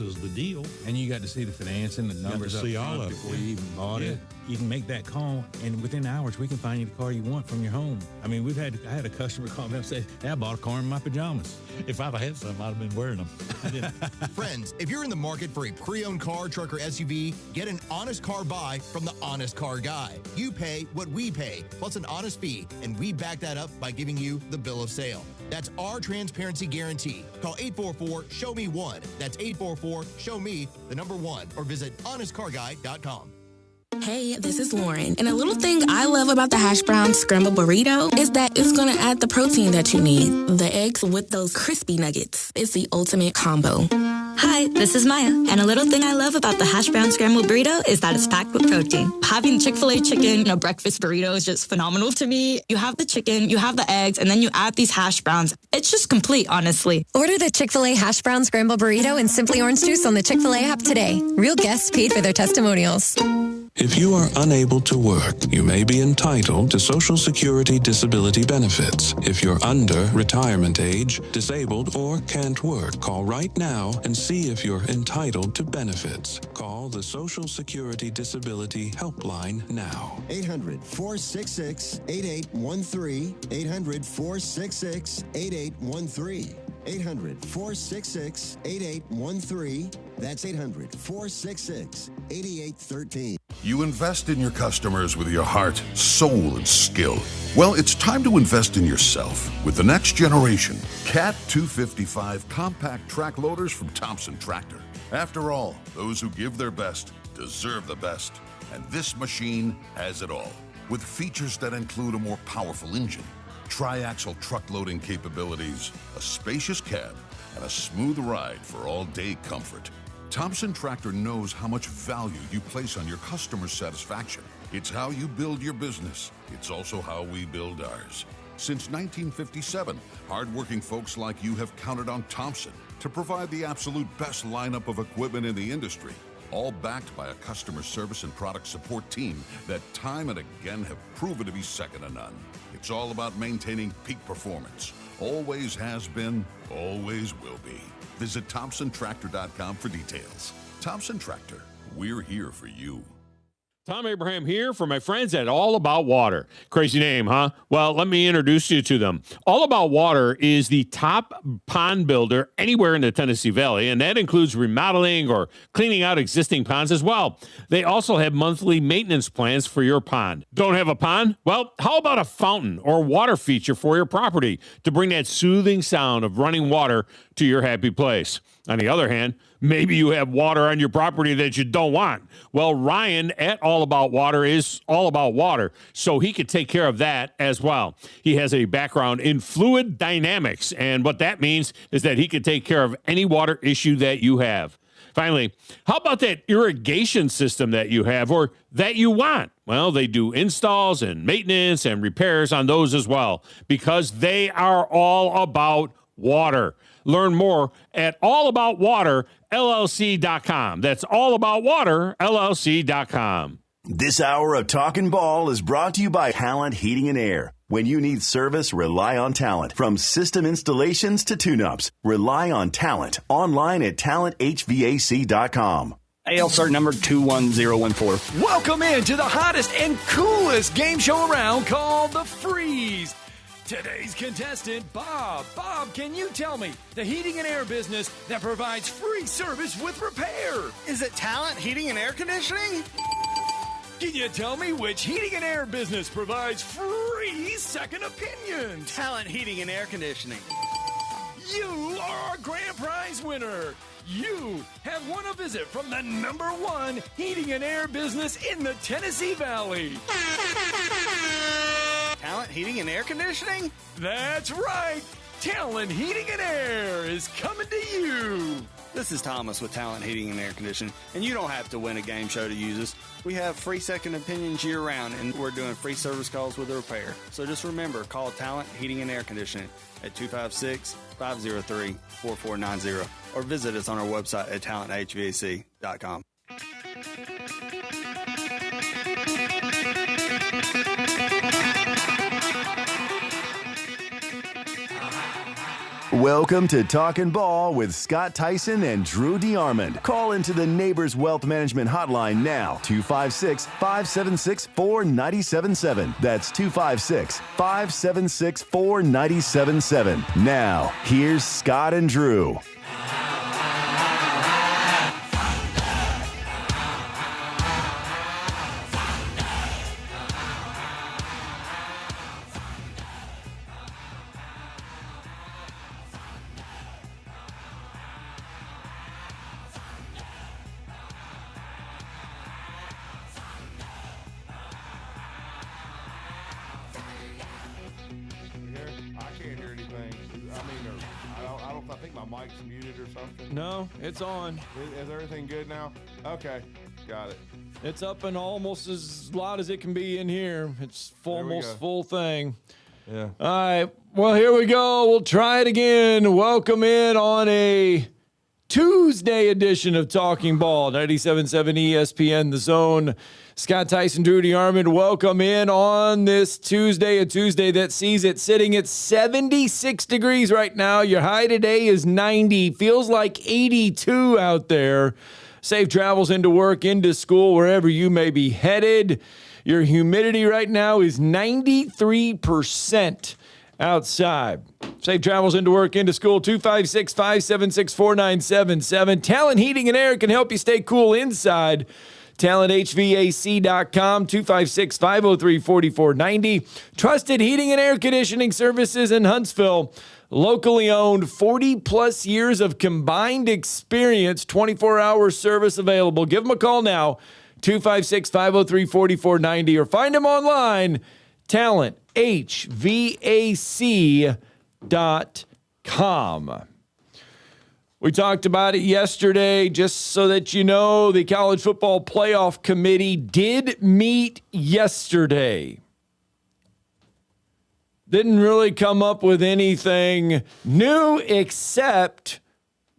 is the deal. And you got to see the financing, the numbers up see front all of it. before you even bought Yeah. it. You can make that call, and within hours, we can find you the car you want from your home. I mean, I had a customer call me up and say, hey, I bought a car in my pajamas. If I'd have had some, I'd have been wearing them. I didn't. Friends, if you're in the market for a pre-owned car, truck, or SUV, get an honest car buy from the Honest Car Guy. You pay what we pay, plus an honest fee, and we back that up by giving you the bill of sale. That's our transparency guarantee. Call 844-SHOW-ME-1. That's 844-SHOW-ME, the number 1, or visit honestcarguy.com. Hey, this is Lauren, and a little thing I love about the hash brown scrambled burrito is that it's going to add the protein that you need. The eggs with those crispy nuggets. It's the ultimate combo. Hi, this is Maya, and a little thing I love about the hash brown scrambled burrito is that it's packed with protein. Having Chick-fil-A chicken in a breakfast burrito is just phenomenal to me. You have the chicken, you have the eggs, and then you add these hash browns. It's just complete, honestly. Order the Chick-fil-A hash brown scrambled burrito and Simply Orange Juice on the Chick-fil-A app today. Real guests paid for their testimonials. If you are unable to work, you may be entitled to Social Security disability benefits. If you're under retirement age, disabled, or can't work, call right now and see if you're entitled to benefits. Call the Social Security Disability Helpline now. 800-466-8813. 800-466-8813. 800-466-8813. That's 800-466-8813. You invest in your customers with your heart, soul, and skill. Well, it's time to invest in yourself with the next generation Cat 255 compact track loaders from Thompson Tractor. After all, those who give their best deserve the best. And this machine has it all, with features that include a more powerful engine, tri-axle truck loading capabilities, a spacious cab, and a smooth ride for all-day comfort. Thompson Tractor knows how much value you place on your customer satisfaction. It's how you build your business. It's also how we build ours. Since 1957, hardworking folks like you have counted on Thompson to provide the absolute best lineup of equipment in the industry, all backed by a customer service and product support team that time and again have proven to be second to none. It's all about maintaining peak performance. Always has been, always will be. Visit ThompsonTractor.com for details. Thompson Tractor, we're here for you. Tom Abraham here for my friends at All About Water. Crazy name, huh? Well, let me introduce you to them. All About Water is the top pond builder anywhere in the Tennessee Valley, and that includes remodeling or cleaning out existing ponds as well. They also have monthly maintenance plans for your pond. Don't have a pond? Well, how about a fountain or water feature for your property to bring that soothing sound of running water to your happy place? On the other hand, maybe you have water on your property that you don't want. Well, Ryan at All About Water is all about water, so he could take care of that as well. He has a background in fluid dynamics, and what that means is that he could take care of any water issue that you have. Finally, how about that irrigation system that you have or that you want? Well, they do installs and maintenance and repairs on those as well, because they are all about water. Learn more at allaboutwaterllc.com. That's allaboutwaterllc.com. This hour of Talkin' Ball is brought to you by Talent Heating and Air. When you need service, rely on Talent. From system installations to tune-ups, rely on Talent. Online at talenthvac.com. ALCert number 21014. Welcome into the hottest and coolest game show around called The Freeze. Today's contestant, Bob. Bob, can you tell me the heating and air business that provides free service with repair? Is it Talent Heating and Air Conditioning? Can you tell me which heating and air business provides free second opinions? Talent Heating and Air Conditioning. You are our grand prize winner. You have won a visit from the #1 heating and air business in the Tennessee Valley. Talent Heating and Air Conditioning? That's right. Talent Heating and Air is coming to you. This is Thomas with Talent Heating and Air Conditioning, and you don't have to win a game show to use us. We have free second opinions year-round, and we're doing free service calls with a repair. So just remember, call Talent Heating and Air Conditioning at 256-503-4490 or visit us on our website at talenthvac.com. Welcome to Talkin' Ball with Scott Tyson and Drew DeArmond. Call into the Neighbors Wealth Management Hotline now, 256-576-4977. That's 256-576-4977. Now, here's Scott and Drew. No, it's on. Is everything good now? Okay, got it. It's up and almost as loud as it can be in here. It's almost full thing. Yeah. All right. Well, here we go. We'll try it again. Welcome in on a Tuesday edition of Talking Ball, 97.7 ESPN, The Zone. Scott Tyson, Drew DeArmond, welcome in on this Tuesday, a Tuesday that sees it sitting at 76 degrees right now. Your high today is 90. Feels like 82 out there. Safe travels into work, into school, wherever you may be headed. Your humidity right now is 93% outside. Safe travels into work, into school, 256-576-4977. Talent Heating and Air can help you stay cool inside. TalentHVAC.com, 256-503-4490. Trusted heating and air conditioning services in Huntsville. Locally owned, 40-plus years of combined experience, 24-hour service available. Give them a call now, 256-503-4490, or find them online, TalentHVAC.com. We talked about it yesterday, just so that you know, the College Football Playoff Committee did meet yesterday. Didn't really come up with anything new, except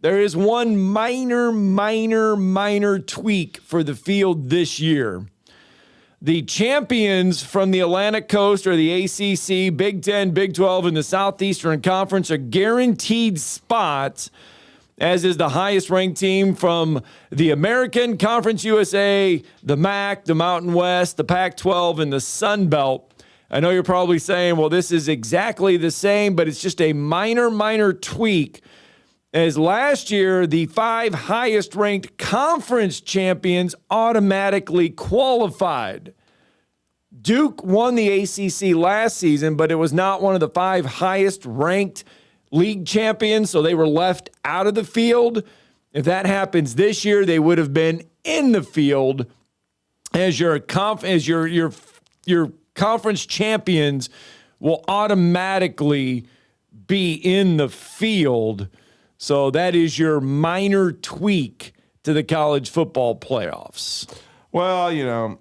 there is one minor tweak for the field this year. The champions from the Atlantic Coast, or the ACC, Big 10, Big 12, and the Southeastern Conference are guaranteed spots, as is the highest-ranked team from the American Conference USA, the MAC, the Mountain West, the Pac-12, and the Sun Belt. I know you're probably saying, well, this is exactly the same, but it's just a minor tweak. As last year, the 5 highest-ranked conference champions automatically qualified. Duke won the ACC last season, but it was not one of the 5 highest-ranked league champions, so they were left out of the field. If that happens this year, they would have been in the field as your conference champions will automatically be in the field. So that is your minor tweak to the college football playoffs. Well, you know,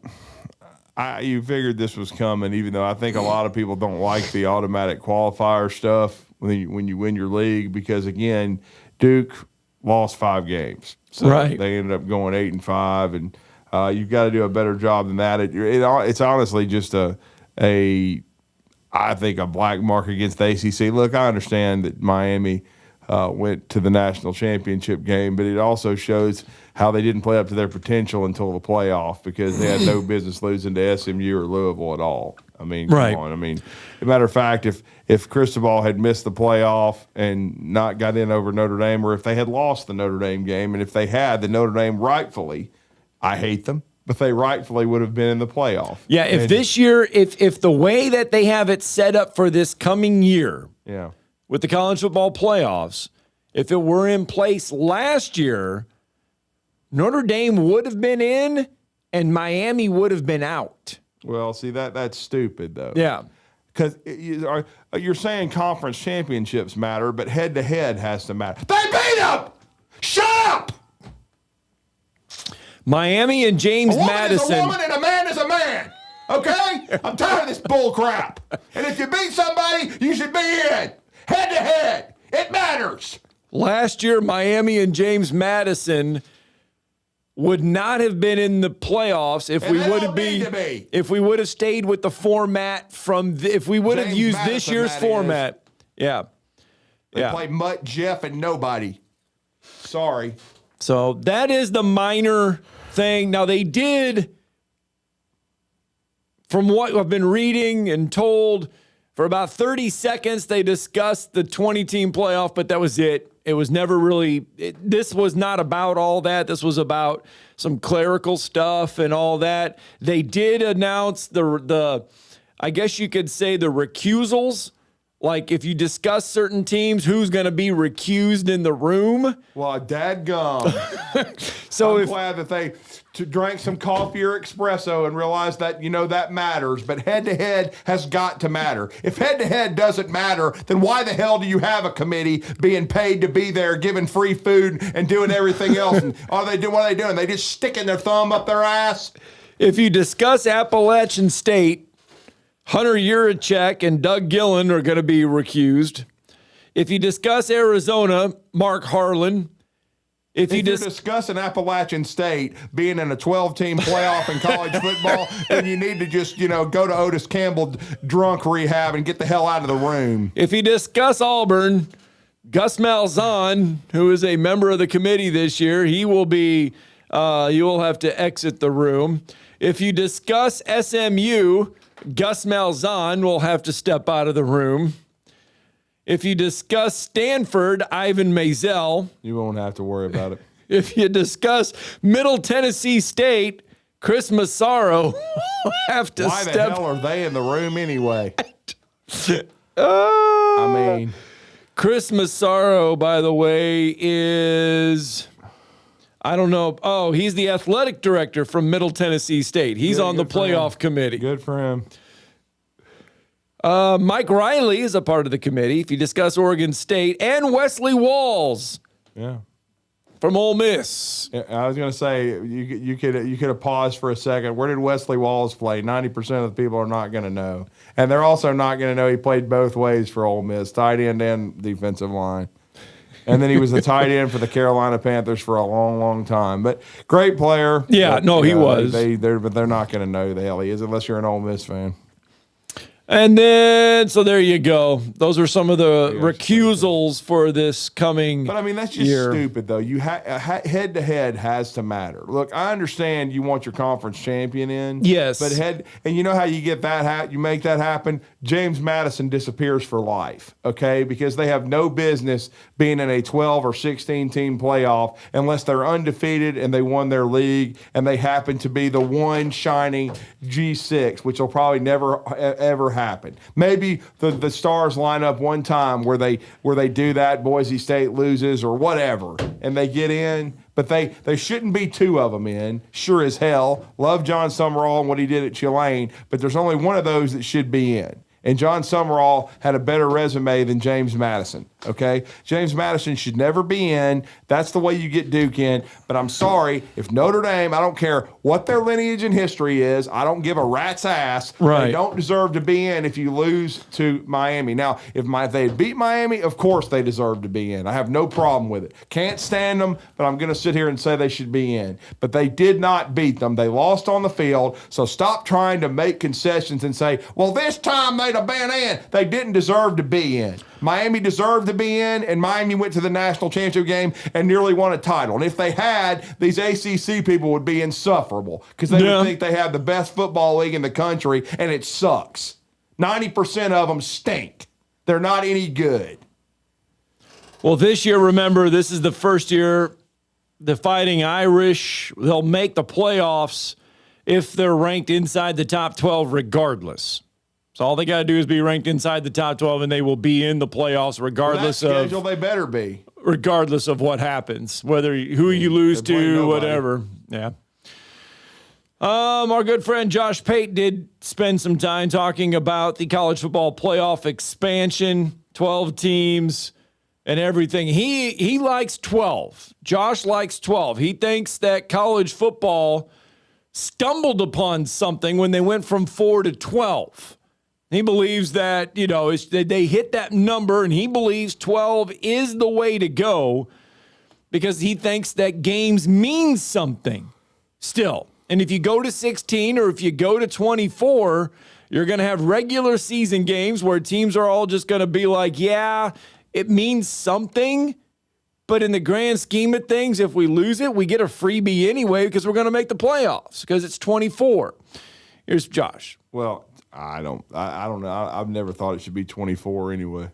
you figured this was coming, even though I think a lot of people don't like the automatic qualifier stuff when you win your league, because again, Duke lost 5 games, so right. They ended up going 8-5, and you've got to do a better job than that. It's honestly just I think a black mark against the ACC. Look, I understand that Miami went to the national championship game, but it also shows how they didn't play up to their potential until the playoff, because they had no business losing to SMU or Louisville at all. I mean, right. Come on. I mean, as a matter of fact, if Cristobal had missed the playoff and not got in over Notre Dame, or if they had lost the Notre Dame game, and if they had, then Notre Dame rightfully, I hate them, but they rightfully would have been in the playoff. Yeah, if this year, if the way that they have it set up for this coming year, yeah, with the college football playoffs, if it were in place last year, Notre Dame would have been in and Miami would have been out. Well, see, that's stupid, though. Yeah. Because you're saying conference championships matter, but head-to-head has to matter. They beat them! Shut up! Miami and James Madison. A woman is a woman and a man is a man. Okay? I'm tired of this bull crap. And if you beat somebody, you should be in. Head-to-head. It matters. Last year, Miami and James Madison would not have been in the playoffs if we would have stayed with the format if we would have used this year's format. Yeah. They Yeah. play Mutt, Jeff, and nobody. Sorry. So that is the minor thing. Now, they did, from what I've been reading and told, for about 30 seconds, they discussed the 20-team playoff, but that was it. It was never really, this was not about all that. This was about some clerical stuff and all that. They did announce the I guess you could say the recusals. Like, if you discuss certain teams, who's going to be recused in the room? Well, dadgum. So I'm glad that they drank some coffee or espresso and realized that, that matters. But head-to-head has got to matter. If head-to-head doesn't matter, then why the hell do you have a committee being paid to be there, giving free food and doing everything else? And what are they doing? They just sticking their thumb up their ass? If you discuss Appalachian State, Hunter Yurachek and Doug Gillen are going to be recused. If you discuss Arizona, Mark Harlan. If you're discussing Appalachian State being in a 12-team playoff in college football, then you need to just, go to Otis Campbell drunk rehab and get the hell out of the room. If you discuss Auburn, Gus Malzahn, who is a member of the committee this year, he will be, you will have to exit the room. If you discuss SMU, Gus Malzahn will have to step out of the room. If you discuss Stanford, Ivan Maisel. You won't have to worry about it. If you discuss Middle Tennessee State, Chris Massaro will have to Why step. the hell are they in the room anyway? I mean, Chris Massaro, by the way, is... I don't know. Oh, he's the athletic director from Middle Tennessee State. He's on the playoff committee. Good for him. Mike Riley is a part of the committee. If you discuss Oregon State and Wesley Walls, from Ole Miss. Yeah, I was going to say you could have paused for a second. Where did Wesley Walls play? 90% of the people are not going to know, and they're also not going to know he played both ways for Ole Miss, tight end and defensive line. And then he was the tight end for the Carolina Panthers for a long, long time. But great player. Yeah, but, no, he was. But they're not going to know who the hell he is unless you're an Ole Miss fan. And then, so there you go. Those are some of the recusals for this coming year. But, I mean, that's just stupid, though. You head-to-head has to matter. Look, I understand you want your conference champion in. Yes. But and you know how you get that, you make that happen? James Madison disappears for life, okay? Because they have no business being in a 12 or 16-team playoff unless they're undefeated and they won their league and they happen to be the one shining G6, which will probably never, ever happen. Maybe the stars line up one time where they do that, Boise State loses or whatever, and they get in. But they shouldn't be two of them in. Sure as hell. Love John Summerall and what he did at Tulane, but there's only one of those that should be in. And John Summerall had a better resume than James Madison, okay? James Madison should never be in. That's the way you get Duke in. But I'm sorry, if Notre Dame, I don't care what their lineage and history is, I don't give a rat's ass. Right. They don't deserve to be in if you lose to Miami. Now, if they beat Miami, of course they deserve to be in. I have no problem with it. Can't stand them, but I'm going to sit here and say they should be in. But they did not beat them. They lost on the field. So stop trying to make concessions and say, well, this time they'd have been in. They didn't deserve to be in. Miami deserved to be in, and Miami went to the national championship game and nearly won a title. And if they had, these ACC people would be insufferable because they would think they have the best football league in the country, and it sucks. 90% of them stink. They're not any good. Well, this year, remember, this is the first year the Fighting Irish, they'll make the playoffs if they're ranked inside the top 12 regardless. So all they got to do is be ranked inside the top 12, and they will be in the playoffs regardless of schedule. They better be, regardless of what happens, whether who you lose to, whatever. Yeah. Our good friend Josh Pate did spend some time talking about the college football playoff expansion, 12 teams, and everything. He likes 12. Josh likes 12. He thinks that college football stumbled upon something when they went from 4 to 12. He believes that, they hit that number, and he believes 12 is the way to go because he thinks that games mean something still. And if you go to 16 or if you go to 24, you're going to have regular season games where teams are all just going to be like, yeah, it means something. But in the grand scheme of things, if we lose it, we get a freebie anyway because we're going to make the playoffs because it's 24. Here's Josh. Well, I don't know. I've never thought it should be 24 anyway.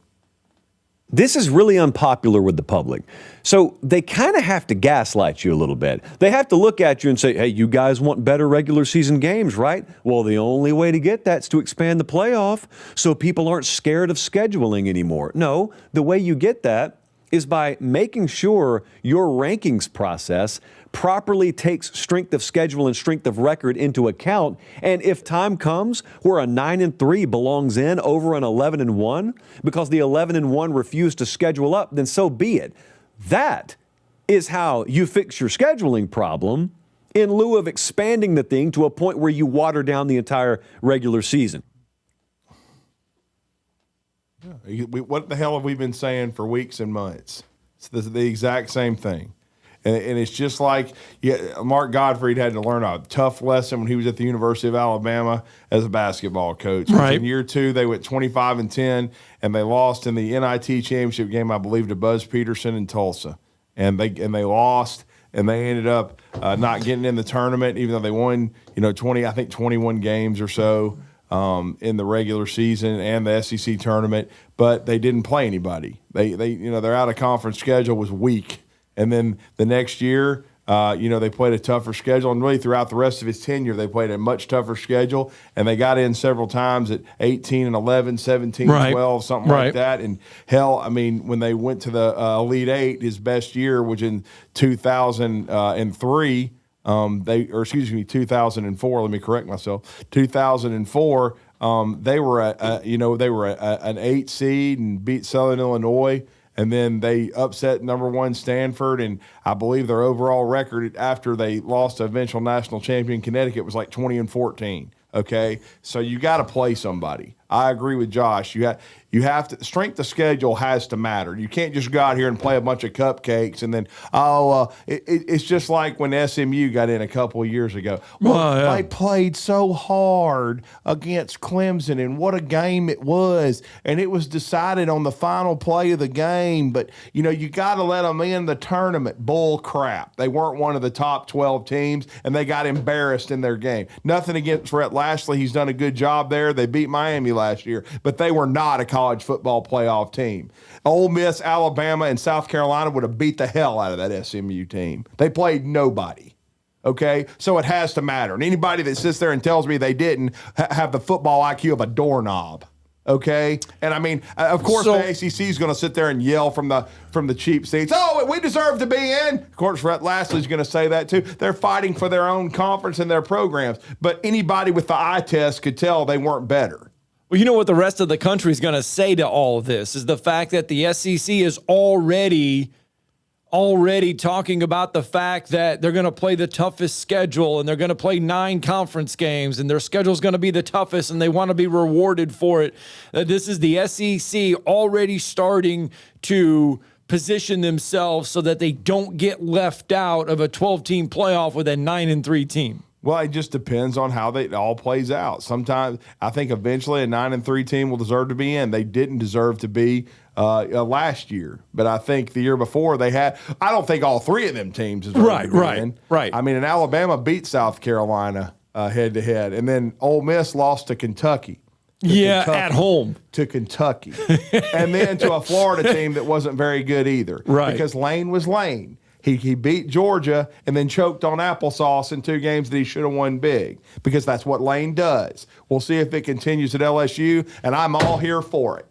This is really unpopular with the public. So they kind of have to gaslight you a little bit. They have to look at you and say, hey, you guys want better regular season games, right? Well, the only way to get that is to expand the playoff so people aren't scared of scheduling anymore. No, the way you get that is by making sure your rankings process properly takes strength of schedule and strength of record into account. And if time comes where a 9-3 belongs in over an 11-1 because the 11-1 refused to schedule up, then so be it. That is how you fix your scheduling problem in lieu of expanding the thing to a point where you water down the entire regular season. What the hell have we been saying for weeks and months? It's the exact same thing. And it's just like Mark Gottfried had to learn a tough lesson when he was at the University of Alabama as a basketball coach. Right. In year 2, they went 25-10, and they lost in the NIT championship game, I believe, to Buzz Peterson in Tulsa. And they lost, and they ended up not getting in the tournament, even though they won 21 games or so. In the regular season and the SEC tournament, but they didn't play anybody. Their out of conference schedule was weak, and then the next year, they played a tougher schedule, and really throughout the rest of his tenure, they played a much tougher schedule, and they got in several times at 18-11, 17-12, something like that. And hell, I mean, when they went to the Elite Eight, his best year was in 2003. 2004. Let me correct myself. 2004. They were an 8 seed and beat Southern Illinois, and then they upset number 1 Stanford. And I believe their overall record after they lost to eventual national champion Connecticut was like 20-14. Okay, so you got to play somebody. I agree with Josh. You have to strength of schedule has to matter. You can't just go out here and play a bunch of cupcakes and then it's just like when SMU got in a couple of years ago. They played so hard against Clemson, and what a game it was, and it was decided on the final play of the game. But you got to let them in the tournament. Bull crap. They weren't one of the top 12 teams, and they got embarrassed in their game. Nothing against Rhett Lashley. He's done a good job there. They beat Miami last year, but they were not a college football playoff team. Ole Miss, Alabama, and South Carolina would have beat the hell out of that SMU team. They played nobody. Okay, so it has to matter. And anybody that sits there and tells me they didn't have the football IQ of a doorknob. Okay, and I mean, of course, the ACC is going to sit there and yell from the cheap seats. Oh, we deserve to be in. Of course, Rhett Lashley's going to say that too. They're fighting for their own conference and their programs, but anybody with the eye test could tell they weren't better. Well, you know what the rest of the country is going to say to all of this is the fact that the SEC is already talking about the fact that they're going to play the toughest schedule and they're going to play 9 conference games and their schedule is going to be the toughest and they want to be rewarded for it. This is the SEC already starting to position themselves so that they don't get left out of a 12-team playoff with a 9-3 team. Well, it just depends on how it all plays out. Sometimes I think eventually a 9-3 team will deserve to be in. They didn't deserve to be last year, but I think the year before they had. I don't think all 3 of them teams deserve to be in. Right. I mean, and Alabama beat South Carolina head to head, and then Ole Miss lost to Kentucky. At home to Kentucky, and then to a Florida team that wasn't very good either. Right. Because Lane was Lane. He beat Georgia and then choked on applesauce in 2 games that he should have won big, because that's what Lane does. We'll see if it continues at LSU, and I'm all here for it.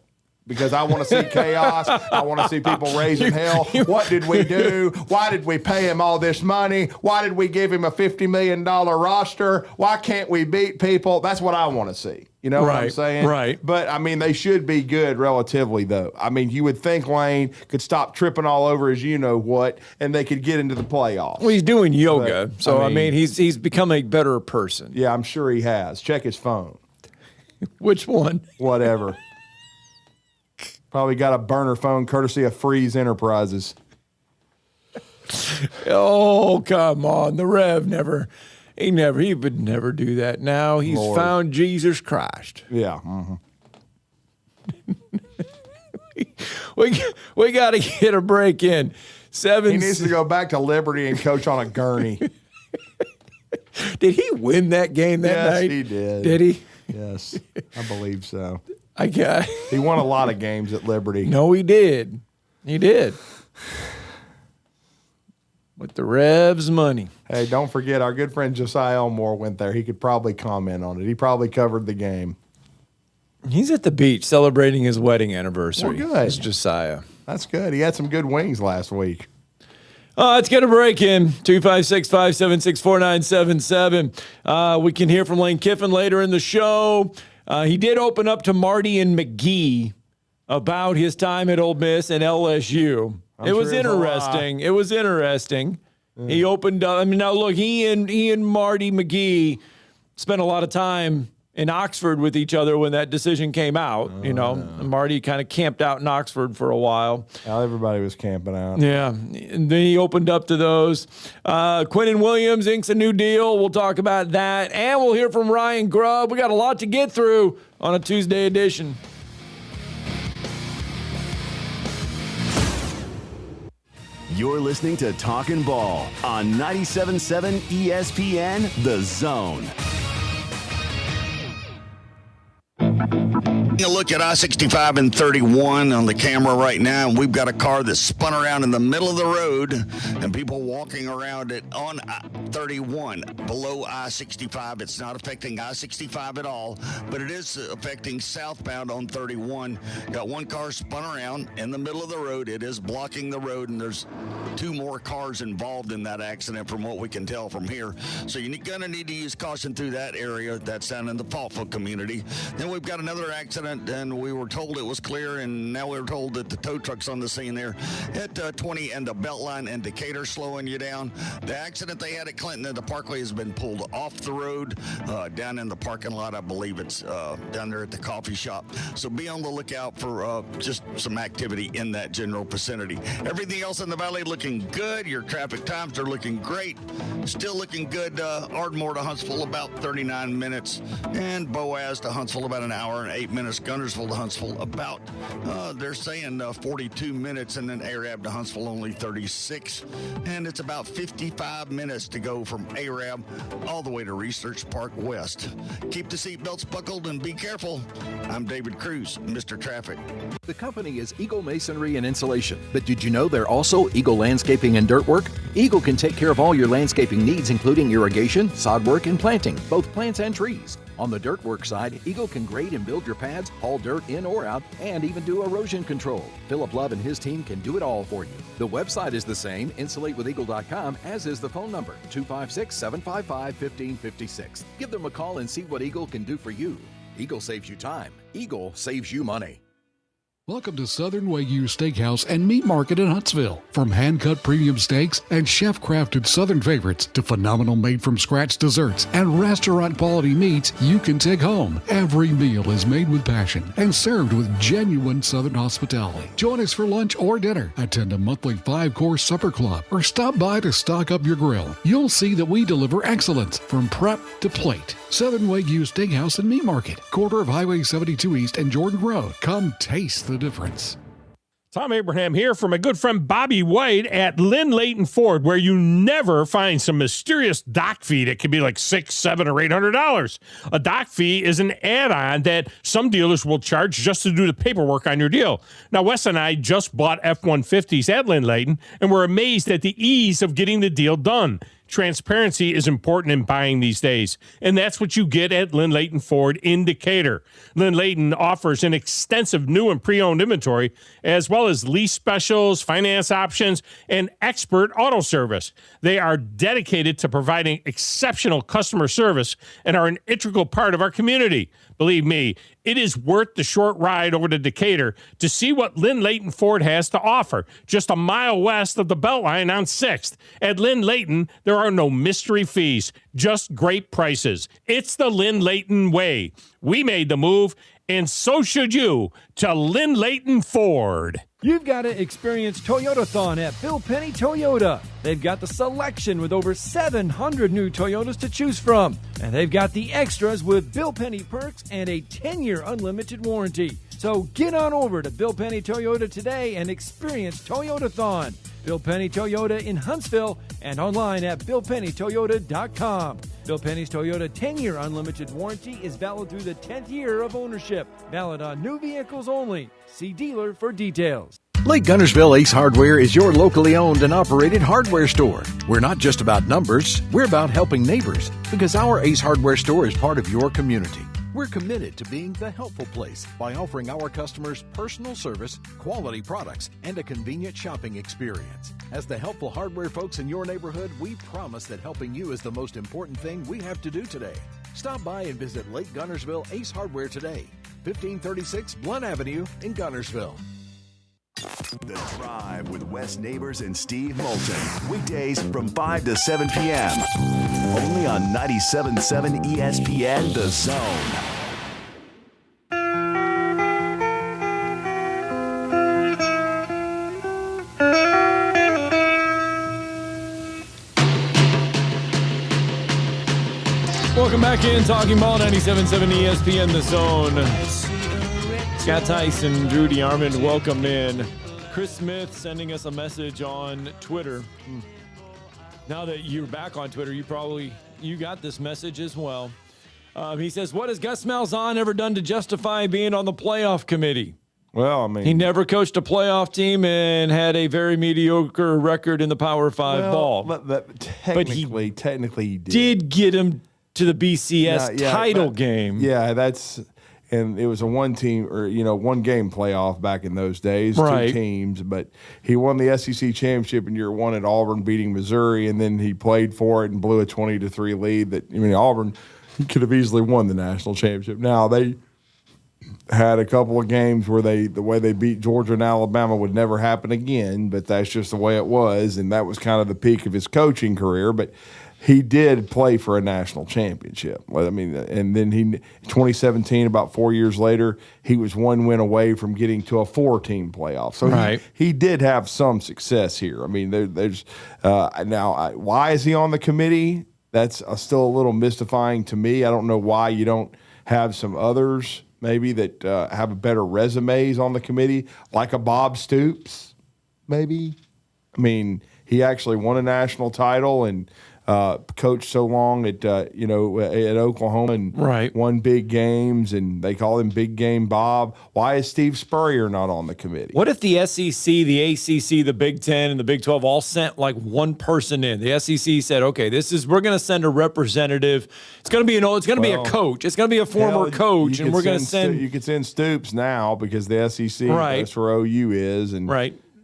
Because I want to see chaos. I want to see people raising hell. What did we do? Why did we pay him all this money? Why did we give him a $50 million roster? Why can't we beat people? That's what I want to see. You know what I'm saying? Right. But, I mean, they should be good relatively, though. I mean, you would think Lane could stop tripping all over his you-know-what, and they could get into the playoffs. Well, he's doing yoga. But, so, I mean, he's become a better person. Yeah, I'm sure he has. Check his phone. Which one? Whatever. Probably got a burner phone courtesy of Freeze Enterprises. Oh, come on. The Rev he would never do that now. He's found Jesus Christ. Yeah. Mm-hmm. We got to get a break in. He needs to go back to Liberty and coach on a gurney. Did he win that game that night? Yes, he did. Did he? Yes, I believe so. He won a lot of games at Liberty. No, he did. He did. With the Revs money. Hey, don't forget, our good friend Josiah Elmore went there. He could probably comment on it. He probably covered the game. He's at the beach celebrating his wedding anniversary. Well, good. It's Josiah. That's good. He had some good wings last week. Let's get a break in. 256-576-4977. We can hear from Lane Kiffin later in the show. He did open up to Marty and McGee about his time at Ole Miss and LSU. It was interesting. It was interesting. Yeah. He opened up. I mean, now look, he and Marty McGee spent a lot of time in Oxford with each other when that decision came out. And Marty kind of camped out in Oxford for a while. Well, everybody was camping out. Yeah, and then he opened up to those. Quinnen Williams inks a new deal. We'll talk about that, and we'll hear from Ryan Grubb. We got a lot to get through on a Tuesday edition. You're listening to Talkin' Ball on 97.7 ESPN, The Zone. A look at I-65 and 31 on the camera right now, and we've got a car that's spun around in the middle of the road and people walking around it on I-31 below I-65. It's not affecting I-65 at all, but it is affecting southbound on 31. Got one car spun around in the middle of the road. It is blocking the road, and there's two more cars involved in that accident from what we can tell from here. So you're going to need to use caution through that area. That's down in the Faultville community. Then we've got another accident, and we were told it was clear, and now we're told that the tow truck's on the scene there at 20 and the Beltline and Decatur slowing you down. The accident they had at Clinton at the Parkway has been pulled off the road down in the parking lot. I believe it's down there at the coffee shop. So be on the lookout for just some activity in that general vicinity. Everything else in the valley looking good. Your traffic times are looking great. Still looking good. Ardmore to Huntsville about 39 minutes, and Boaz to Huntsville about an hour and 8 minutes. Gunnersville to Huntsville about, they're saying 42 minutes, and then Arab to Huntsville only 36. And it's about 55 minutes to go from Arab all the way to Research Park West. Keep the seatbelts buckled and be careful. I'm David Cruz, Mr. Traffic. The company is Eagle Masonry and Insulation, but did you know they're also Eagle Landscaping and Dirt Work? Eagle can take care of all your landscaping needs, including irrigation, sod work, and planting, both plants and trees. On the dirt work side, Eagle can grade and build your pads, haul dirt in or out, and even do erosion control. Philip Love and his team can do it all for you. The website is the same, insulatewitheagle.com, as is the phone number, 256-755-1556. Give them a call and see what Eagle can do for you. Eagle saves you time. Eagle saves you money. Welcome to Southern Wagyu Steakhouse and Meat Market in Huntsville. From hand-cut premium steaks and chef-crafted Southern favorites to phenomenal made-from-scratch desserts and restaurant-quality meats you can take home. Every meal is made with passion and served with genuine Southern hospitality. Join us for lunch or dinner. Attend a monthly 5-course supper club or stop by to stock up your grill. You'll see that we deliver excellence from prep to plate. Southern Wagyu Steakhouse and Meat Market, corner of Highway 72 East and Jordan Road. Come taste the difference. Tom Abraham here for my good friend Bobby White at Lynn Leighton Ford, where you never find some mysterious dock fee that could be like $600, $700, or $800. A dock fee is an add-on that some dealers will charge just to do the paperwork on your deal. Now, Wes and I just bought F-150s at Lynn Leighton, and we're amazed at the ease of getting the deal done. Transparency is important in buying these days, and that's what you get at Lynn Leighton Ford in Decatur. Lynn Leighton offers an extensive new and pre-owned inventory, as well as lease specials, finance options, and expert auto service. They are dedicated to providing exceptional customer service and are an integral part of our community. Believe me, it is worth the short ride over to Decatur to see what Lynn Leighton Ford has to offer, just a mile west of the Beltline on 6th. At Lynn Leighton, there are no mystery fees, just great prices. It's the Lynn Leighton way. We made the move, and so should you, to Lynn Leighton Ford. You've got to experience Toyotathon at Bill Penny Toyota. They've got the selection with over 700 new Toyotas to choose from. And they've got the extras with Bill Penny perks and a 10-year unlimited warranty. So get on over to Bill Penny Toyota today and experience Toyotathon. Bill Penny Toyota in Huntsville and online at BillPennyToyota.com. Bill Penny's Toyota 10-year unlimited warranty is valid through the 10th year of ownership. Valid on new vehicles only. See dealer for details. Lake Gunnersville Ace Hardware is your locally owned and operated hardware store. We're not just about numbers, we're about helping neighbors, because our Ace Hardware store is part of your community. We're committed to being the helpful place by offering our customers personal service, quality products, and a convenient shopping experience. As the helpful hardware folks in your neighborhood, we promise that helping you is the most important thing we have to do today. Stop by and visit Lake Gunnersville Ace Hardware today, 1536 Blunt Avenue in Gunnersville. The Drive with Wes Neighbors and Steve Moulton. Weekdays from 5 to 7 p.m. Only on 97.7 ESPN The Zone. Welcome back in. Talking Ball, 97.7 ESPN The Zone. Scott Theisen, Drew DeArmond, welcome in. Chris Smith sending us a message on Twitter. Now that you're back on Twitter, you got this message as well. He says, what has Gus Malzahn ever done to justify being on the playoff committee? Well, I mean, he never coached a playoff team and had a very mediocre record in the Power 5 ball. But technically he did get him to the BCS title game. Yeah, and it was a one game playoff back in those days, right. 2 teams. But he won the SEC championship in year 1 at Auburn, beating Missouri, and then he played for it and blew a 20-3 lead. Auburn could have easily won the national championship. Now they had a couple of games where the way they beat Georgia and Alabama would never happen again, but that's just the way it was, and that was kind of the peak of his coaching career. But he did play for a national championship. And then 2017, about 4 years later, he was 1 win away from getting to a 4-team playoff. So he did have some success here. There's now why is he on the committee? That's still a little mystifying to me. I don't know why you don't have some others maybe that have better resumes on the committee, like a Bob Stoops, maybe. He actually won a national title and coached so long at Oklahoma and won big games, and they call him Big Game Bob. Why is Steve Spurrier not on the committee? What if the SEC, the ACC, the Big Ten, and the Big 12 all sent like one person in? The SEC said, "Okay, we're going to send a representative. It's going to be be a coach. It's going to be a former coach, and we're going to send." You could send Stoops now because the SEC, that's where OU is, and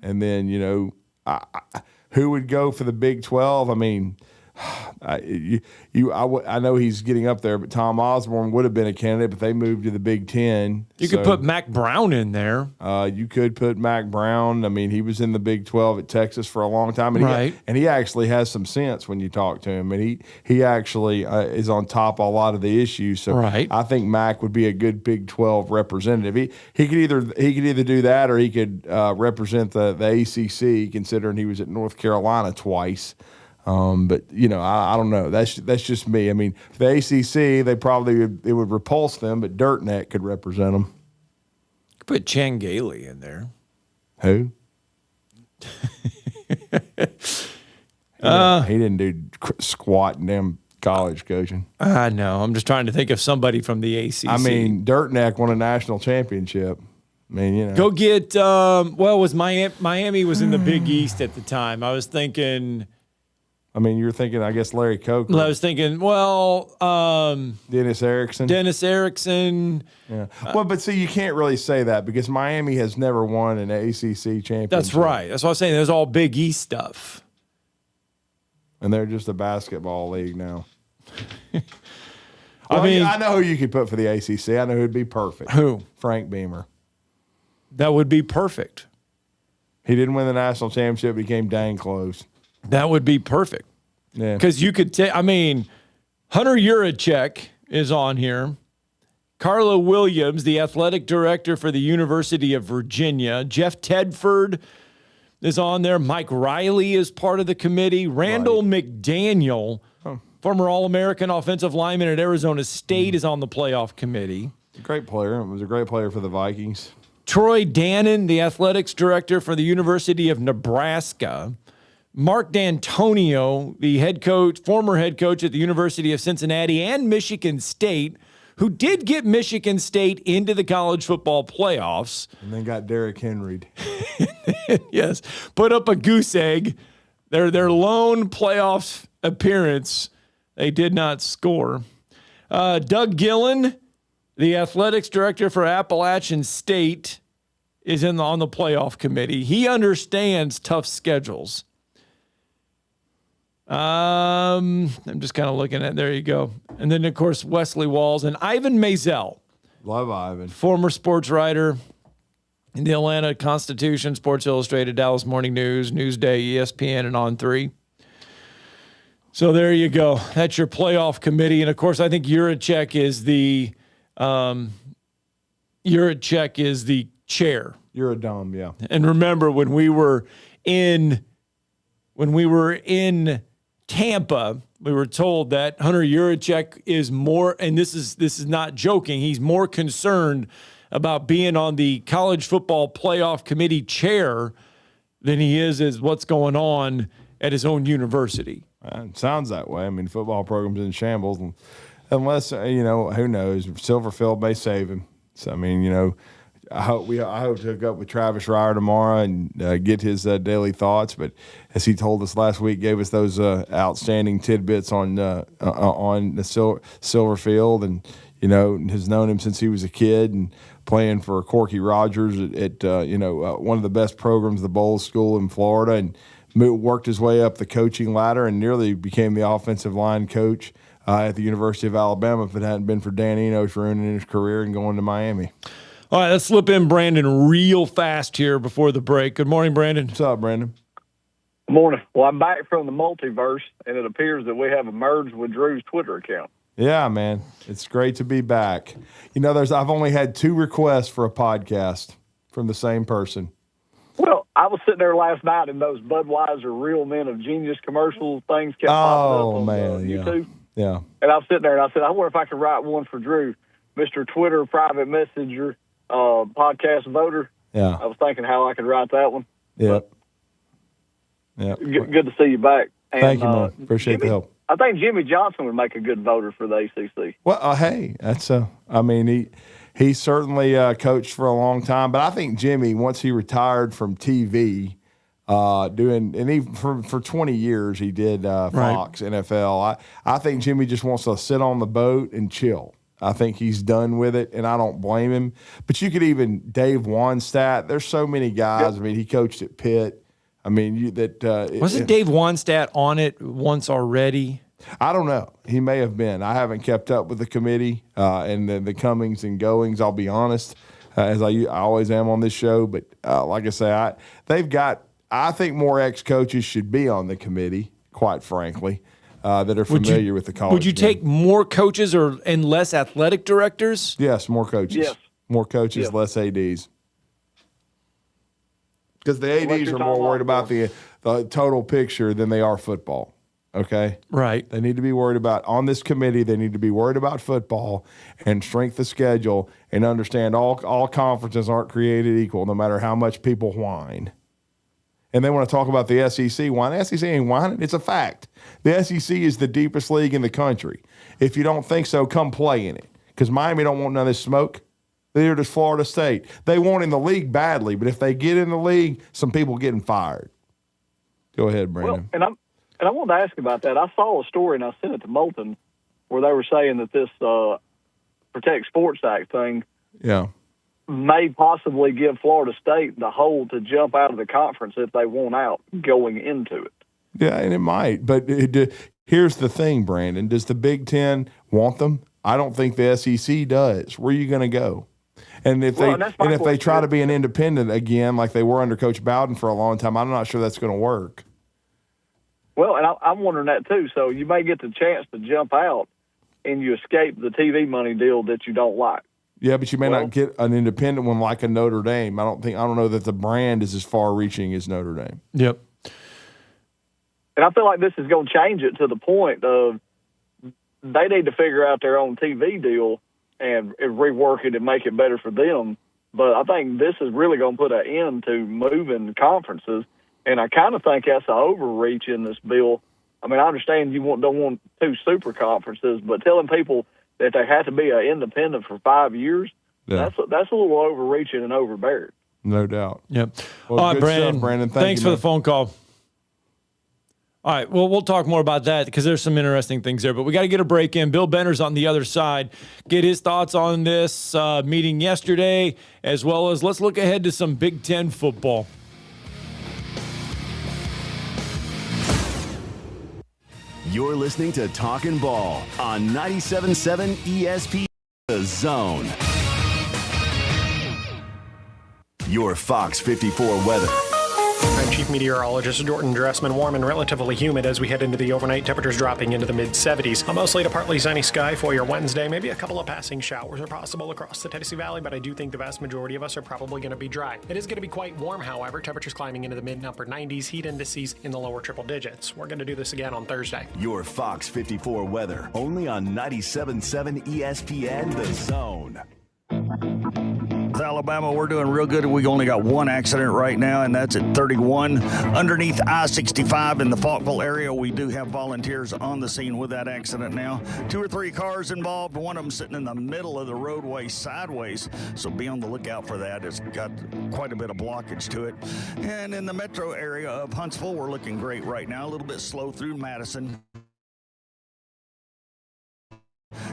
and then who would go for the Big 12? I know he's getting up there, but Tom Osborne would have been a candidate, but they moved to the Big Ten. You could put Mac Brown in there. You could put Mac Brown. He was in the Big 12 at Texas for a long time, and he actually has some sense when you talk to him, and he actually is on top of a lot of the issues. So I think Mac would be a good Big 12 representative. He could either do that or he could represent the ACC, considering he was at North Carolina twice. But I don't know. That's just me. For the ACC, it would repulse them, but Dirt Neck could represent them. Put Chan Gailey in there. Who? He didn't do squat in them college coaching. I know. I'm just trying to think of somebody from the ACC. Dirt Neck won a national championship. Go get. Was Miami was in the Big East at the time. I was thinking. You're thinking, I guess, Larry Coker. I was thinking, Dennis Erickson. Yeah. But see, you can't really say that because Miami has never won an ACC championship. That's right. That's what I was saying. There's all Big East stuff. And they're just a basketball league now. I know who you could put for the ACC. I know who'd be perfect. Who? Frank Beamer. That would be perfect. He didn't win the national championship, but he came dang close. That would be perfect. Yeah. Because you could take, Hunter Yurachek is on here. Carla Williams, the athletic director for the University of Virginia. Jeff Tedford is on there. Mike Riley is part of the committee. Randall McDaniel, former All-American offensive lineman at Arizona State, is on the playoff committee. Great player. It was a great player for the Vikings. Troy Dannon, the athletics director for the University of Nebraska. Mark D'Antonio, the former head coach at the University of Cincinnati and Michigan State, who did get Michigan State into the college football playoffs. And then got Derrick Henry. Yes, put up a goose egg. Their lone playoff appearance, they did not score. Doug Gillen, the athletics director for Appalachian State, is on the playoff committee. He understands tough schedules. I'm just kind of looking at, there you go. And then, of course, Wesley Walls and Ivan Maisel. Love Ivan. Former sports writer in the Atlanta Constitution, Sports Illustrated, Dallas Morning News, Newsday, ESPN, and On3. So there you go. That's your playoff committee. And, of course, I think Juracek is the chair. You're a dumb, yeah. And remember, when we were in Tampa, we were told that Hunter Juracek is more, and this is not joking, he's more concerned about being on the college football playoff committee chair than he is what's going on at his own university. It sounds that way. I mean, football program's in shambles, unless who knows? Silverfield may save him. So I mean, I hope to hook up with Travis Reier tomorrow and get his daily thoughts. But as he told us last week, gave us those outstanding tidbits on the Silverfield, and has known him since he was a kid and playing for Corky Rogers at one of the best programs, the Bowles School in Florida, and worked his way up the coaching ladder and nearly became the offensive line coach at the University of Alabama if it hadn't been for Dan Enos ruining his career and going to Miami. All right, let's slip in Brandon real fast here before the break. Good morning, Brandon. What's up, Brandon? Good morning. Well, I'm back from the multiverse, and it appears that we have merged with Drew's Twitter account. Yeah, man. It's great to be back. I've only had 2 requests for a podcast from the same person. Well, I was sitting there last night, and those Budweiser Real Men of Genius commercial things kept popping up on YouTube. Yeah. And I was sitting there, and I said, I wonder if I could write one for Drew, Mr. Twitter Private Messenger podcast voter. Yeah. I was thinking how I could write that one. Yep. Yeah. Good to see you back. And, thank you, man. Appreciate the help. I think Jimmy Johnson would make a good voter for the ACC. Well, hey, that's he certainly coached for a long time, but I think Jimmy, once he retired from TV, for 20 years he did Fox, right. NFL. I think Jimmy just wants to sit on the boat and chill. I think he's done with it, and I don't blame him. But you could even Dave Wannstedt. There's so many guys. Yep. I mean, he coached at Pitt. I mean, wasn't Dave Wannstedt on it once already? I don't know. He may have been. I haven't kept up with the committee and the comings and goings. I'll be honest, as I always am on this show. But like I say, I think more ex-coaches should be on the committee. Quite frankly. That are familiar with the college. Would you take more coaches and less athletic directors? Yes, more coaches. Yes. More coaches, less ADs. Because the ADs are more worried about the total picture than they are football. Okay? Right. They need to be worried about, on this committee, they need to be worried about football and strength of schedule and understand all conferences aren't created equal no matter how much people whine. And they want to talk about the SEC. Why? The SEC ain't whining. It's a fact. The SEC is the deepest league in the country. If you don't think so, come play in it. Because Miami don't want none of this smoke. Neither does Florida State. They want in the league badly, but if they get in the league, some people getting fired. Go ahead, Brandon. Well, and I wanted to ask about that. I saw a story, and I sent it to Moulton, where they were saying that this Protect Sports Act thing may possibly give Florida State the hold to jump out of the conference if they want out going into it. Yeah, and it might. But here's the thing, Brandon. Does the Big Ten want them? I don't think the SEC does. Where are you going to go? And if they try to be an independent again, like they were under Coach Bowden for a long time, I'm not sure that's going to work. Well, and I'm wondering that too. So you may get the chance to jump out and you escape the TV money deal that you don't like. Yeah, but you may not get an independent one like a Notre Dame. I don't know that the brand is as far-reaching as Notre Dame. Yep. And I feel like this is going to change it to the point of they need to figure out their own TV deal and rework it and make it better for them. But I think this is really going to put an end to moving conferences, and I kind of think that's an overreach in this bill. I mean, I understand you don't want 2 super conferences, but telling people that they have to be an independent for 5 years, that's a little overreaching and overbearing. No doubt. Yep. Well, All right, good Brandon. stuff, Brandon. Thanks for the phone call. All right. Well, we'll talk more about that because there's some interesting things there, but we got to get a break in. Bill Benner's on the other side. Get his thoughts on this meeting yesterday, as well as let's look ahead to some Big Ten football. You're listening to Talkin' Ball on 97.7 ESPN The Zone. Your Fox 54 weather. I'm Chief Meteorologist Jordan Dressman. Warm and relatively humid as we head into the overnight. Temperatures dropping into the mid-70s. A mostly to partly sunny sky for your Wednesday. Maybe a couple of passing showers are possible across the Tennessee Valley, but I do think the vast majority of us are probably going to be dry. It is going to be quite warm, however. Temperatures climbing into the mid and upper 90s. Heat indices in the lower triple digits. We're going to do this again on Thursday. Your Fox 54 weather. Only on 97.7 ESPN The Zone. Alabama, we're doing real good. We only got one accident right now, and that's at 31 underneath I-65 in the Falkville area. We do have volunteers on the scene with that accident now. 2 or 3 cars involved, one of them sitting in the middle of the roadway sideways, so be on the lookout for that. It's got quite a bit of blockage to it. And in the metro area of Huntsville, we're looking great right now. A little bit slow through Madison.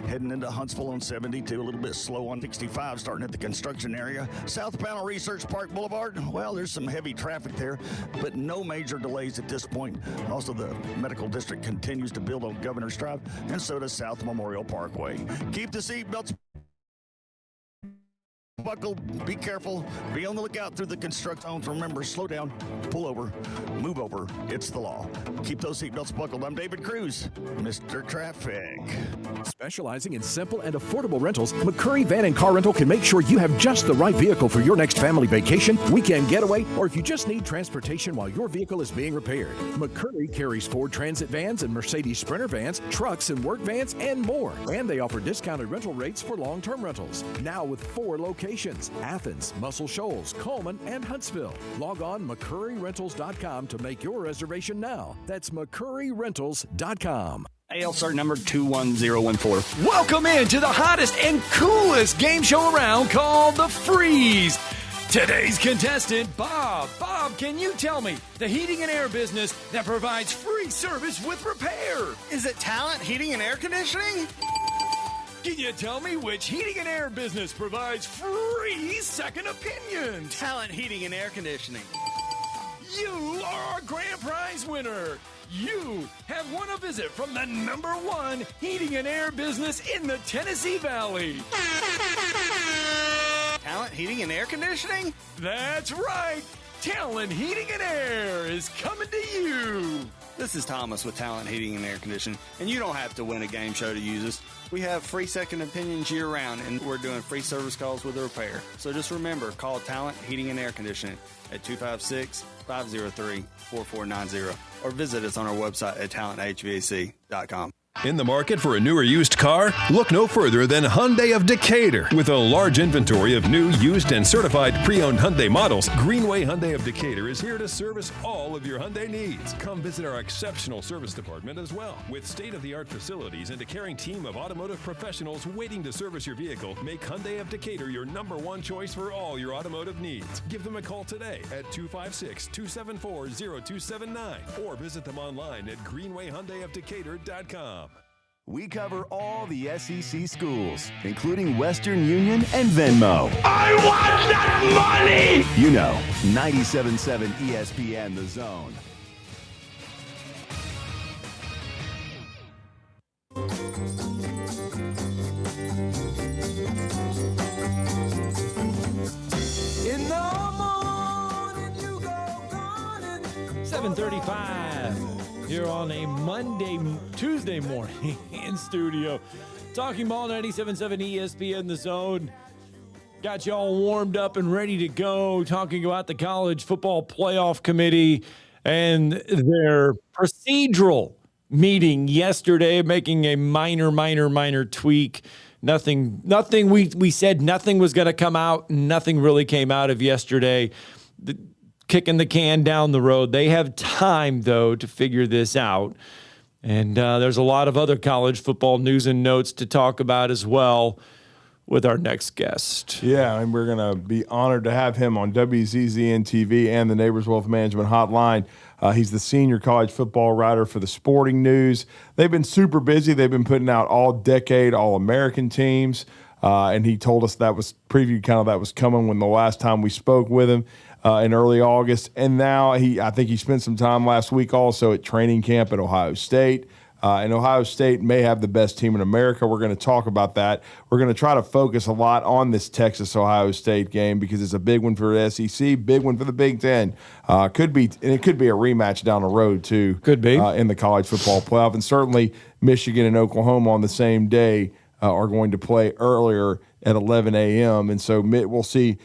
Heading into Huntsville on 72, a little bit slow on 65, starting at the construction area. South Panel Research Park Boulevard, well, there's some heavy traffic there, but no major delays at this point. Also, the medical district continues to build on Governor's Drive, and so does South Memorial Parkway. Keep the seatbelts buckled, be careful, be on the lookout through the construction zones. Remember, slow down, pull over, move over. It's the law. Keep those seatbelts buckled. I'm David Cruz, Mr. Traffic. Specializing in simple and affordable rentals, McCurry Van and Car Rental can make sure you have just the right vehicle for your next family vacation, weekend getaway, or if you just need transportation while your vehicle is being repaired. McCurry carries Ford Transit vans and Mercedes Sprinter vans, trucks and work vans, and more. And they offer discounted rental rates for long-term rentals. Now with 4 locations: Athens, Muscle Shoals, Coleman, and Huntsville. Log on McCurryRentals.com to make your reservation now. That's McCurryRentals.com. AL cert number 21014. Welcome into the hottest and coolest game show around called The Freeze. Today's contestant, Bob. Bob, can you tell me the heating and air business that provides free service with repair? Is it Talent Heating and Air Conditioning? Can you tell me which heating and air business provides free second opinions? Talent Heating and Air Conditioning. You are our grand prize winner. You have won a visit from the #1 heating and air business in the Tennessee Valley. Talent Heating and Air Conditioning? That's right. Talent Heating and Air is coming to you. This is Thomas with Talent Heating and Air Conditioning, and you don't have to win a game show to use us. We have free second opinions year-round, and we're doing free service calls with a repair. So just remember, call Talent Heating and Air Conditioning at 256-503-4490 or visit us on our website at talenthvac.com. In the market for a new or used car? Look no further than Hyundai of Decatur. With a large inventory of new, used, and certified pre-owned Hyundai models, Greenway Hyundai of Decatur is here to service all of your Hyundai needs. Come visit our exceptional service department as well. With state-of-the-art facilities and a caring team of automotive professionals waiting to service your vehicle, make Hyundai of Decatur your #1 choice for all your automotive needs. Give them a call today at 256-274-0279 or visit them online at greenwayhyundaiofdecatur.com. We cover all the SEC schools, including Western Union and Venmo. I want that money! You know, 97.7 ESPN The Zone. In the morning you go calling. 7:35 here on a Tuesday morning in studio. Talking Ball 97.7 ESPN The Zone. Got you all warmed up and ready to go. Talking about the College Football Playoff Committee and their procedural meeting yesterday, making a minor tweak. Nothing we said nothing was going to come out. Nothing really came out of yesterday. Kicking the can down the road. They have time, though, to figure this out. And there's a lot of other college football news and notes to talk about as well with our next guest. Yeah, and we're going to be honored to have him on WZZN TV and the Neighbors Wealth Management Hotline. He's the senior college football writer for the Sporting News. They've been super busy. They've been putting out all-decade, all-American teams. And he told us that was previewed kind of that was coming when the last time we spoke with him in early August. And now I think he spent some time last week also at training camp at Ohio State. And Ohio State may have the best team in America. We're going to talk about that. We're going to try to focus a lot on this Texas-Ohio State game because it's a big one for the SEC, big one for the Big Ten. It could be a rematch down the road, too. Could be. In the college football playoff. And certainly Michigan and Oklahoma on the same day are going to play earlier at 11 a.m. And so we'll see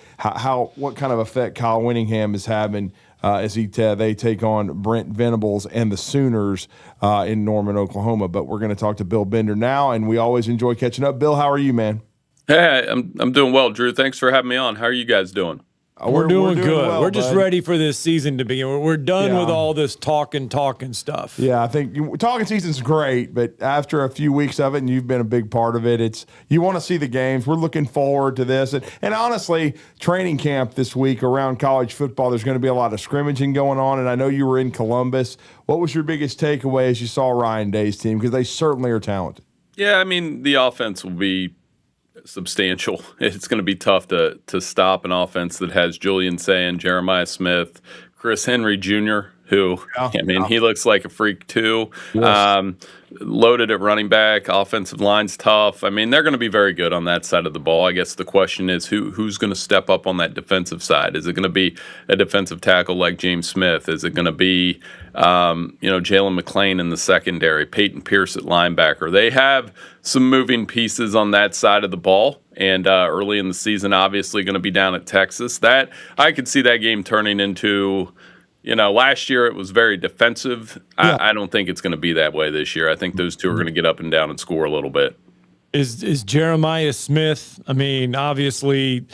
what kind of effect Kyle Winningham is having as they take on Brent Venables and the Sooners in Norman, Oklahoma. But we're going to talk to Bill Bender now, and we always enjoy catching up. Bill, how are you, man? Hey, I'm doing well, Drew. Thanks for having me on. How are you guys doing? We're doing good. Well, we're just ready for this season to begin. We're done with all this talking stuff. Yeah, I think talking season's great, but after a few weeks of it, and you've been a big part of it, you want to see the games. We're looking forward to this. And honestly, training camp this week around college football, there's going to be a lot of scrimmaging going on, and I know you were in Columbus. What was your biggest takeaway as you saw Ryan Day's team? Because they certainly are talented. Yeah, I mean, the offense will be substantial. It's going to be tough to stop an offense that has Julian Sayin, Jeremiah Smith, Chris Henry Jr., who, he looks like a freak too. Yes. Loaded at running back, offensive line's tough. I mean, they're going to be very good on that side of the ball. I guess the question is who's going to step up on that defensive side? Is it going to be a defensive tackle like James Smith? Is it going to be, Jalen McClain in the secondary, Peyton Pierce at linebacker? They have some moving pieces on that side of the ball. And early in the season, obviously going to be down at Texas. That I could see that game turning into, last year it was very defensive. Yeah. I don't think it's going to be that way this year. I think those two are going to get up and down and score a little bit. Is Jeremiah Smith, I mean, obviously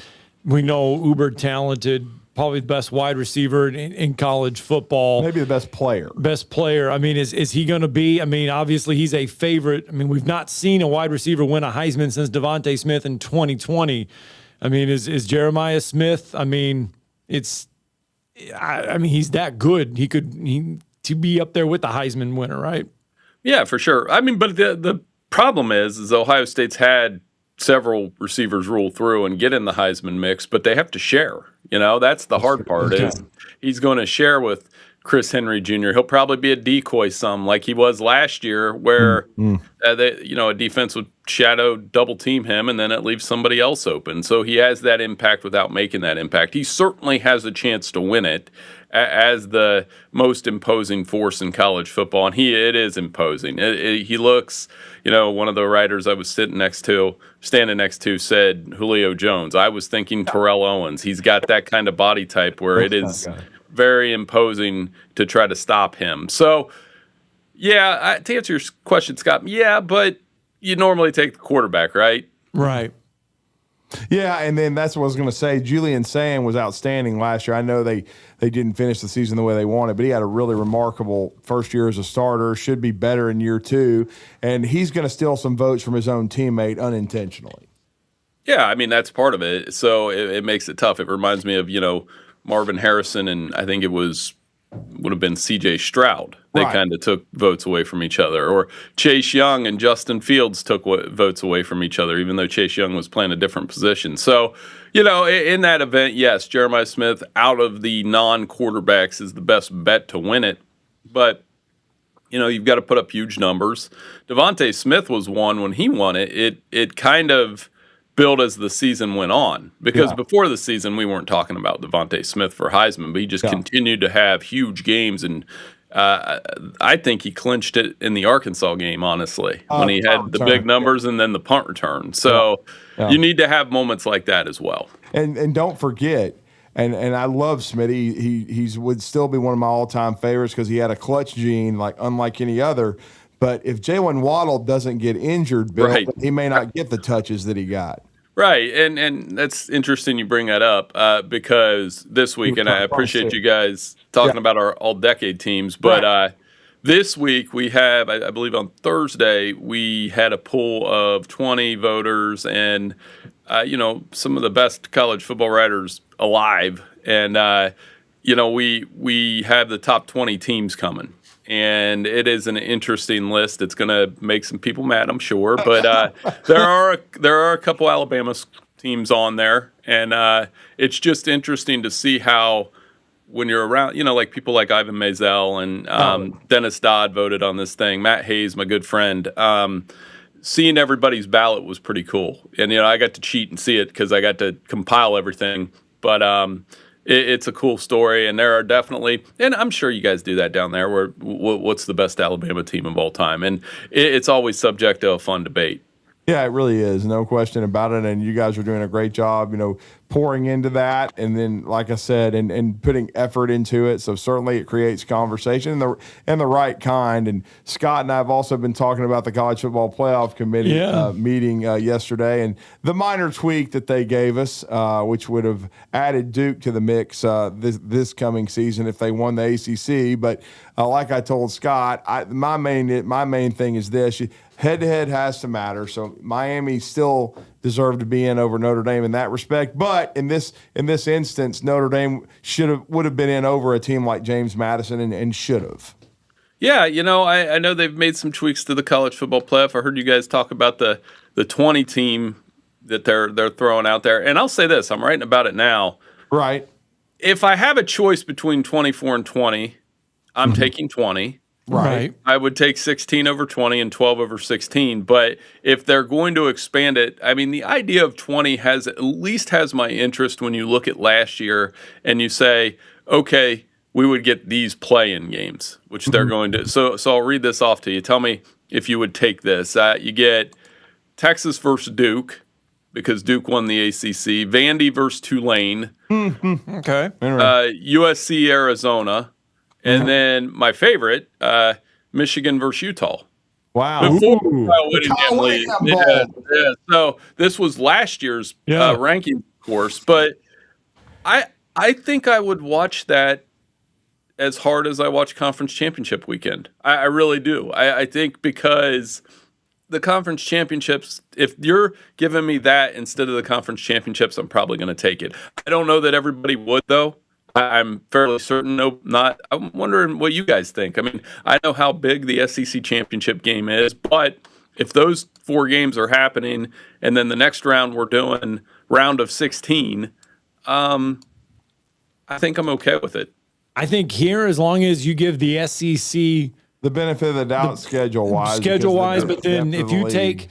we know uber talented, probably the best wide receiver in college football. Maybe the best player. I mean, is he going to be? I mean, obviously he's a favorite. I mean, we've not seen a wide receiver win a Heisman since Devontae Smith in 2020. I mean, is Jeremiah Smith? I mean, he's that good. He could to be up there with the Heisman winner, right? Yeah, for sure. I mean, but the problem is Ohio State's had several receivers roll through and get in the Heisman mix, but they have to share. That's the hard part is he's going to share with Chris Henry Jr. He'll probably be a decoy some like he was last year where, a defense would shadow double team him and then it leaves somebody else open. So he has that impact without making that impact. He certainly has a chance to win it as the most imposing force in college football. And it is imposing. He looks, one of the writers I was standing next to said Julio Jones. I was thinking Terrell Owens. He's got that kind of body type where it is very imposing to try to stop him. So, to answer your question, Scott, but you normally take the quarterback, right? Right. Yeah, and then that's what I was going to say. Julian Sayin was outstanding last year. I know they didn't finish the season the way they wanted, but he had a really remarkable first year as a starter, should be better in year two, and he's going to steal some votes from his own teammate unintentionally. Yeah, I mean, that's part of it. So it makes it tough. It reminds me of, Marvin Harrison, and I think it would have been C.J. Stroud. They kind of took votes away from each other. Or Chase Young and Justin Fields took votes away from each other, even though Chase Young was playing a different position. So, in that event, yes, Jeremiah Smith out of the non-quarterbacks is the best bet to win it. But, you've got to put up huge numbers. Devontae Smith was one when he won it. It kind of built as the season went on. Because before the season, we weren't talking about Devontae Smith for Heisman, but he just continued to have huge games. And I think he clinched it in the Arkansas game, honestly, when he had the big numbers and then the punt return. So you need to have moments like that as well. And don't forget, and I love Smitty. He would still be one of my all-time favorites because he had a clutch gene unlike any other. But if Jalen Waddle doesn't get injured, Bill, Right. he may not get the touches that he got. Right, and that's interesting you bring that up because this week, and I appreciate you guys talking about our all-decade teams, but this week we have, I believe on Thursday, we had a pool of 20 voters and, some of the best college football writers alive, and, we have the top 20 teams coming. And it is an interesting list. It's going to make some people mad, I'm sure. But there are a couple Alabama teams on there, and it's just interesting to see how when you're around, like people like Ivan Maisel and Dennis Dodd voted on this thing. Matt Hayes, my good friend. Seeing everybody's ballot was pretty cool, and I got to cheat and see it because I got to compile everything. But it's a cool story, and there are definitely, and I'm sure you guys do that down there, where what's the best Alabama team of all time? And it's always subject to a fun debate. Yeah, it really is. No question about it. And you guys are doing a great job, pouring into that. And then, like I said, and putting effort into it. So certainly it creates conversation and the right kind. And Scott and I have also been talking about the College Football Playoff Committee meeting yesterday. And the minor tweak that they gave us, which would have added Duke to the mix this coming season if they won the ACC. But like I told Scott, my main thing is this. Head-to-head has to matter. So Miami still deserved to be in over Notre Dame in that respect. But in this instance, Notre Dame would have been in over a team like James Madison and should have. Yeah, I know they've made some tweaks to the college football playoff. I heard you guys talk about the 20 team that they're throwing out there. And I'll say this, I'm writing about it now. Right. If I have a choice between 24 and 20, I'm taking 20. Right. I would take 16 over 20 and 12 over 16. But if they're going to expand it, I mean, the idea of 20 at least has my interest when you look at last year and you say, okay, we would get these play-in games, which they're going to. So I'll read this off to you. Tell me if you would take this. You get Texas versus Duke because Duke won the ACC. Vandy versus Tulane. Okay. USC, Arizona. And then my favorite, Michigan versus Utah. Wow. Yeah. So this was last year's ranking course, but I think I would watch that as hard as I watch Conference Championship weekend. I really do. I think because the Conference Championships, if you're giving me that instead of the Conference Championships, I'm probably going to take it. I don't know that everybody would, though. I'm fairly certain not. I'm wondering what you guys think. I mean, I know how big the SEC championship game is, but if those 4 games are happening and then the next round we're doing round of 16, I think I'm okay with it. I think here, as long as you give the SEC the benefit of the doubt schedule-wise, but then if you take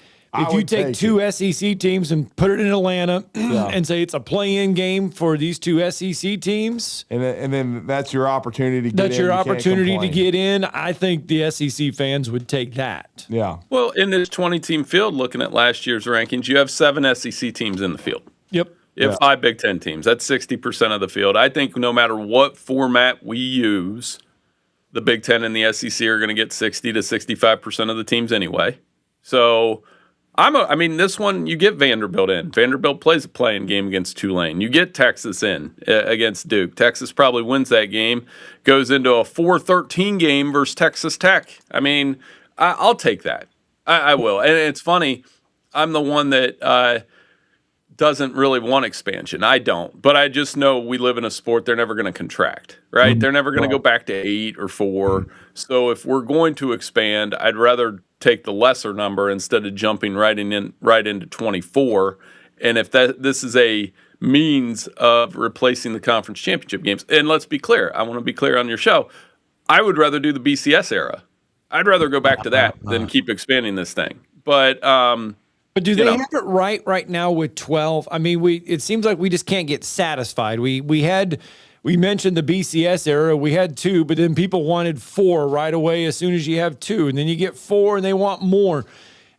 2 SEC teams and put it in Atlanta and say it's a play-in game for these 2 SEC teams, and then that's your opportunity to get in. That's your opportunity to get in. I think the SEC fans would take that. Yeah. Well, in this 20-team field, looking at last year's rankings, you have 7 SEC teams in the field. Yep. You have 5 Big Ten teams. That's 60% of the field. I think no matter what format we use, the Big Ten and the SEC are going to get 60 to 65% of the teams anyway. So I mean, this one, you get Vanderbilt in. Vanderbilt plays a play-in game against Tulane. You get Texas in against Duke. Texas probably wins that game, goes into a 4-13 game versus Texas Tech. I mean, I'll take that. I will. And it's funny, I'm the one that doesn't really want expansion. I don't. But I just know we live in a sport they're never going to contract, right? Mm-hmm. They're never going to go back to 8 or 4. Mm-hmm. So if we're going to expand, I'd rather take the lesser number instead of jumping right into 24. And if this is a means of replacing the conference championship games, and let's be clear, I want to be clear on your show, I would rather do the BCS era. I'd rather go back to that than keep expanding this thing. But do they have it right now with 12? I mean, it seems like we just can't get satisfied. We mentioned the BCS era. We had 2, but then people wanted 4 right away as soon as you have 2. And then you get 4 and they want more.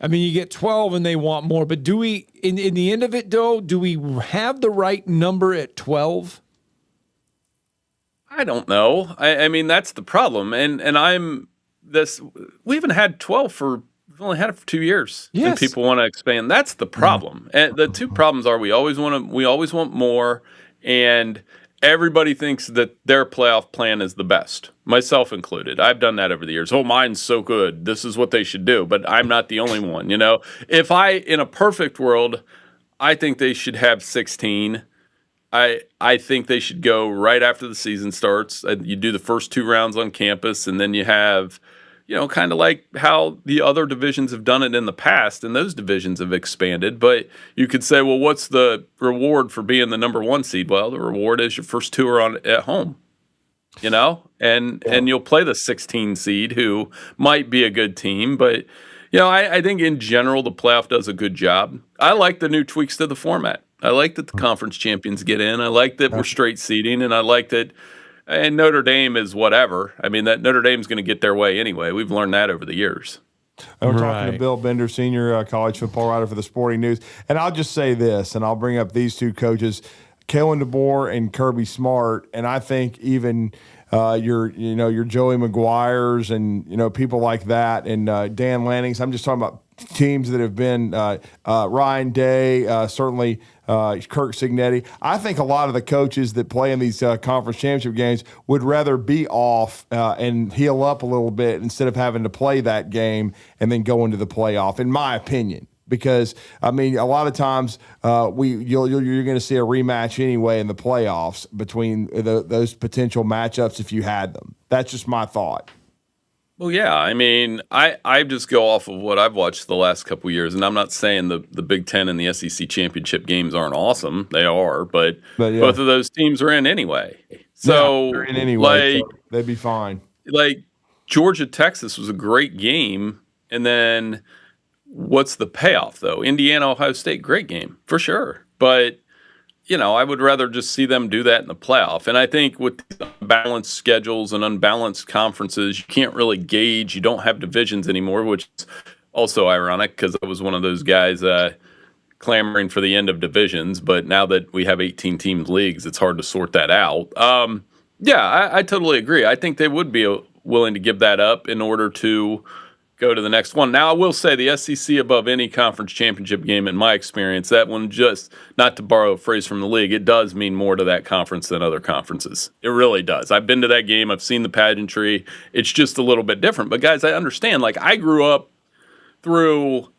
I mean, you get 12 and they want more. But do we, in the end of it, though, do we have the right number at 12? I don't know. I mean, that's the problem. And I'm we haven't had 12 for. We've only had it for 2 years, and Yes. people want to expand. That's the problem. And the two problems are we always want more, and everybody thinks that their playoff plan is the best, myself included. I've done that over the years. Oh, mine's so good. This is what they should do. But I'm not the only one. In a perfect world, I think they should have 16. I think they should go right after the season starts. You do the first 2 rounds on campus, and then you have, kind of like how the other divisions have done it in the past, and those divisions have expanded. But you could say, well, what's the reward for being the number 1 seed? Well, the reward is your first 2 are at home, and you'll play the 16 seed who might be a good team. But, I think in general the playoff does a good job. I like the new tweaks to the format. I like that the conference champions get in. I like that we're straight seeding, and I like that. And Notre Dame is whatever. I mean, that Notre Dame's going to get their way anyway. We've learned that over the years. And we're talking to Bill Bender, senior college football writer for the Sporting News. And I'll just say this, and I'll bring up these 2 coaches, Kalen DeBoer and Kirby Smart. And I think even your Joey McGuires and people like that, and Dan Lannings. I'm just talking about teams that have been Ryan Day, certainly Kirk Signetti. I think a lot of the coaches that play in these conference championship games would rather be off and heal up a little bit instead of having to play that game and then go into the playoff, in my opinion. Because, a lot of times you're going to see a rematch anyway in the playoffs between those potential matchups if you had them. That's just my thought. Well, yeah. I just go off of what I've watched the last couple of years, and I'm not saying the Big Ten and the SEC championship games aren't awesome. They are, but both of those teams are in anyway. So they're in anyway, so they'd be fine. Like Georgia, Texas was a great game, and then what's the payoff though? Indiana, Ohio State, great game for sure, but I would rather just see them do that in the playoff. And I think with unbalanced schedules and unbalanced conferences, you can't really gauge. You don't have divisions anymore, which is also ironic because I was one of those guys clamoring for the end of divisions. But now that we have 18 teams leagues, it's hard to sort that out. I totally agree. I think they would be willing to give that up in order to go to the next one. Now, I will say the SEC above any conference championship game, in my experience, that one, just not to borrow a phrase from the league, it does mean more to that conference than other conferences. It really does. I've been to that game. I've seen the pageantry. It's just a little bit different. But, guys, I understand. Like, I grew up through,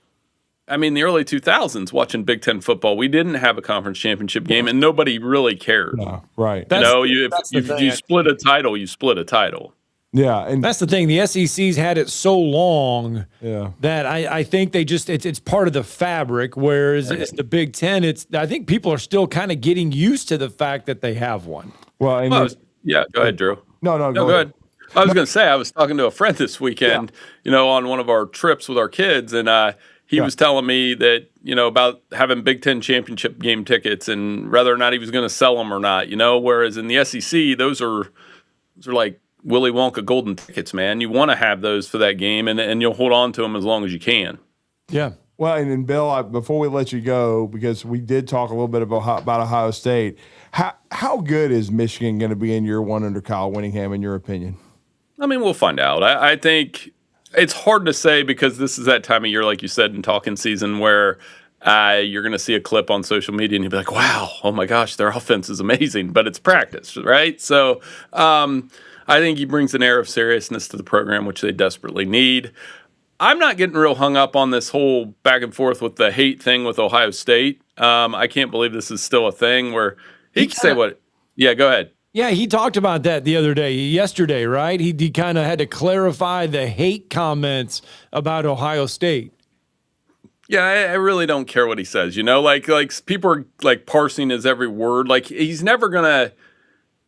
the early 2000s watching Big Ten football. We didn't have a conference championship game, and nobody really cared. No, right. If you split a title, you split a title. Yeah, and that's the thing. The SEC's had it so long that I think they just it's part of the fabric. Whereas it's the Big Ten, I think people are still kind of getting used to the fact that they have one. Go ahead, Drew. No, go ahead. I was going to say I was talking to a friend this weekend, on one of our trips with our kids, and he was telling me that about having Big Ten championship game tickets and whether or not he was going to sell them or not. Whereas in the SEC, those are like Willy Wonka golden tickets, man. You want to have those for that game, and you'll hold on to them as long as you can. Yeah. Well, and then Bill, before we let you go, because we did talk a little bit about Ohio State, how good is Michigan going to be in year one under Kyle Whittingham, in your opinion? We'll find out. I think it's hard to say because this is that time of year, like you said, in Talkin season where you're going to see a clip on social media and you'll be like, wow, oh my gosh, their offense is amazing, but it's practice, right? So, I think he brings an air of seriousness to the program, which they desperately need. I'm not getting real hung up on this whole back and forth with the hate thing with Ohio State. I can't believe this is still a thing where he can say what. Yeah, go ahead. Yeah, he talked about that yesterday, right? He kind of had to clarify the hate comments about Ohio State. Yeah, I really don't care what he says. Like people are like parsing his every word. Like he's never gonna.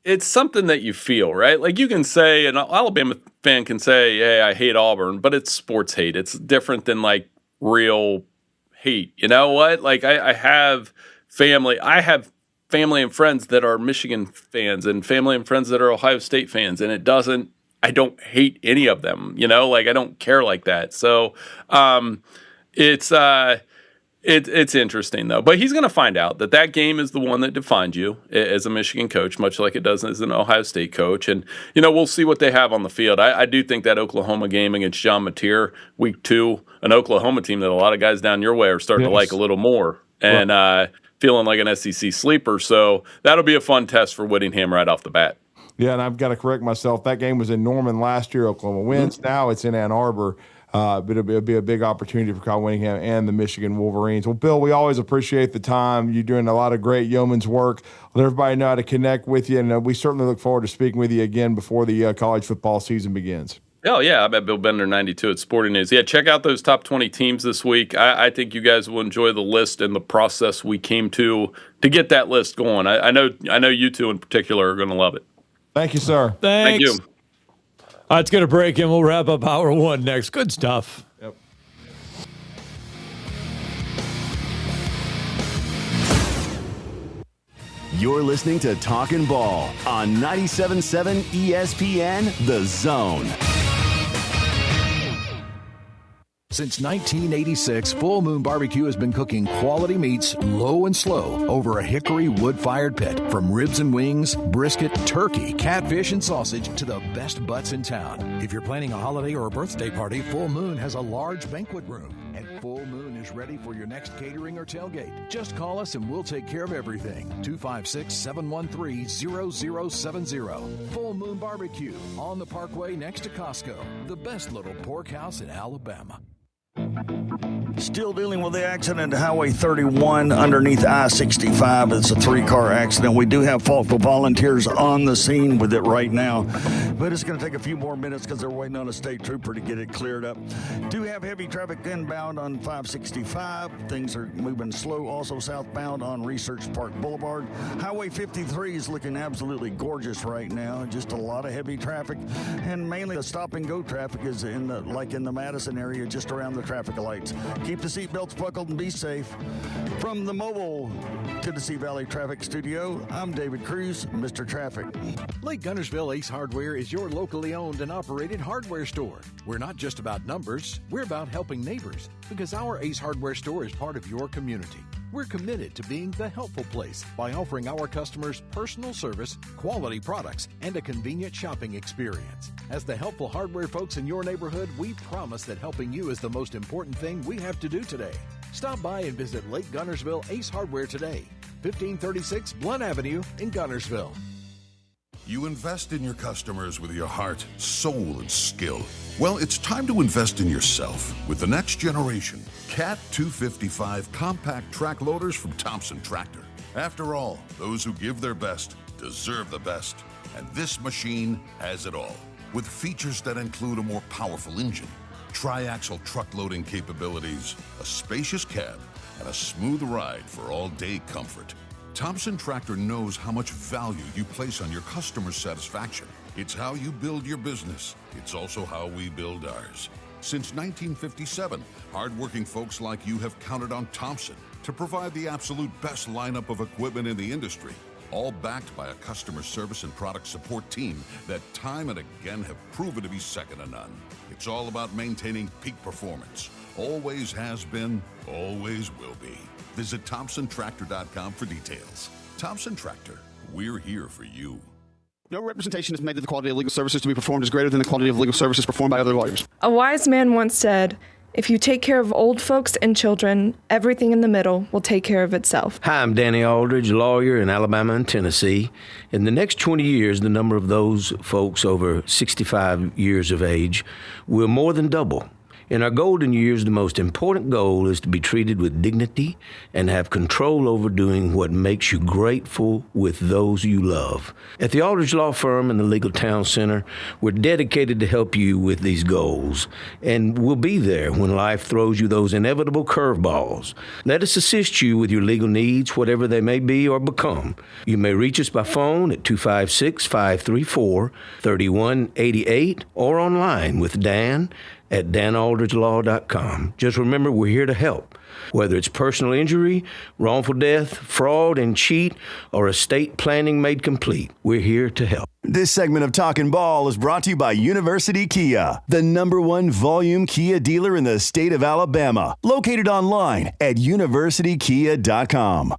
It's something that you feel, right? Like you can say, an Alabama fan can say, hey, I hate Auburn, but it's sports hate. It's different than like real hate. You know what? Like I have family and friends that are Michigan fans and family and friends that are Ohio State fans. And I don't hate any of them, like I don't care like that. So it's, It's interesting, though. But he's going to find out that game is the one that defines you as a Michigan coach, much like it does as an Ohio State coach. And, we'll see what they have on the field. I do think that Oklahoma game against John Mateer, week 2, an Oklahoma team that a lot of guys down your way are starting to like a little more and feeling like an SEC sleeper. So that'll be a fun test for Whittingham right off the bat. Yeah, and I've got to correct myself. That game was in Norman last year. Oklahoma wins. Now it's in Ann Arbor. But it'll be a big opportunity for Kyle Whittingham and the Michigan Wolverines. Well, Bill, we always appreciate the time. You're doing a lot of great yeoman's work. Let everybody know how to connect with you, and we certainly look forward to speaking with you again before the college football season begins. Oh, yeah. I'm at Bill Bender 92 at Sporting News. Yeah, check out those top 20 teams this week. I think you guys will enjoy the list and the process we came to get that list going. I know you two in particular are going to love it. Thank you, sir. Thanks. Thank you. All right, it's going to break, and we'll wrap up Hour 1 next. Good stuff. Yep. You're listening to Talkin' Ball on 97.7 ESPN, The Zone. Since 1986, Full Moon Barbecue has been cooking quality meats low and slow over a hickory wood-fired pit. From ribs and wings, brisket, turkey, catfish, and sausage to the best butts in town. If you're planning a holiday or a birthday party, Full Moon has a large banquet room. And Full Moon is ready for your next catering or tailgate. Just call us and we'll take care of everything. 256-713-0070. Full Moon Barbecue on the Parkway next to Costco. The best little pork house in Alabama. Still dealing with the accident at Highway 31 underneath I-65. It's a 3-car accident. We do have Falkville volunteers on the scene with it right now, but it's going to take a few more minutes because they're waiting on a state trooper to get it cleared up. Do have heavy traffic inbound on 565. Things are moving slow. Also southbound on Research Park Boulevard. Highway 53 is looking absolutely gorgeous right now. Just a lot of heavy traffic, and mainly the stop-and-go traffic is in the Madison area, just around the traffic lights. Keep the seatbelts buckled and be safe. From the mobile Tennessee Valley Traffic Studio, I'm David Cruz, Mr. Traffic. Lake Gunnersville Ace Hardware is your locally owned and operated hardware store. We're not just about numbers, we're about helping neighbors, because our Ace Hardware store is part of your community. We're committed to being the helpful place by offering our customers personal service, quality products, and a convenient shopping experience. As the helpful hardware folks in your neighborhood, we promise that helping you is the most important thing we have to do today. Stop by and visit Lake Gunnersville Ace Hardware today, 1536 Blunt Avenue in Gunnersville. You invest in your customers with your heart, soul, and skill. Well, it's time to invest in yourself with the next generation Cat 255 compact track loaders from Thompson Tractor. After all, those who give their best deserve the best. And this machine has it all. With features that include a more powerful engine, tri-axle truck loading capabilities, a spacious cab, and a smooth ride for all-day comfort. Thompson Tractor knows how much value you place on your customer satisfaction. It's how you build your business. It's also how we build ours. Since 1957, hardworking folks like you have counted on Thompson to provide the absolute best lineup of equipment in the industry, all backed by a customer service and product support team that time and again have proven to be second to none. It's all about maintaining peak performance. Always has been, always will be. Visit ThompsonTractor.com for details. Thompson Tractor, we're here for you. No representation is made that the quality of legal services to be performed is greater than the quality of legal services performed by other lawyers. A wise man once said, "If you take care of old folks and children, everything in the middle will take care of itself." Hi, I'm Danny Aldridge, lawyer in Alabama and Tennessee. In the next 20 years, the number of those folks over 65 years of age will more than double. In our golden years, the most important goal is to be treated with dignity and have control over doing what makes you grateful with those you love. At the Aldridge Law Firm and the Legal Town Center, we're dedicated to help you with these goals, and we'll be there when life throws you those inevitable curveballs. Let us assist you with your legal needs, whatever they may be or become. You may reach us by phone at 256-534-3188 or online with Dan at danaldridgelaw.com. Just remember, we're here to help. Whether it's personal injury, wrongful death, fraud and cheat, or estate planning made complete, we're here to help. This segment of Talkin' Ball is brought to you by University Kia, the #1 volume Kia dealer in the state of Alabama. Located online at universitykia.com.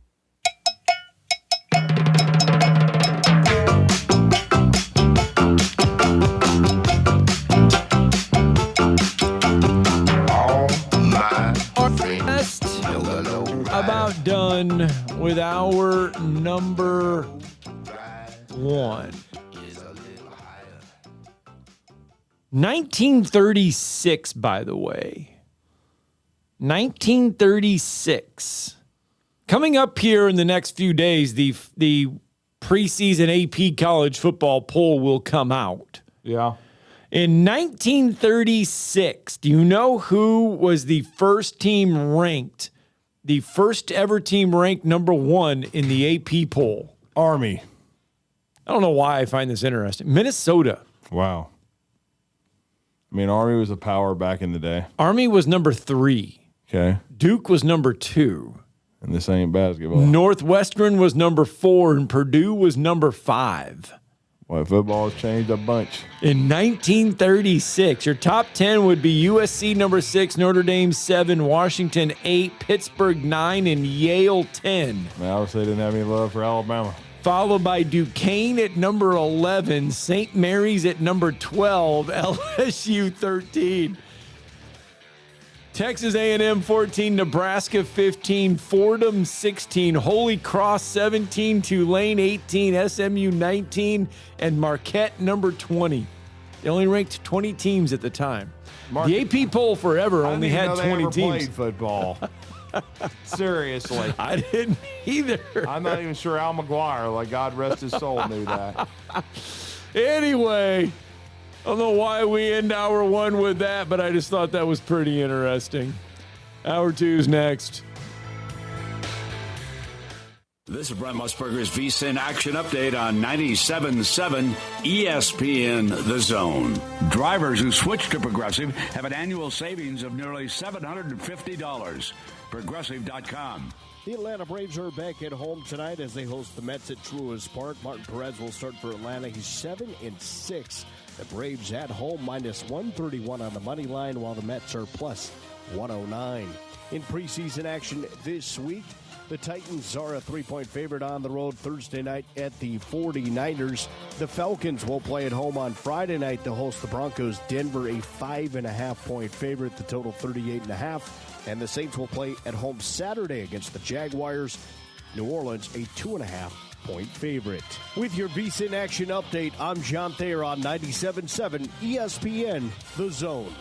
About done with our number 1. 1936, by the way. 1936. Coming up here in the next few days, the preseason AP college football poll will come out. Yeah. In 1936, do you know who was the first team ranked? The first ever team ranked number 1 in the AP poll? Army. I don't know why I find this interesting. Minnesota. Wow. I mean, Army was a power back in the day. Army was number 3. Okay. Duke was number 2. And this ain't basketball. Northwestern was number 4, and Purdue was number 5. Well, football has changed a bunch. In 1936, your top 10 would be USC number 6, Notre Dame 7, Washington 8, Pittsburgh 9, and Yale 10. Man, obviously didn't have any love for Alabama. Followed by Duquesne at number 11, St. Mary's at number 12, LSU 13. Texas A&M 14, Nebraska 15, Fordham 16, Holy Cross 17, Tulane 18, SMU 19, and Marquette number 20. They only ranked 20 teams at the time. The AP poll forever only had 20 teams. Played football. Seriously. I didn't either. I'm not even sure Al McGuire, like God rest his soul, knew that. Anyway, I don't know why we end hour 1 with that, but I just thought that was pretty interesting. Hour 2's next. This is Brent Musburger's VSiN Action Update on 97.7 ESPN The Zone. Drivers who switch to Progressive have an annual savings of nearly $750. Progressive.com. The Atlanta Braves are back at home tonight as they host the Mets at Truist Park. Martin Perez will start for Atlanta. He's 7-6. The Braves at home minus 131 on the money line, while the Mets are plus 109. In preseason action this week, the Titans are a 3-point favorite on the road Thursday night at the 49ers. The Falcons will play at home on Friday night to host the Broncos. Denver, a 5.5-point favorite, the total 38.5. And the Saints will play at home Saturday against the Jaguars. New Orleans, a 2.5-point favorite. With your VSiN Action Update, I'm John Thayer on 97.7 ESPN The Zone.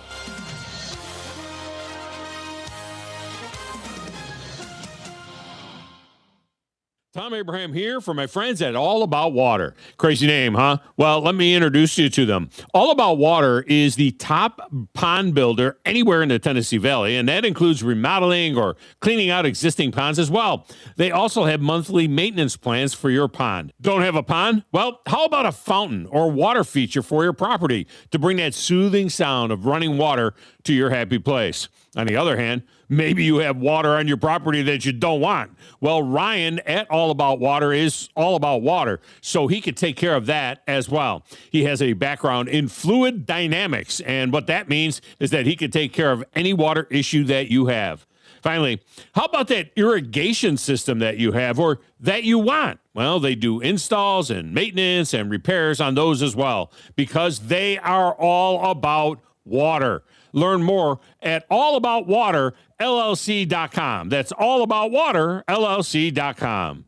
Tom Abraham here for my friends at All About Water. Crazy name, huh? Well, let me introduce you to them. All About Water is the top pond builder anywhere in the Tennessee Valley, and that includes remodeling or cleaning out existing ponds as well. They also have monthly maintenance plans for your pond. Don't have a pond? Well, how about a fountain or water feature for your property to bring that soothing sound of running water to your happy place? On the other hand, maybe you have water on your property that you don't want. Well, Ryan at All About Water is all about water, so he could take care of that as well. He has a background in fluid dynamics, and what that means is that he could take care of any water issue that you have. Finally, how about that irrigation system that you have or that you want? Well, they do installs and maintenance and repairs on those as well, because they are all about water. Learn more at allaboutwaterllc.com. That's allaboutwaterllc.com.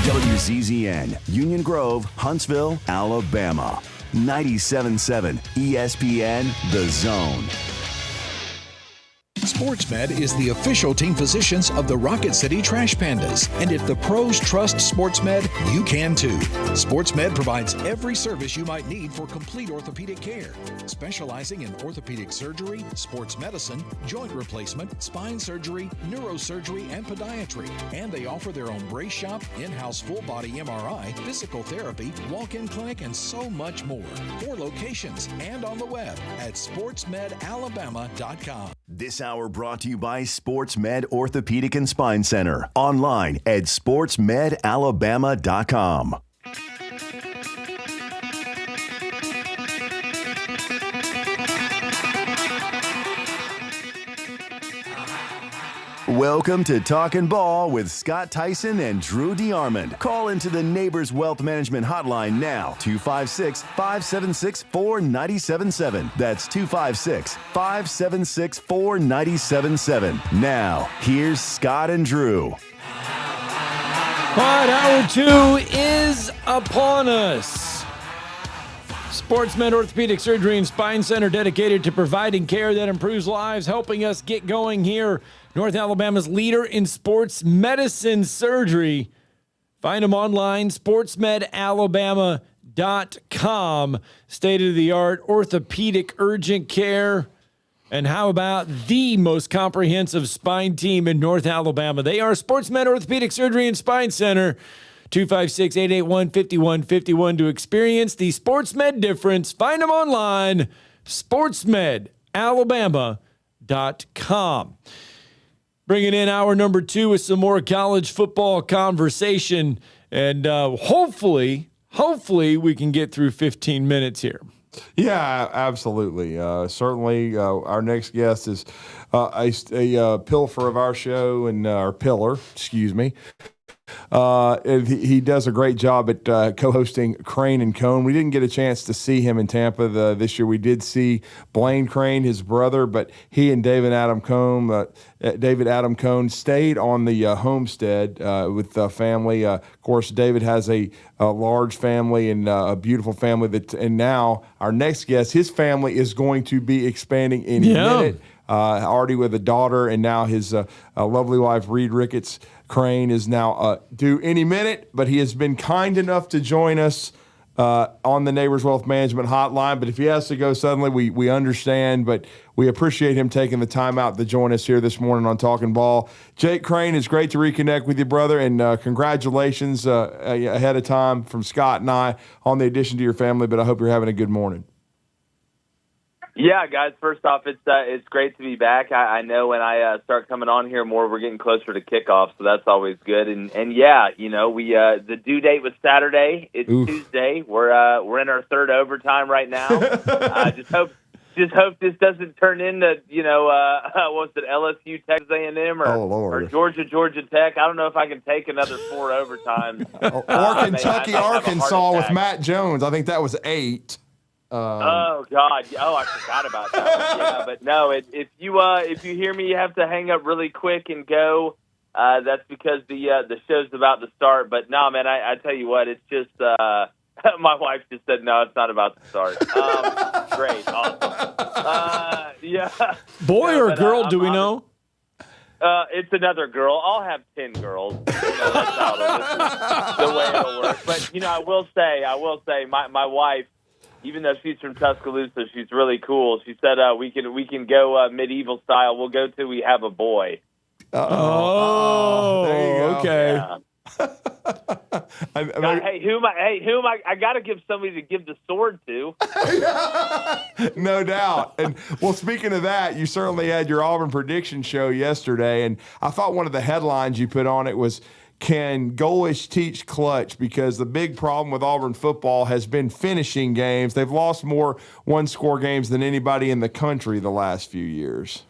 WZZN, Union Grove, Huntsville, Alabama. 97.7 ESPN The Zone. SportsMed is the official team physicians of the Rocket City Trash Pandas. And if the pros trust SportsMed, you can too. SportsMed provides every service you might need for complete orthopedic care, specializing in orthopedic surgery, sports medicine, joint replacement, spine surgery, neurosurgery, and podiatry. And they offer their own brace shop, in-house full-body MRI, physical therapy, walk-in clinic, and so much more. 4 locations and on the web at sportsmedalabama.com. This hour brought to you by SportsMed Orthopedic and Spine Center. Online at sportsmedalabama.com. Welcome to Talkin' Ball with Scott Theisen and Drew DeArmond. Call into the Neighbors Wealth Management Hotline now, 256-576-4977. That's 256-576-4977. Now, here's Scott and Drew. All right, hour 2 is upon us. SportsMed Orthopedic Surgery and Spine Center, dedicated to providing care that improves lives, helping us get going here. North Alabama's leader in sports medicine surgery. Find them online, sportsmedalabama.com. State-of-the-art orthopedic urgent care. And how about the most comprehensive spine team in North Alabama? They are SportsMed Orthopedic Surgery and Spine Center. 256-881-5151 to experience the SportsMed difference. Find them online, sportsmedalabama.com. Bringing in hour number 2 with some more college football conversation. And hopefully we can get through 15 minutes here. Yeah, absolutely. Certainly, our next guest is a pilfer of our show and our pillar, excuse me. And he does a great job at co-hosting Crain and Cone. We didn't get a chance to see him in Tampa this year. We did see Blaine Crain, his brother, but he and David Adam Cone stayed on the homestead with the family. Of course, David has a large family and a beautiful family. And now our next guest, his family is going to be expanding in a minute. Already with a daughter, and now his lovely wife, Reed Ricketts Crain, is now due any minute, but he has been kind enough to join us on the Neighbors Wealth Management Hotline. But if he has to go suddenly, we understand, but we appreciate him taking the time out to join us here this morning on Talkin' Ball. Jake Crain, it's great to reconnect with you, brother, and congratulations ahead of time from Scott and I on the addition to your family, but I hope you're having a good morning. Yeah, guys, first off, it's great to be back. I know when I start coming on here more, we're getting closer to kickoff, so that's always good. And yeah, we the due date was Saturday. It's Tuesday. We're in our third overtime right now. Just hope this doesn't turn into, what's it, LSU, Texas A&M, or Georgia Tech. I don't know if I can take another 4 overtimes. Or Kentucky, Arkansas with Matt Jones. I think that was 8. Oh God! Oh, I forgot about that. Yeah, but no. If you hear me, you have to hang up really quick and go. That's because the show's about to start. But no, man, I tell you what, it's just my wife just said no, it's not about to start. Great, awesome. Yeah. Boy or girl? Do we know? It's another girl. I'll have 10 girls. That's how the way it'll work. But I will say, my wife. Even though she's from Tuscaloosa, she's really cool. She said we can go medieval style. We'll go till we have a boy. Oh, there you go. Okay. Yeah. Hey, who am I? I got to give somebody to give the sword to. No doubt. And well, speaking of that, you certainly had your Auburn prediction show yesterday, and I thought one of the headlines you put on it was, "Can Golish teach clutch?" Because the big problem with Auburn football has been finishing games. They've lost more one-score games than anybody in the country the last few years.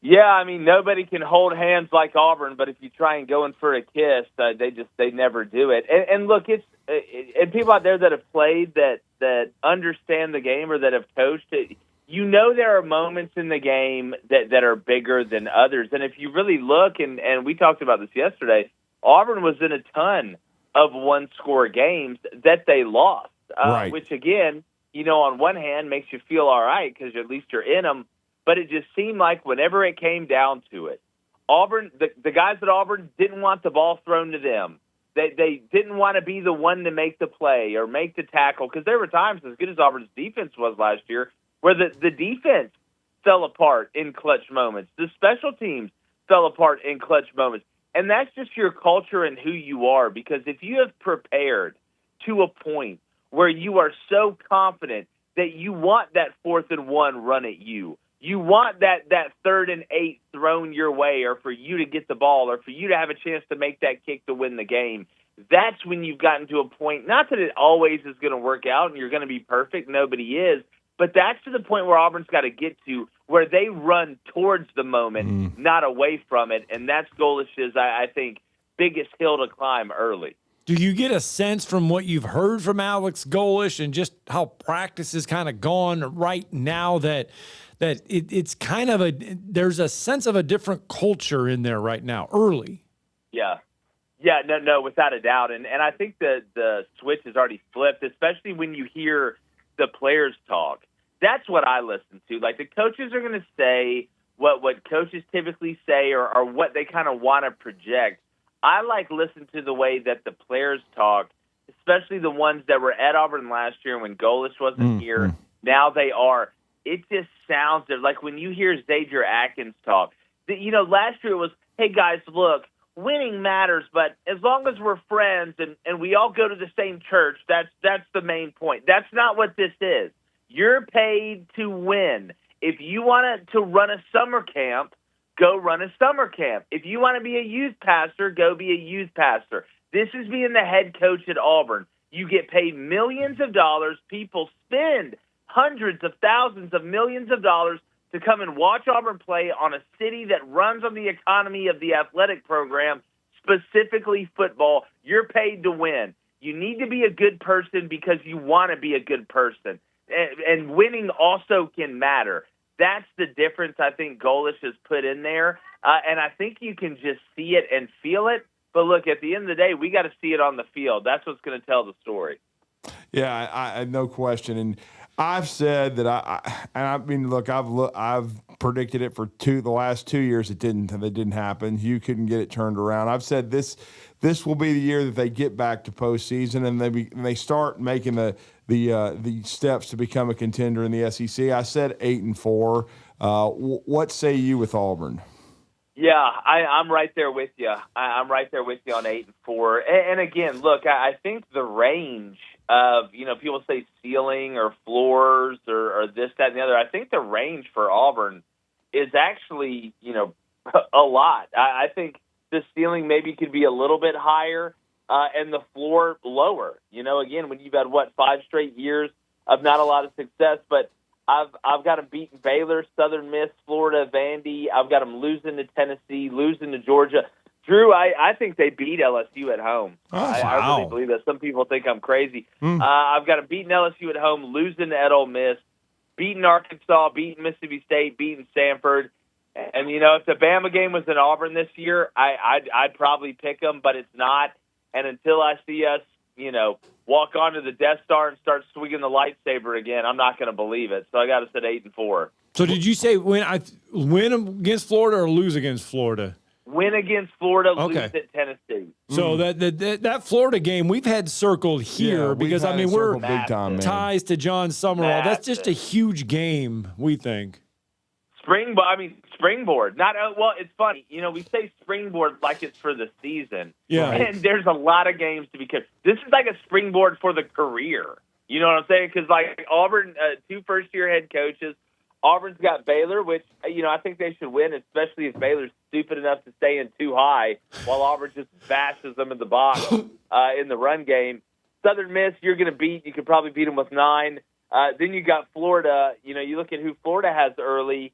Yeah, I mean, nobody can hold hands like Auburn, but if you try and go in for a kiss, they never do it. And look, and people out there that have played, that understand the game or that have coached it, there are moments in the game that are bigger than others. And if you really look, and we talked about this yesterday, Auburn was in a ton of one-score games that they lost, right. Which, again, on one hand makes you feel all right because at least you're in them. but it just seemed like whenever it came down to it, Auburn, the guys at Auburn didn't want the ball thrown to them. They didn't want to be the one to make the play or make the tackle, because there were times, as good as Auburn's defense was last year, where the defense fell apart in clutch moments. The special teams fell apart in clutch moments. And that's just your culture and who you are, because if you have prepared to a point where you are so confident that you want that 4th and 1 run at you, you want that 3rd and 8 thrown your way, or for you to get the ball, or for you to have a chance to make that kick to win the game, that's when you've gotten to a point, not that it always is going to work out and you're going to be perfect, nobody is, but that's to the point where Auburn's got to get to, where they run towards the moment, not away from it, and that's Golish's, I think, biggest hill to climb early. Do you get a sense from what you've heard from Alex Golish and just how practice is kind of gone right now that it's kind of there's a sense of a different culture in there right now, early? Yeah. Yeah, no, without a doubt. And I think the switch has already flipped, especially when you hear the players talk. That's what I listen to. Like, the coaches are going to say what coaches typically say, or what they kind of want to project. I listen to the way that the players talk, especially the ones that were at Auburn last year when Golish wasn't here. Now they are. It just sounds like when you hear Xavier Atkins talk, last year it was, hey, guys, look, winning matters, but as long as we're friends and we all go to the same church, that's the main point. That's not what this is. You're paid to win. If you want to run a summer camp, go run a summer camp. If you want to be a youth pastor, go be a youth pastor. This is being the head coach at Auburn. You get paid millions of dollars. People spend hundreds of thousands of millions of dollars to come and watch Auburn play on a city that runs on the economy of the athletic program, specifically football. You're paid to win. You need to be a good person because you want to be a good person. And winning also can matter. That's the difference I think Golish has put in there. And I think you can just see it and feel it. But look, at the end of the day, we got to see it on the field. That's what's going to tell the story. Yeah, I no question. And I've said that I've predicted it for the last 2 years. That didn't happen. You couldn't get it turned around. I've said this will be the year that they get back to postseason and they start making the steps to become a contender in the SEC. I said 8-4. What say you with Auburn? Yeah, I'm right there with you. I'm right there with you on 8-4. And again, look, I think the range of, people say ceiling or floors or this, that, and the other. I think the range for Auburn is actually, a lot. I think the ceiling maybe could be a little bit higher and the floor lower. Again, when you've had, 5 straight years of not a lot of success, but I've got them beating Baylor, Southern Miss, Florida, Vandy. I've got them losing to Tennessee, losing to Georgia. Drew, I think they beat LSU at home. Oh, wow. I really believe that. Some people think I'm crazy. I've got them beating LSU at home, losing at Ole Miss, beating Arkansas, beating Mississippi State, beating Stanford. And, if the Bama game was in Auburn this year, I'd probably pick them, but it's not. And until I see us, walk onto the Death Star and start swinging the lightsaber again, I'm not going to believe it. So I got to set 8-4. So did you say win against Florida or lose against Florida? Win against Florida, lose at Tennessee. So that Florida game we've had circled here because we're big time, ties to John Summerall. That's just a huge game, we think. Springboard. It's funny. We say springboard like it's for the season. Yeah. And there's a lot of games to be kept. This is like a springboard for the career. You know what I'm saying? Because, Auburn, 2 first-year head coaches. Auburn's got Baylor, which, I think they should win, especially if Baylor's stupid enough to stay in too high while Auburn just bashes them in the box in the run game. Southern Miss, you're going to beat. You could probably beat them with 9. Then you got Florida. You look at who Florida has early.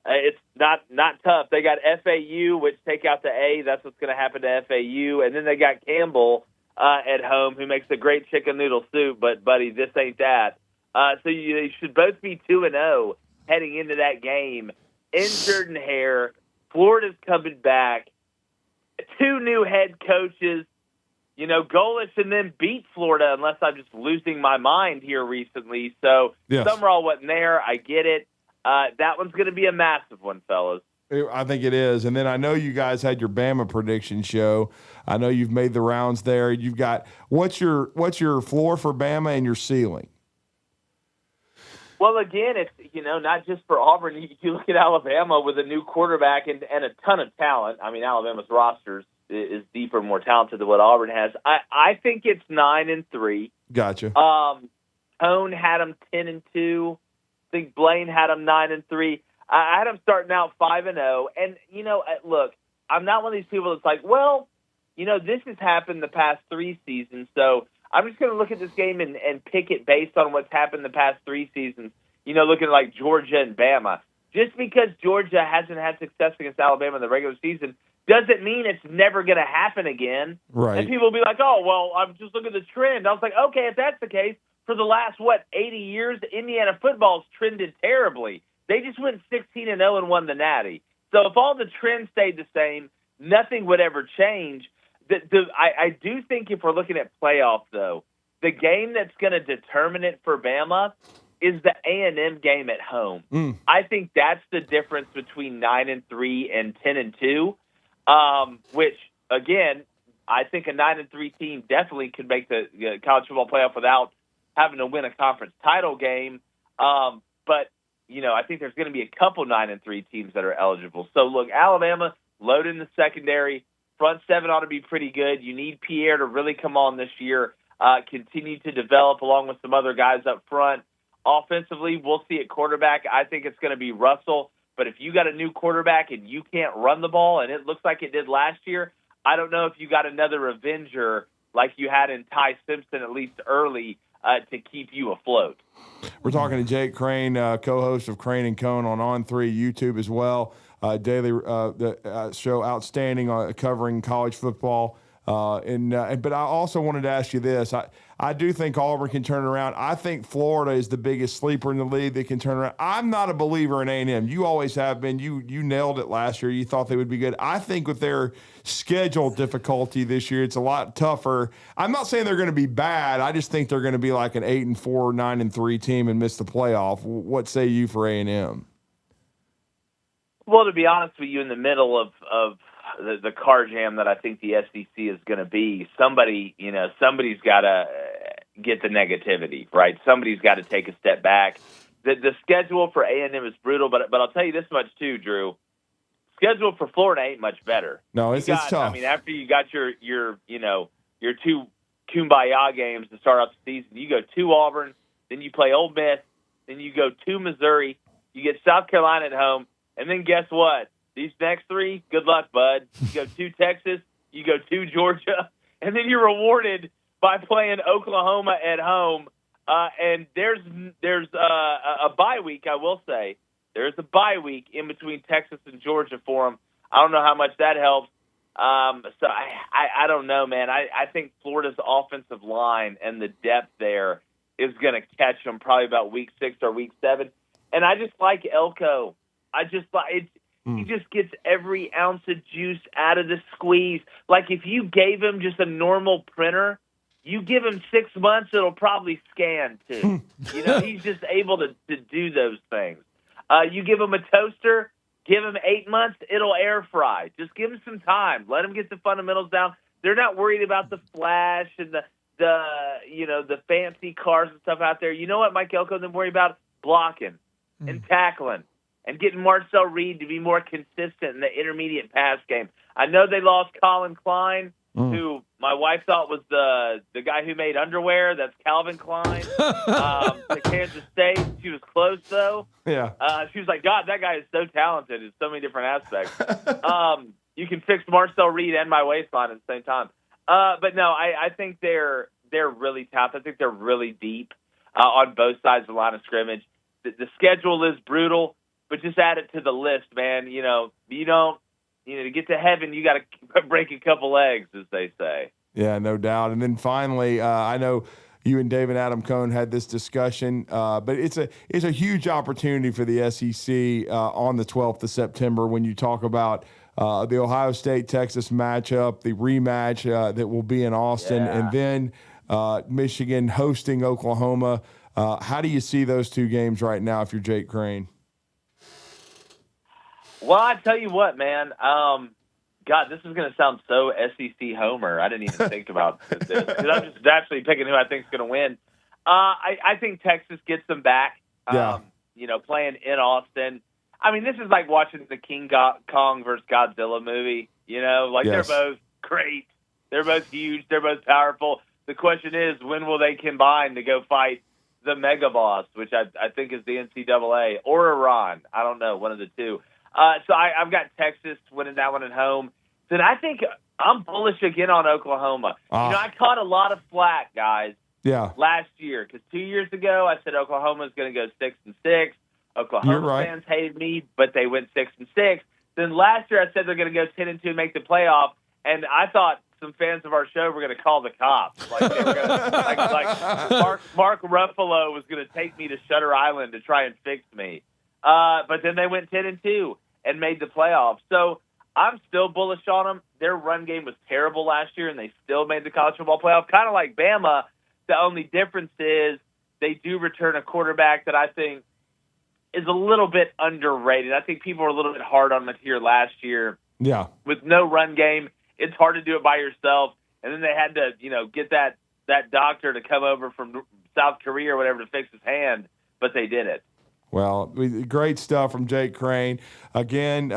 It's not tough. They got FAU, which take out the A. That's what's going to happen to FAU. And then they got Campbell at home, who makes a great chicken noodle soup. But, buddy, this ain't that. So you should both be 2-0 heading into that game. In Jordan-Hare, Florida's coming back. 2 new head coaches. Golish and then beat Florida, unless I'm just losing my mind here recently. So Summerall wasn't there. I get it. That one's going to be a massive one, fellas. I think it is. And then I know you guys had your Bama prediction show. I know you've made the rounds there. You've got what's your floor for Bama and your ceiling? Well, again, it's not just for Auburn. You look at Alabama with a new quarterback and a ton of talent. I mean, Alabama's roster is deeper, more talented than what Auburn has. I think it's 9-3. Gotcha. Cone had them 10-2. I think Blaine had them 9-3. I had them starting out 5-0. And look, I'm not one of these people that's like, well, this has happened the past 3 seasons, so I'm just going to look at this game and pick it based on what's happened the past 3 seasons. Looking like Georgia and Bama. Just because Georgia hasn't had success against Alabama in the regular season doesn't mean it's never going to happen again. Right. And people will be like, oh, well, I'm just looking at the trend. I was like, okay, if that's the case, for the last, 80 years, Indiana football's trended terribly. They just went 16-0 and won the Natty. So if all the trends stayed the same, nothing would ever change. I do think if we're looking at playoffs, though, the game that's going to determine it for Bama is the A&M game at home. I think that's the difference between 9-3 and 10-2, which, again, I think a 9-3 team definitely could make the college football playoff without having to win a conference title game. But I think there's going to be a couple 9-3 teams that are eligible. So, look, Alabama, load in the secondary. Front seven ought to be pretty good. You need Pierre to really come on this year, continue to develop along with some other guys up front. Offensively, we'll see at quarterback. I think it's going to be Russell. But if you got a new quarterback and you can't run the ball, and it looks like it did last year, I don't know if you got another Avenger like you had in Ty Simpson, at least early, to keep you afloat. We're talking to Jake Crain, co-host of Crain and Cone on On3 YouTube as well. Daily the show outstanding covering college football. But I also wanted to ask you this. I do think Auburn can turn around. I think Florida is the biggest sleeper in the league that can turn around. I'm not a believer in A&M. You always have been. You nailed it last year. You thought they would be good. I think with their schedule difficulty this year, it's a lot tougher. I'm not saying they're going to be bad. I just think they're going to be like an 8-4, 9-3 team and miss the playoff. What say you for A&M? Well, to be honest with you, in the middle of the car jam that I think the SEC is going to be, somebody's got to get the negativity, right? Somebody's got to take a step back. The schedule for A&M is brutal, but I'll tell you this much too, Drew. Schedule for Florida ain't much better. No, it's tough. I mean, after you got your 2 Kumbaya games to start off the season, you go to Auburn, then you play Ole Miss, then you go to Missouri, you get South Carolina at home, and then guess what? These next 3, good luck, bud. You go to Texas, you go to Georgia, and then you're rewarded by playing Oklahoma at home. And there's a bye week, I will say. There's a bye week in between Texas and Georgia for them. I don't know how much that helps. So I don't know, man. I think Florida's offensive line and the depth there is going to catch them probably about week 6 or week 7. And I just like Elko. He just gets every ounce of juice out of the squeeze. Like if you gave him just a normal printer, you give him 6 months, it'll probably scan too. He's just able to do those things. You give him a toaster, give him 8 months, it'll air fry. Just give him some time. Let him get the fundamentals down. They're not worried about the flash and the fancy cars and stuff out there. You know what Mike Elko them worry about? Blocking and tackling. And getting Marcel Reed to be more consistent in the intermediate pass game. I know they lost Colin Klein, who my wife thought was the guy who made underwear. That's Calvin Klein to Kansas State. She was close, though. Yeah. She was like, God, that guy is so talented in so many different aspects. You can fix Marcel Reed and my waistline at the same time. But no, I think they're really tough. I think they're really deep on both sides of the line of scrimmage. The schedule is brutal. But just add it to the list, man. To get to heaven, you got to break a couple eggs, as they say. Yeah, no doubt. And then finally, I know you and David Adam Cohn had this discussion, but it's a huge opportunity for the SEC on the 12th of September when you talk about the Ohio State-Texas matchup, the rematch that will be in Austin, and then Michigan hosting Oklahoma. How do you see those 2 games right now if you're Jake Crain? Well, I tell you what, man. God, this is going to sound so SEC homer. I didn't even think about this because I'm just naturally picking who I think is going to win. I think Texas gets them back. Yeah. Playing in Austin. I mean, this is like watching the King Kong versus Godzilla movie. Yes. They're both great. They're both huge. They're both powerful. The question is, when will they combine to go fight the mega boss, which I think is the NCAA, or Iran? I don't know, one of the two. So I've got Texas winning that one at home. Then I think I'm bullish again on Oklahoma. I caught a lot of flack, guys, last year, because 2 years ago I said Oklahoma's going to go 6-6. Oklahoma fans hated me, but they went 6-6. Then last year I said they're going to go 10-2 and make the playoff, and I thought some fans of our show were going to call the cops. Like they were going to, Mark Ruffalo was going to take me to Shutter Island to try and fix me. But then they went 10-2 and made the playoffs. So I'm still bullish on them. Their run game was terrible last year, and they still made the college football playoff. Kind of like Bama. The only difference is they do return a quarterback that I think is a little bit underrated. I think people were a little bit hard on it here last year. Yeah. With no run game, it's hard to do it by yourself. And then they had to, get that doctor to come over from South Korea or whatever to fix his hand, but they did it. Well, great stuff from Jake Crain. Again,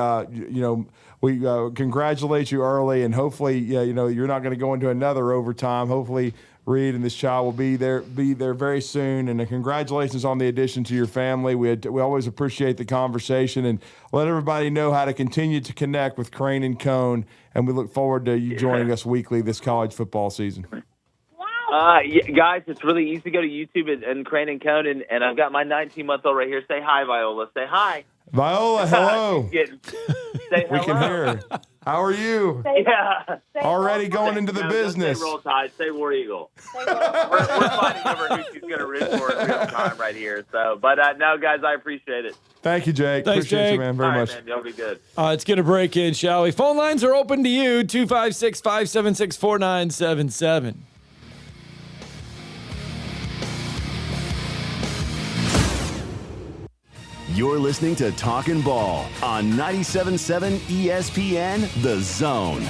we congratulate you early, and hopefully, you're not going to go into another overtime. Hopefully, Reed and this child will be there very soon. And congratulations on the addition to your family. We always appreciate the conversation, and let everybody know how to continue to connect with Crain and Cone. And we look forward to you joining us weekly this college football season. Guys, it's really easy to go to YouTube and Crain and Cone, and I've got my 19-month-old right here. Say hi, Viola. Say hi. Viola, hello. Say we can hear her. How are you? Already going into the business. Say Roll Tide. Say War Eagle. We're fighting over who she's going to root for in real time right here. So, but no, guys, I appreciate it. Thank you, Jake. Thanks, appreciate Jake. you, man, very much. Man, y'all be good. Let's get a break in, shall we? Phone lines are open to you, 256-576-4977. You're listening to Talkin' Ball on 97.7 ESPN, The Zone.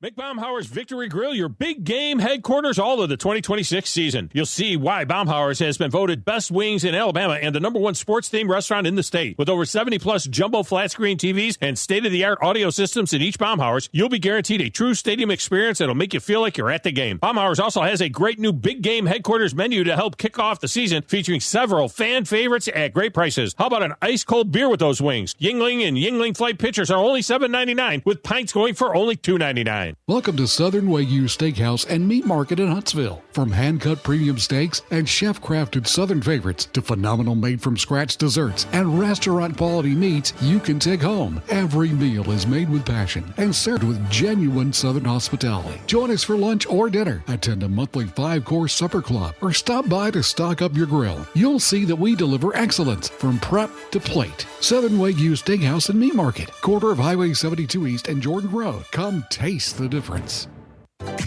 Make Baumhauer's Victory Grill your big game headquarters all of the 2026 season. You'll see why Baumhauer's has been voted best wings in Alabama and the #1 sports-themed restaurant in the state. With over 70-plus jumbo flat-screen TVs and state-of-the-art audio systems in each Baumhauer's, you'll be guaranteed a true stadium experience that'll make you feel like you're at the game. Baumhauer's also has a great new big game headquarters menu to help kick off the season, featuring several fan favorites at great prices. How about an ice-cold beer with those wings? Yingling and Yingling Flight pitchers are only $7.99, with pints going for only $2.99. Welcome to Southern Wagyu Steakhouse and Meat Market in Huntsville. From hand-cut premium steaks and chef-crafted Southern favorites to phenomenal made-from-scratch desserts and restaurant-quality meats you can take home. Every meal is made with passion and served with genuine Southern hospitality. Join us for lunch or dinner. Attend a monthly 5-course supper club or stop by to stock up your grill. You'll see that we deliver excellence from prep to plate. Southern Wagyu Steakhouse and Meat Market, corner of Highway 72 East and Jordan Road. Come taste the difference.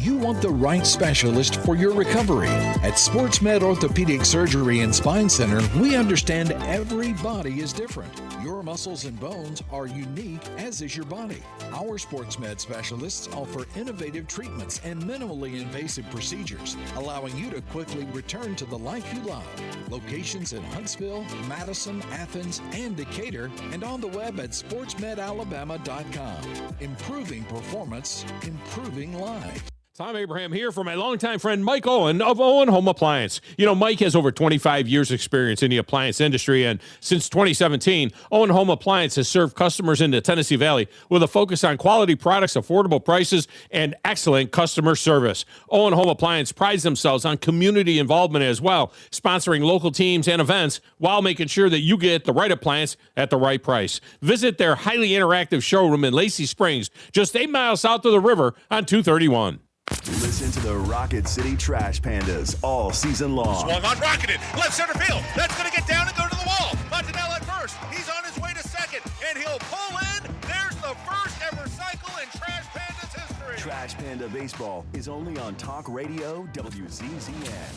You want the right specialist for your recovery. At SportsMed Orthopedic Surgery and Spine Center, we understand every body is different. Your muscles and bones are unique, as is your body. Our SportsMed specialists offer innovative treatments and minimally invasive procedures, allowing you to quickly return to the life you love. Locations in Huntsville, Madison, Athens, and Decatur, and on the web at sportsmedalabama.com. Improving performance, improving lives. Tom Abraham here for my longtime friend Mike Owen of Owen Home Appliance. You know, Mike has over 25 years experience in the appliance industry, and since 2017, Owen Home Appliance has served customers in the Tennessee Valley with a focus on quality products, affordable prices, and excellent customer service. Owen Home Appliance prides themselves on community involvement as well, sponsoring local teams and events while making sure that you get the right appliance at the right price. Visit their highly interactive showroom in Lacey Springs, just 8 miles south of the river on 231. Listen to the Rocket City Trash Pandas all season long. Swung on, rocketed, left center field. That's going to get down and go to the wall. Montanel at first. He's on his way to second, and he'll pull in. There's the first ever cycle in Trash Pandas history. Trash Panda Baseball is only on Talk Radio WZZN.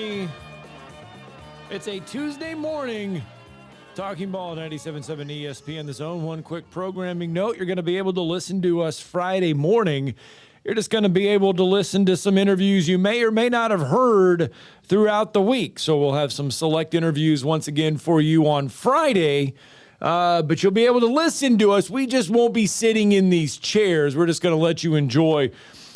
everybody. It's a Tuesday morning. Talking Ball 97.7 ESPN The Zone. One quick programming note. You're going to be able to listen to us Friday morning. You're just going to be able to listen to some interviews you may or may not have heard throughout the week. So we'll have some select interviews once again for you on Friday. But you'll be able to listen to us. We just won't be sitting in these chairs. We're just going to let you enjoy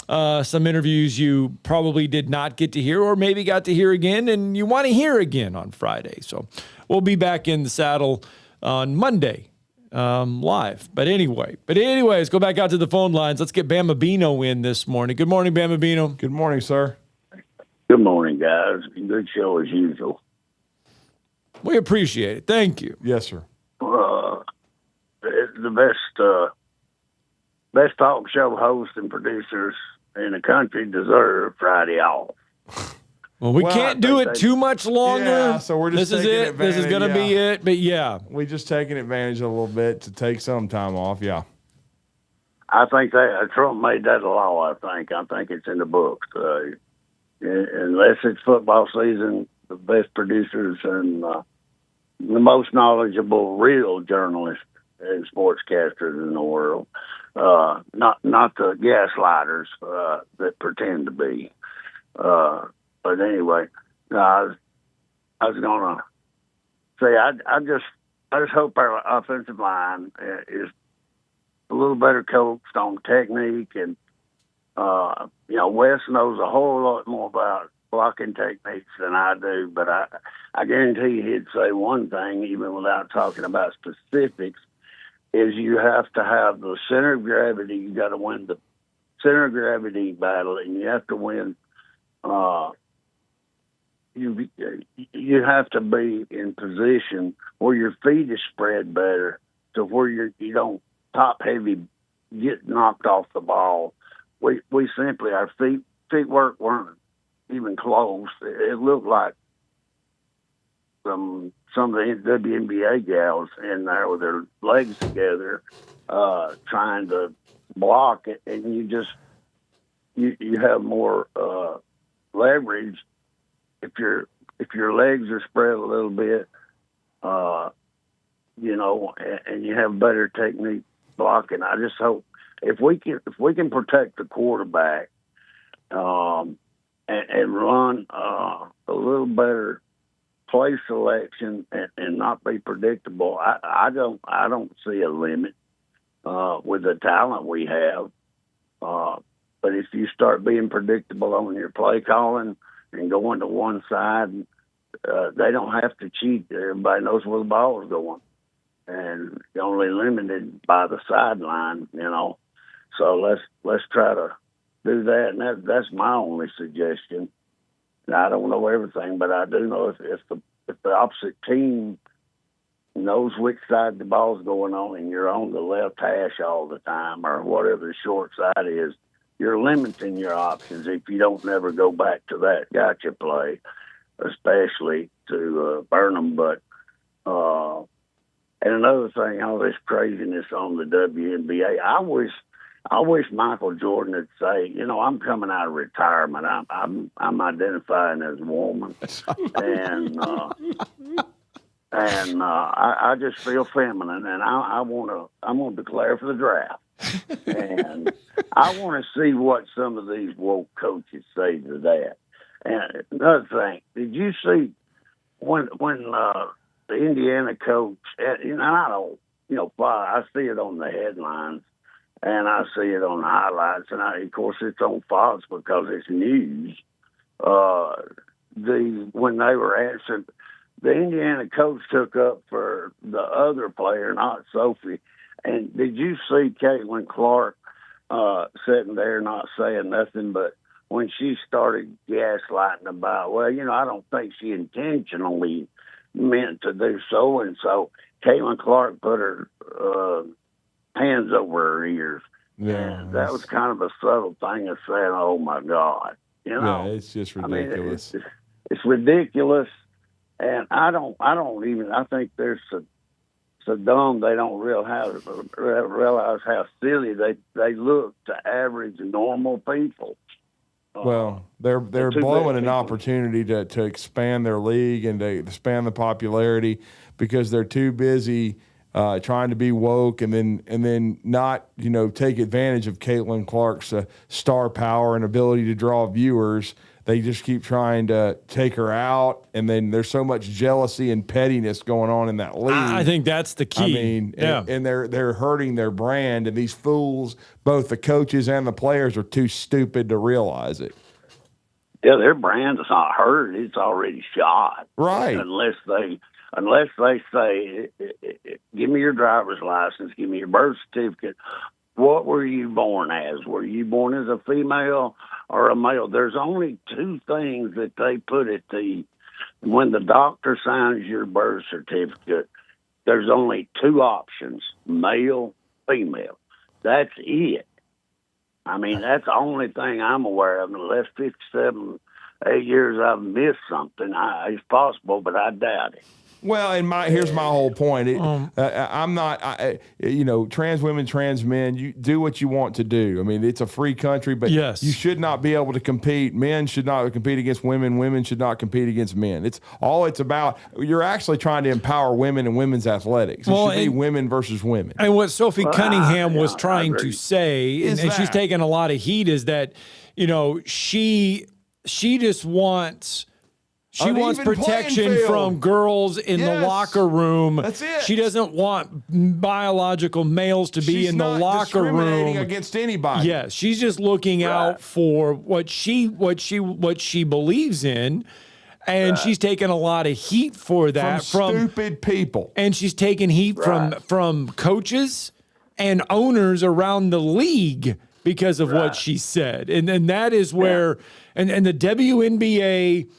some interviews you probably did not get to hear or maybe got to hear again and you want to hear again on Friday. So we'll be back in the saddle on Monday live. But anyways, go back out to the phone lines. Let's get Bama Bino in this morning. Good morning, Bama Bino. Good morning, sir. Good morning, guys. Good show as usual. We appreciate it. Thank you. Yes, sir. The best talk show hosts and producers in the country deserve Friday off. Well, we can't do it too much longer. Yeah, so we're just this is it. This is going to be it. But yeah, we just taking advantage a little bit to take some time off. Yeah, I think that Trump made that a law. I think it's in the books. Unless it's football season, the best producers and the most knowledgeable real journalists and sportscasters in the world. Not the gaslighters that pretend to be. But anyway, I was gonna say I just hope our offensive line is a little better coached on technique, and Wes knows a whole lot more about blocking techniques than I do. But I guarantee he'd say one thing, even without talking about specifics, is you have to have the center of gravity. You got to win the center of gravity battle, and you have to win. You have to be in position where your feet is spread better, to where you don't top heavy get knocked off the ball. We simply, our feet work weren't even close. It looked like some of the WNBA gals in there with their legs together, trying to block it, and you have more leverage if your legs are spread a little bit, and you have better technique blocking. I just hope if we can protect the quarterback and run a little better play selection and not be predictable, I don't see a limit with the talent we have. But if you start being predictable on your play calling and going to one side, they don't have to cheat. Everybody knows where the ball is going, and you're only limited by the sideline. So let's try to do that, and that's my only suggestion. Now, I don't know everything, but I do know if the opposite team knows which side the ball's going on, and you're on the left hash all the time, or whatever the short side is, you're limiting your options if you don't never go back to that gotcha play, especially to burn them. But and another thing, all this craziness on the WNBA, I wish Michael Jordan would say, I'm coming out of retirement. I'm identifying as a woman, and I just feel feminine, and I'm gonna declare for the draft. And I want to see what some of these woke coaches say to that. And another thing, did you see when the Indiana coach? And I don't, I see it on the headlines, and I see it on highlights, and of course it's on Fox because it's news. When they were answering, the Indiana coach took up for the other player, not Sophie. And did you see Caitlin Clark sitting there not saying nothing, but when she started gaslighting about, I don't think she intentionally meant to do so, and so Caitlin Clark put her hands over her ears. Yeah, and that was kind of a subtle thing of saying, "Oh my God," Yeah, it's just ridiculous. It's ridiculous, and I think they're so dumb they don't realize how silly they look to average normal people. Well, they're blowing an opportunity to expand their league and to expand the popularity because they're too busy trying to be woke and then not take advantage of Caitlin Clark's star power and ability to draw viewers. They just keep trying to take her out, and then there's so much jealousy and pettiness going on in that league. I think that's the key. I mean, and they're hurting their brand, and these fools, both the coaches and the players, are too stupid to realize it. Yeah, their brand is not hurt; it's already shot. Right. Unless they say, "Give me your driver's license, give me your birth certificate." What were you born as? Were you born as a female or a male? There's only two things that they put at when the doctor signs your birth certificate, there's only two options, male, female. That's it. I mean, that's the only thing I'm aware of. In the last 57, 8 years, I've missed something. It's possible, but I doubt it. Well, and here's my whole point. I'm not, trans women, trans men, you do what you want to do. I mean, it's a free country, but you should not be able to compete. Men should not compete against women. Women should not compete against men. It's about, you're actually trying to empower women and women's athletics. It should be women versus women. And what Sophie Cunningham was trying to say, and she's taking a lot of heat, is that, she just wants... She wants protection from girls in the locker room. That's it. She doesn't want biological males to be in the locker room. She's not discriminating against anybody. Yes, she's just looking out for what she believes in, and she's taking a lot of heat for that from stupid people. And she's taking heat from coaches and owners around the league because of what she said. And that is where and the WNBA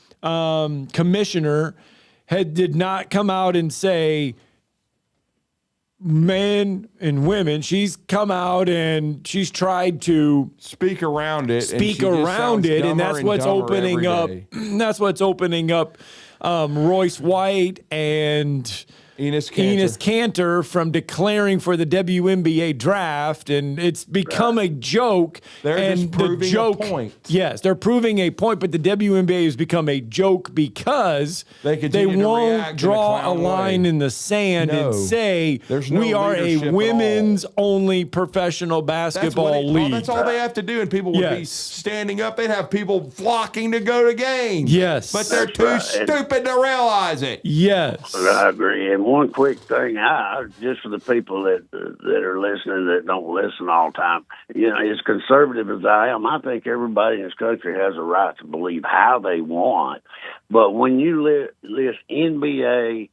commissioner did not come out and say men and women. She's come out and she's tried to speak around it, and that's what's opening up. That's what's opening up Royce White and Enes Kanter from declaring for the WNBA draft, and it's become a joke. They're just proving a point. Yes, they're proving a point, but the WNBA has become a joke because they won't draw a line in the sand and say we are a women's only professional basketball league. That's all they have to do, and people would be standing up. They'd have people flocking to go to games. Yes. But they're too stupid to realize it. Yes. I agree. And one quick thing, just for the people that are listening that don't listen all the time, as conservative as I am, I think everybody in this country has a right to believe how they want. But when you list NBA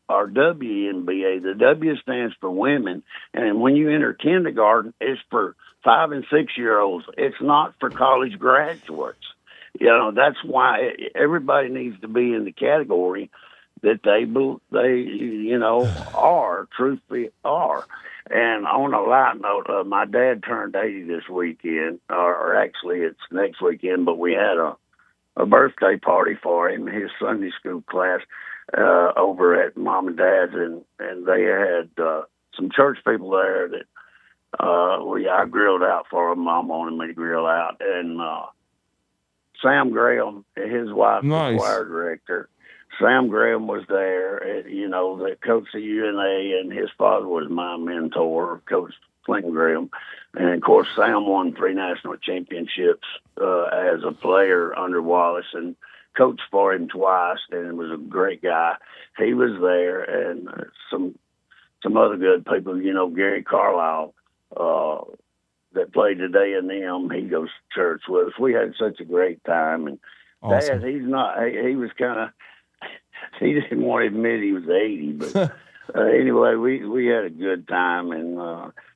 or WNBA, the W stands for women, and when you enter kindergarten, it's for 5 and 6 year olds. It's not for college graduates. That's why everybody needs to be in the category that they truthfully are. And on a light note, my dad turned 80 this weekend, or actually it's next weekend, but we had a birthday party for him, his Sunday school class, over at Mom and Dad's, and they had some church people there that I grilled out for them. Mom wanted me to grill out. And Sam Graham, his wife, the choir director, Sam Graham was there, the coach of UNA, and his father was my mentor, Coach Clinton Graham. And, of course, Sam won 3 national championships as a player under Wallace and coached for him twice, and was a great guy. He was there, and some other good people, Gary Carlisle, that played at A&M. He goes to church with us. We had such a great time. And awesome. Dad, he was kind of, he didn't want to admit he was 80, but anyway, we had a good time, and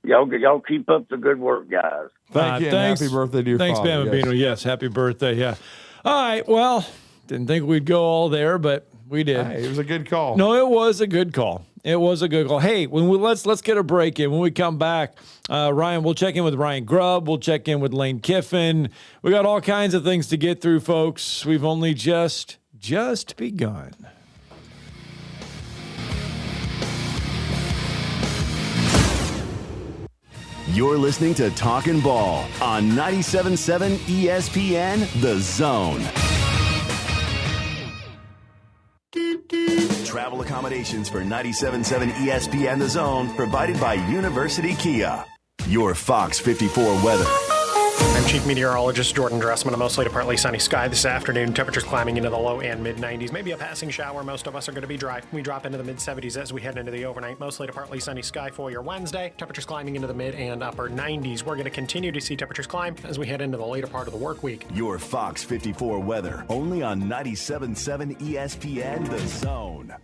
y'all keep up the good work, guys. Thank you. Thanks. Happy birthday to your Thanks, father. Bambino. Yes, happy birthday. Yeah. All right. Well, didn't think we'd go all there, but we did. Hey, it was a good call. No, it was a good call. It was a good call. Hey, let's get a break in. When we come back, Ryan, we'll check in with Ryan Grubb. We'll check in with Lane Kiffin. We got all kinds of things to get through, folks. We've only just begun. You're listening to Talkin' Ball on 97.7 ESPN The Zone. Travel accommodations for 97.7 ESPN The Zone provided by University Kia. Your Fox 54 weather. I'm Chief Meteorologist Jordan Dressman. A mostly to partly sunny sky this afternoon. Temperatures climbing into the low and mid-90s. Maybe a passing shower. Most of us are going to be dry. We drop into the mid-70s as we head into the overnight. Mostly to partly sunny sky for your Wednesday. Temperatures climbing into the mid and upper 90s. We're going to continue to see temperatures climb as we head into the later part of the work week. Your Fox 54 weather. Only on 97.7 ESPN The Zone.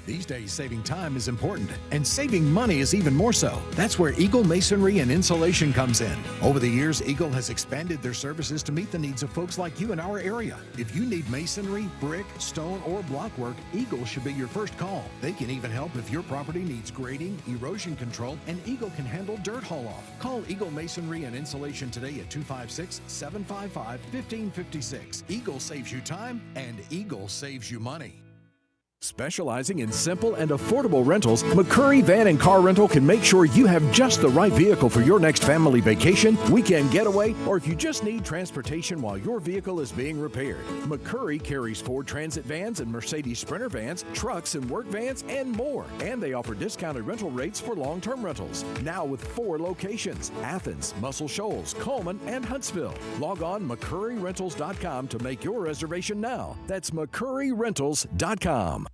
These days, saving time is important, and saving money is even more so. That's where Eagle Masonry and Insulation comes in. Over the years, Eagle has expanded their services to meet the needs of folks like you in our area. If you need masonry, brick, stone, or block work, Eagle should be your first call. They can even help if your property needs grading, erosion control, and Eagle can handle dirt haul-off. Call Eagle Masonry and Insulation today at 256-755-1556. Eagle saves you time, and Eagle saves you money. Specializing in simple and affordable rentals, McCurry Van and Car Rental can make sure you have just the right vehicle for your next family vacation, weekend getaway, or if you just need transportation while your vehicle is being repaired. McCurry carries Ford Transit vans and Mercedes Sprinter vans, trucks and work vans, and more. And they offer discounted rental rates for long-term rentals. Now with 4 locations: Athens, Muscle Shoals, Coleman, and Huntsville. Log on McCurryRentals.com to make your reservation now. That's McCurryRentals.com.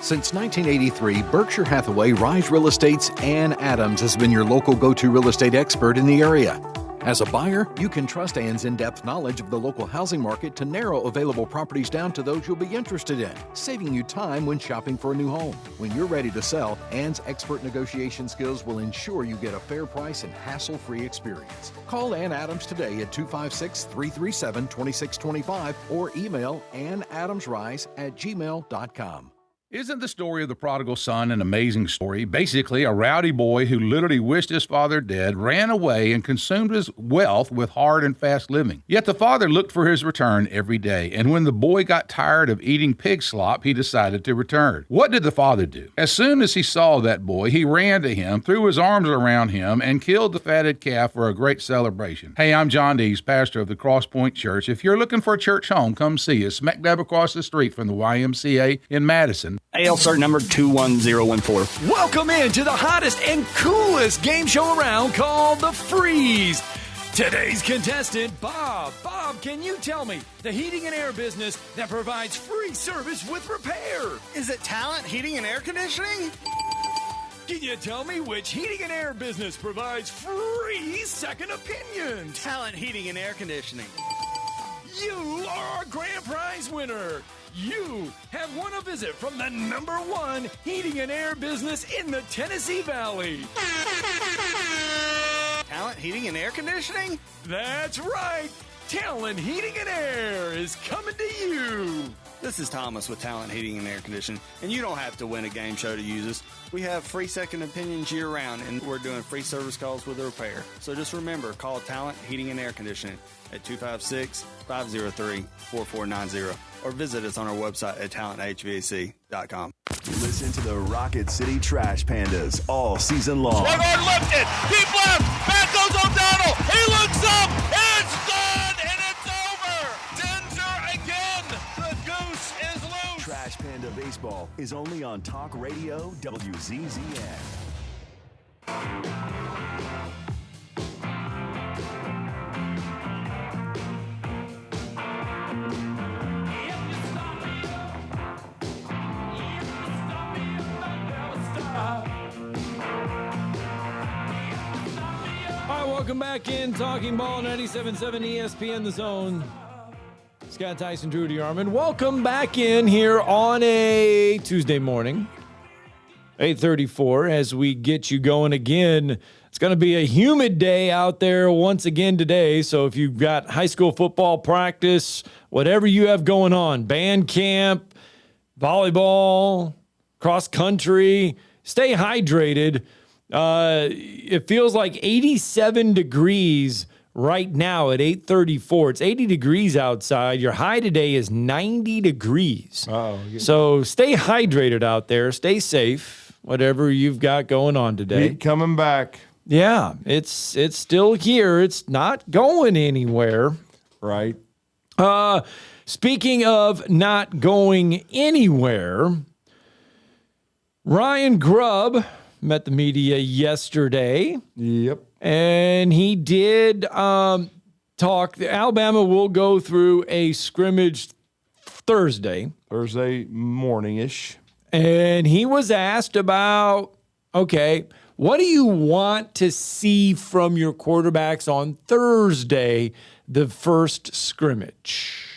Since 1983, Berkshire Hathaway Rise Real Estate's Ann Adams has been your local go-to real estate expert in the area. As a buyer, you can trust Ann's in-depth knowledge of the local housing market to narrow available properties down to those you'll be interested in, saving you time when shopping for a new home. When you're ready to sell, Ann's expert negotiation skills will ensure you get a fair price and hassle-free experience. Call Ann Adams today at 256-337-2625 or email annadamsrise@gmail.com. Isn't the story of the prodigal son an amazing story? Basically, a rowdy boy who literally wished his father dead, ran away, and consumed his wealth with hard and fast living. Yet the father looked for his return every day, and when the boy got tired of eating pig slop, he decided to return. What did the father do? As soon as he saw that boy, he ran to him, threw his arms around him, and killed the fatted calf for a great celebration. Hey, I'm John Dees, pastor of the Cross Point Church. If you're looking for a church home, come see us, smack dab across the street from the YMCA in Madison. AL cert number 21014. Welcome into the hottest and coolest game show around called The Freeze. Today's contestant, Bob. Bob, can you tell me the heating and air business that provides free service with repair? Is it Talent Heating and Air Conditioning? Can you tell me which heating and air business provides free second opinions? Talent Heating and Air Conditioning. You are a grand prize winner. You have won a visit from the #1 heating and air business in the Tennessee Valley. Talent Heating and Air Conditioning? That's right. Talent Heating and Air is coming to you. This is Thomas with Talent Heating and Air Conditioning, and you don't have to win a game show to use us. We have free second opinions year-round, and we're doing free service calls with a repair. So just remember, call Talent Heating and Air Conditioning at 256-503-4490 or visit us on our website at talenthvac.com. Listen to the Rocket City Trash Pandas all season long. Swung on lifted, deep left, back goes O'Donnell, he looks up, it's done, and it's over. Denzer again, the goose is loose. Trash Panda Baseball is only on Talk Radio WZZN. Welcome back in Talking Ball 97.7 ESPN The Zone. Scott Tyson, Drew DeArmond. Welcome back in here on a Tuesday morning, 8:34, as we get you going again. It's going to be a humid day out there once again today. So if you've got high school football practice, whatever you have going on, band camp, volleyball, cross country, stay hydrated. It feels like 87 degrees right now at 8:34. It's 80 degrees outside. Your high today is 90 degrees. So stay hydrated out there. Stay safe, whatever you've got going on today. Heat coming back. Yeah, it's still here. It's not going anywhere. Right. Speaking of not going anywhere, Ryan Grubb met the media yesterday. Yep. And he did talk. Alabama will go through a scrimmage Thursday morning-ish. And he was asked about, okay, what do you want to see from your quarterbacks on Thursday, the first scrimmage?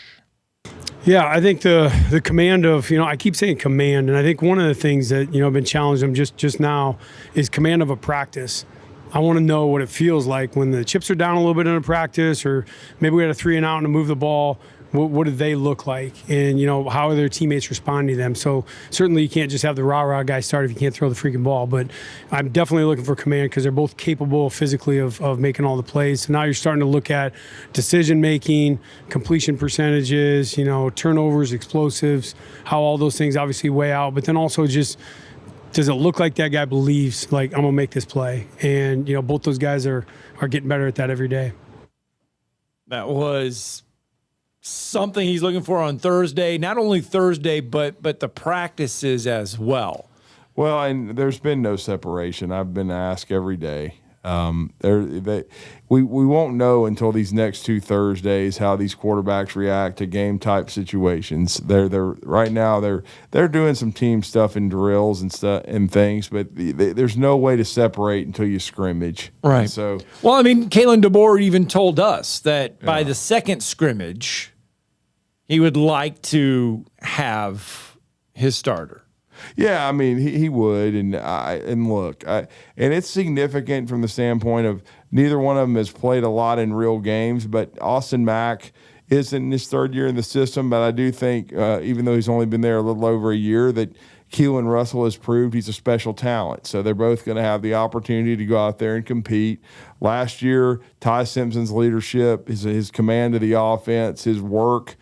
Yeah, I think the command of, I keep saying command, and I think one of the things that, I've been challenging them just now is command of a practice. I want to know what it feels like when the chips are down a little bit in a practice, or maybe we had a 3 and out and to move the ball. What do they look like? And, how are their teammates responding to them? So certainly you can't just have the rah-rah guy start if you can't throw the freaking ball. But I'm definitely looking for command because they're both capable physically of making all the plays. So now you're starting to look at decision-making, completion percentages, turnovers, explosives, how all those things obviously weigh out. But then also just, does it look like that guy believes, like, I'm going to make this play? And, both those guys are getting better at that every day. That was something he's looking for on Thursday. Not only Thursday, but the practices as well. Well, and there's been no separation. I've been asked every day. We won't know until these next 2 Thursdays how these quarterbacks react to game type situations. They're right now they're doing some team stuff and drills and stuff and things, but there's no way to separate until you scrimmage. Right. So Kalen DeBoer even told us that by the second scrimmage, he would like to have his starter. Yeah, he would, and it's significant from the standpoint of neither one of them has played a lot in real games, but Austin Mack is in his 3rd year in the system, but I do think, even though he's only been there a little over a year, that Keelan Russell has proved he's a special talent. So they're both going to have the opportunity to go out there and compete. Last year, Ty Simpson's leadership, his command of the offense, his work,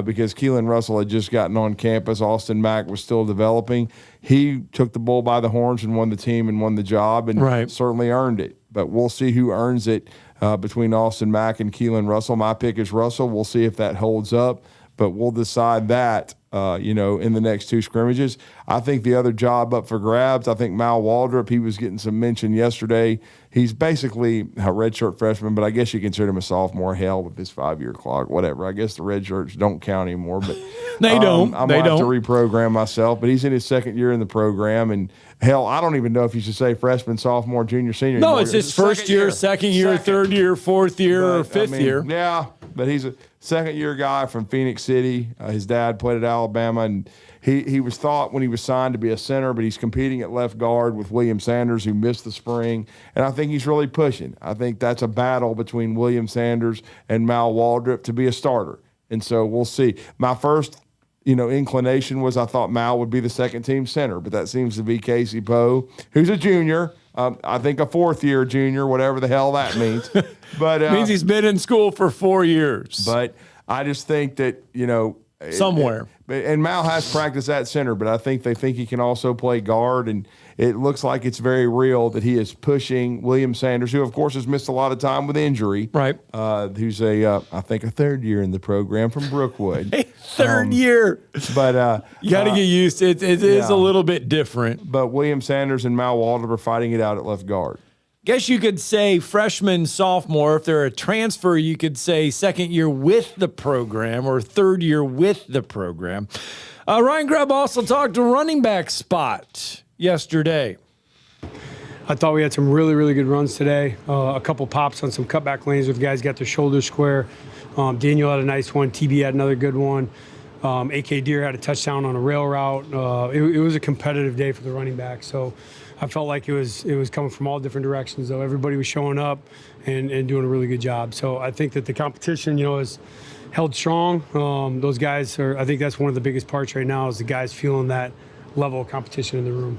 because Keelan Russell had just gotten on campus. Austin Mack was still developing. He took the bull by the horns and won the team and won the job and certainly earned it. But we'll see who earns it between Austin Mack and Keelan Russell. My pick is Russell. We'll see if that holds up, but we'll decide that in the next 2 scrimmages. I think the other job up for grabs, I think Mal Waldrop, he was getting some mention yesterday. He's basically a redshirt freshman, but I guess you consider him a sophomore. Hell, with this 5-year clock, whatever. I guess the redshirts don't count anymore. But they don't. I might have to reprogram myself. But he's in his 2nd year in the program, and hell, I don't even know if you should say freshman, sophomore, junior, senior. No, anymore. it's his first year, second year, 3rd year, 4th year, or 5th year. Yeah, but he's a 2nd-year guy from Phoenix City. His dad played at Alabama, and he was thought when he was signed to be a center, but he's competing at left guard with William Sanders, who missed the spring, and I think he's really pushing. I think that's a battle between William Sanders and Mal Waldrop to be a starter, and so we'll see. My first inclination was I thought Mal would be the 2nd-team center, but that seems to be Casey Poe, who's a junior. I think a 4th-year junior, whatever the hell that means. But means he's been in school for 4 years. But I just think that, somewhere. And Mal has practiced at center, but I think they think he can also play guard, and it looks like it's very real that he is pushing William Sanders, who, of course, has missed a lot of time with injury. Right. Who's I think a 3rd year in the program from Brookwood. 3rd year. But you got to get used to it. It is a little bit different. But William Sanders and Mal Waldrop are fighting it out at left guard. Guess you could say freshman, sophomore. If they're a transfer, you could say 2nd year with the program or 3rd year with the program. Ryan Grubb also talked to running back spot yesterday. I thought we had some really, really good runs today. A couple pops on some cutback lanes where the guys got their shoulders square. Daniel had a nice one. TB had another good one. AK Deer had a touchdown on a rail route. It was a competitive day for the running back. So I felt like it was coming from all different directions, though. Everybody was showing up and doing a really good job. So I think that the competition, is held strong. Those guys I think that's one of the biggest parts right now is the guys feeling that level of competition in the room.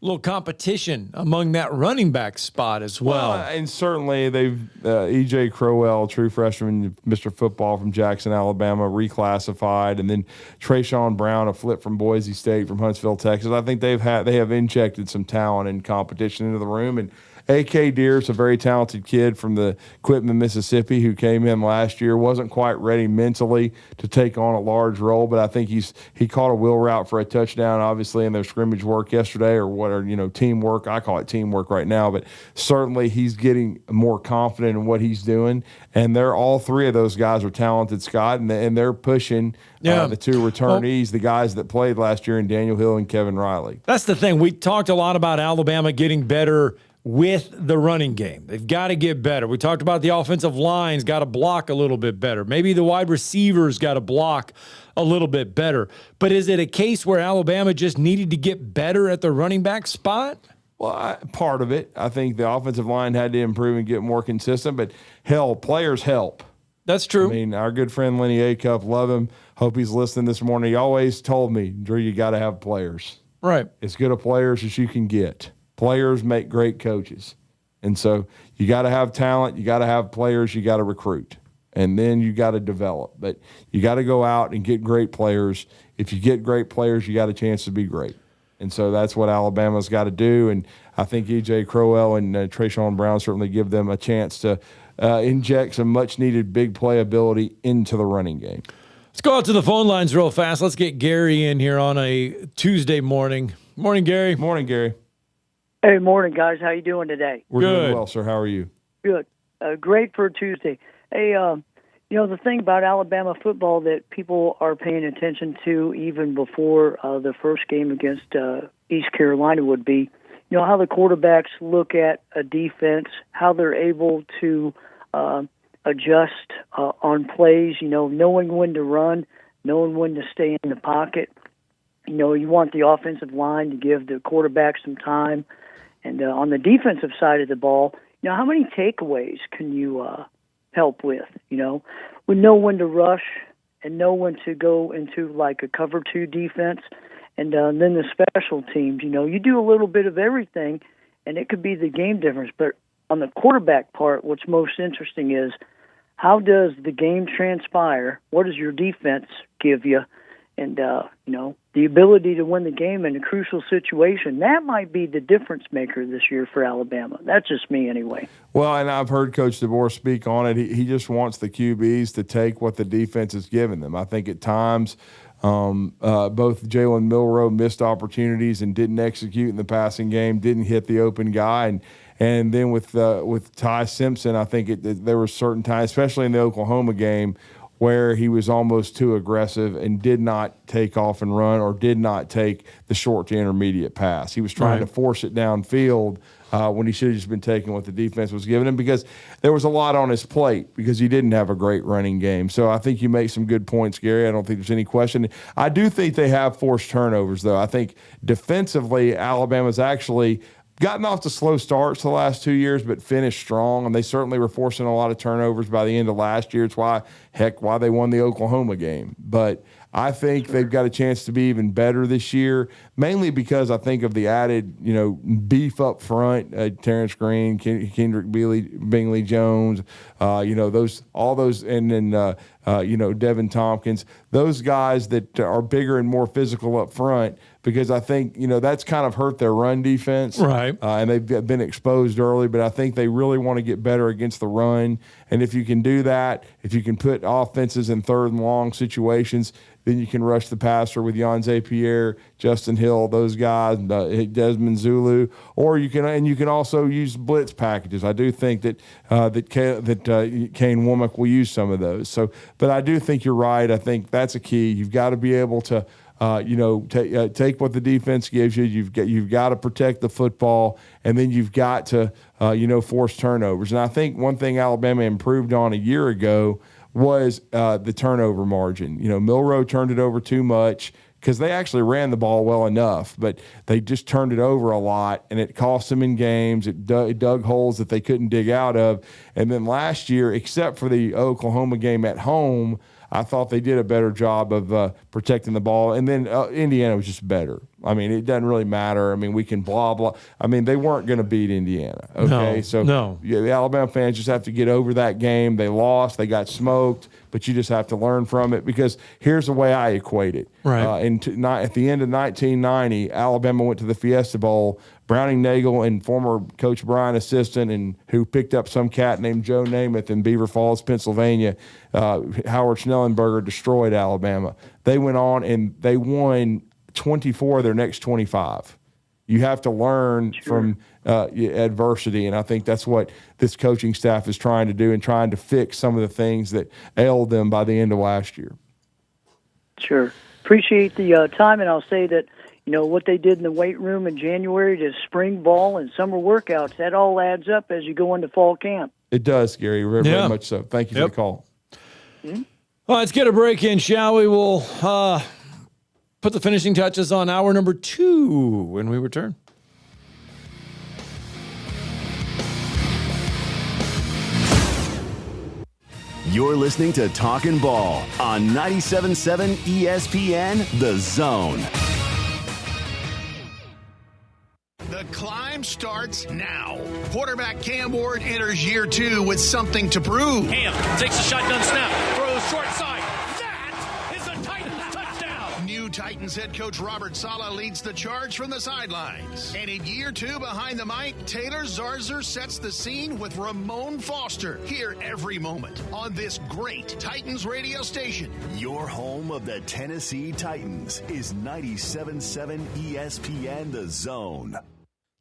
A little competition among that running back spot as well. And certainly they've E.J. Crowell, true freshman, Mr. Football from Jackson, Alabama, reclassified, and then Trayshawn Brown, a flip from Boise State from Huntsville, Texas. I think they have injected some talent and competition into the room, and A.K. Deer's a very talented kid from the Quitman, Mississippi, who came in last year. Wasn't quite ready mentally to take on a large role, but I think he caught a wheel route for a touchdown, obviously, in their scrimmage work yesterday, or teamwork. I call it teamwork right now, but certainly he's getting more confident in what he's doing. And all three of those guys are talented, Scott, and they're pushing the two returnees, the guys that played last year, in Daniel Hill and Kevin Riley. That's the thing. We talked a lot about Alabama getting better with the running game. They've got to get better. We talked about the offensive line's got to block a little bit better. Maybe the wide receivers got to block a little bit better. But is it a case where Alabama just needed to get better at the running back spot? Well, part of it. I think the offensive line had to improve and get more consistent, but hell, players help. That's true. I mean, our good friend Lenny Acuff, love him. Hope he's listening this morning. He always told me, Drew, you got to have players. Right. As good a players as you can get. Players make great coaches. And so you got to have talent, you got to have players, you got to recruit. And then you got to develop. But you got to go out and get great players. If you get great players, you got a chance to be great. And so that's what Alabama's got to do. And I think E.J. Crowell and Trayshawn Brown certainly give them a chance to inject some much-needed big playability into the running game. Let's go out to the phone lines real fast. Let's get Gary in here on a Tuesday morning. Morning, Gary. Morning, Gary. Hey, morning, guys. How you doing today? We're doing well, sir. How are you? Good. Great for a Tuesday. Hey, the thing about Alabama football that people are paying attention to even before the first game against East Carolina would be, how the quarterbacks look at a defense, how they're able to adjust on plays, knowing when to run, knowing when to stay in the pocket. You want the offensive line to give the quarterback some time. And on the defensive side of the ball, how many takeaways can you help with? We know when to rush and know when to go into like a cover 2 defense. And then the special teams, you do a little bit of everything, and it could be the game difference. But on the quarterback part, what's most interesting is how does the game transpire? What does your defense give you? And, the ability to win the game in a crucial situation, that might be the difference maker this year for Alabama. That's just me anyway. Well, and I've heard Coach DeBoer speak on it. He just wants the QBs to take what the defense is giving them. I think at times both Jalen Milroe missed opportunities and didn't execute in the passing game, didn't hit the open guy. And then with Ty Simpson, I think there were certain times, especially in the Oklahoma game, where he was almost too aggressive and did not take off and run or did not take the short to intermediate pass. He was trying to force it downfield when he should have just been taking what the defense was giving him, because there was a lot on his plate because he didn't have a great running game. So I think you make some good points, Gary. I don't think there's any question. I do think they have forced turnovers, though. I think defensively Alabama's actually gotten off to slow starts the last 2 years, but finished strong, and they certainly were forcing a lot of turnovers by the end of last year. It's why they won the Oklahoma game. But I think they've got a chance to be even better this year, mainly because I think of the added, beef up front, Terrence Green, Kendrick Bingley Jones, all those, and then, Devin Tompkins, those guys that are bigger and more physical up front, because I think, that's kind of hurt their run defense. Right. And they've been exposed early, but I think they really want to get better against the run. And if you can do that, if you can put offenses in third and long situations, then you can rush the passer with Yanze Pierre, Justin Hill, those guys, Desmond Zulu, or you can also use blitz packages. I do think that Kane Womack will use some of those. So, but I do think you're right. I think that's a key. You've got to be able to take what the defense gives you. You've got to protect the football, and then you've got to force turnovers. And I think one thing Alabama improved on a year ago was the turnover margin. Milroe turned it over too much because they actually ran the ball well enough, but they just turned it over a lot, and it cost them in games. It dug holes that they couldn't dig out of. And then last year, except for the Oklahoma game at home, I thought they did a better job of protecting the ball. And then Indiana was just better. I mean, it doesn't really matter. I mean, we can blah, blah. I mean, they weren't going to beat Indiana. Okay. Yeah, the Alabama fans just have to get over that game. They lost, they got smoked, but you just have to learn from it, because here's the way I equate it. Right. At the end of 1990, Alabama went to the Fiesta Bowl. Browning Nagel and former Coach Brian assistant, and who picked up some cat named Joe Namath in Beaver Falls, Pennsylvania. Howard Schnellenberger destroyed Alabama. They went on and they won 24 of their next 25. You have to learn from adversity, and I think that's what this coaching staff is trying to do, and trying to fix some of the things that ailed them by the end of last year. Sure. Appreciate the time, and I'll say that, what they did in the weight room in January to spring ball and summer workouts, that all adds up as you go into fall camp. It does, Gary, very much so. Thank you for the call. Mm-hmm. Well, let's get a break in, shall we? We'll put the finishing touches on hour number 2 when we return. You're listening to Talkin' Ball on 97.7 ESPN, The Zone. The climb starts now. Quarterback Cam Ward enters year 2 with something to prove. Ham takes a shotgun snap, throws short side. That is a Titans touchdown. New Titans head coach Robert Saleh leads the charge from the sidelines. And in year 2 behind the mic, Taylor Zarzer sets the scene with Ramon Foster. Hear every moment on this great Titans radio station. Your home of the Tennessee Titans is 97.7 ESPN, The Zone.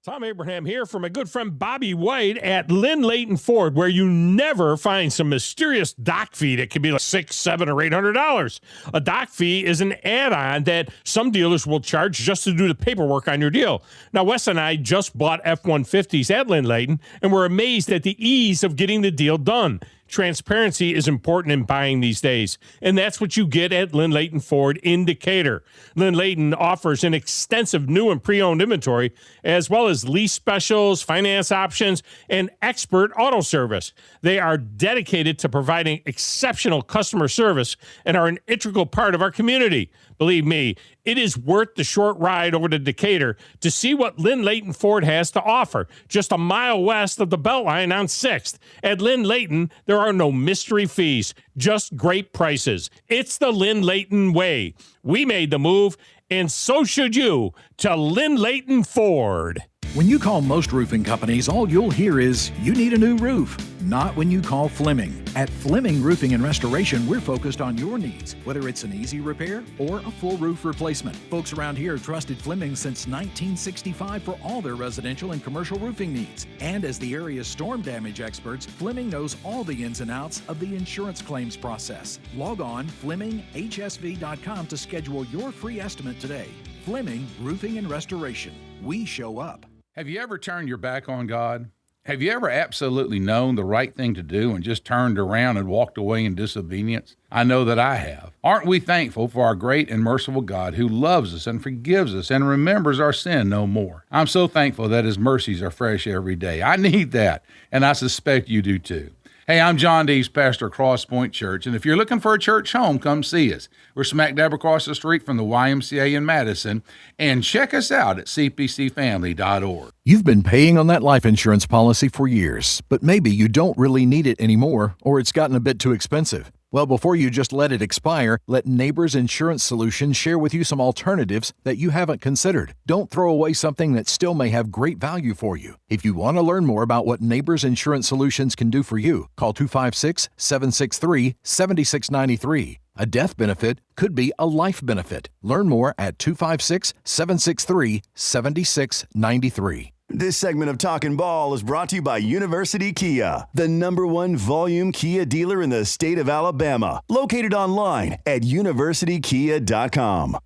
Tom Abraham here for my good friend Bobby White at Lynn Leighton Ford, where you never find some mysterious dock fee that could be like $600, $700, or $800. A dock fee is an add-on that some dealers will charge just to do the paperwork on your deal. Now, Wes and I just bought F-150s at Lynn Leighton, and we're amazed at the ease of getting the deal done. Transparency is important in buying these days, and that's what you get at Lynn Leighton Ford in Decatur. Lynn Leighton offers an extensive new and pre-owned inventory, as well as lease specials, finance options, and expert auto service. They are dedicated to providing exceptional customer service and are an integral part of our community. Believe me, it is worth the short ride over to Decatur to see what Lynn Leighton Ford has to offer, just a mile west of the Beltline on 6th. At Lynn Leighton, there are no mystery fees, just great prices. It's the Lynn Leighton way. We made the move, and so should you, to Lynn Leighton Ford. When you call most roofing companies, all you'll hear is, you need a new roof. Not when you call Fleming. At Fleming Roofing and Restoration, we're focused on your needs, whether it's an easy repair or a full roof replacement. Folks around here have trusted Fleming since 1965 for all their residential and commercial roofing needs. And as the area's storm damage experts, Fleming knows all the ins and outs of the insurance claims process. Log on FlemingHSV.com to schedule your free estimate today. Fleming Roofing and Restoration. We show up. Have you ever turned your back on God? Have you ever absolutely known the right thing to do and just turned around and walked away in disobedience? I know that I have. Aren't we thankful for our great and merciful God who loves us and forgives us and remembers our sin no more? I'm so thankful that His mercies are fresh every day. I need that, and I suspect you do too. Hey, I'm John Dees, pastor of Cross Point Church, and if you're looking for a church home, come see us. We're smack dab across the street from the YMCA in Madison, and check us out at cpcfamily.org. You've been paying on that life insurance policy for years, but maybe you don't really need it anymore, or it's gotten a bit too expensive. Well, before you just let it expire, let Neighbors Insurance Solutions share with you some alternatives that you haven't considered. Don't throw away something that still may have great value for you. If you want to learn more about what Neighbors Insurance Solutions can do for you, call 256-763-7693. A death benefit could be a life benefit. Learn more at 256-763-7693. This segment of Talkin' Ball is brought to you by University Kia, the #1 volume Kia dealer in the state of Alabama. Located online at universitykia.com.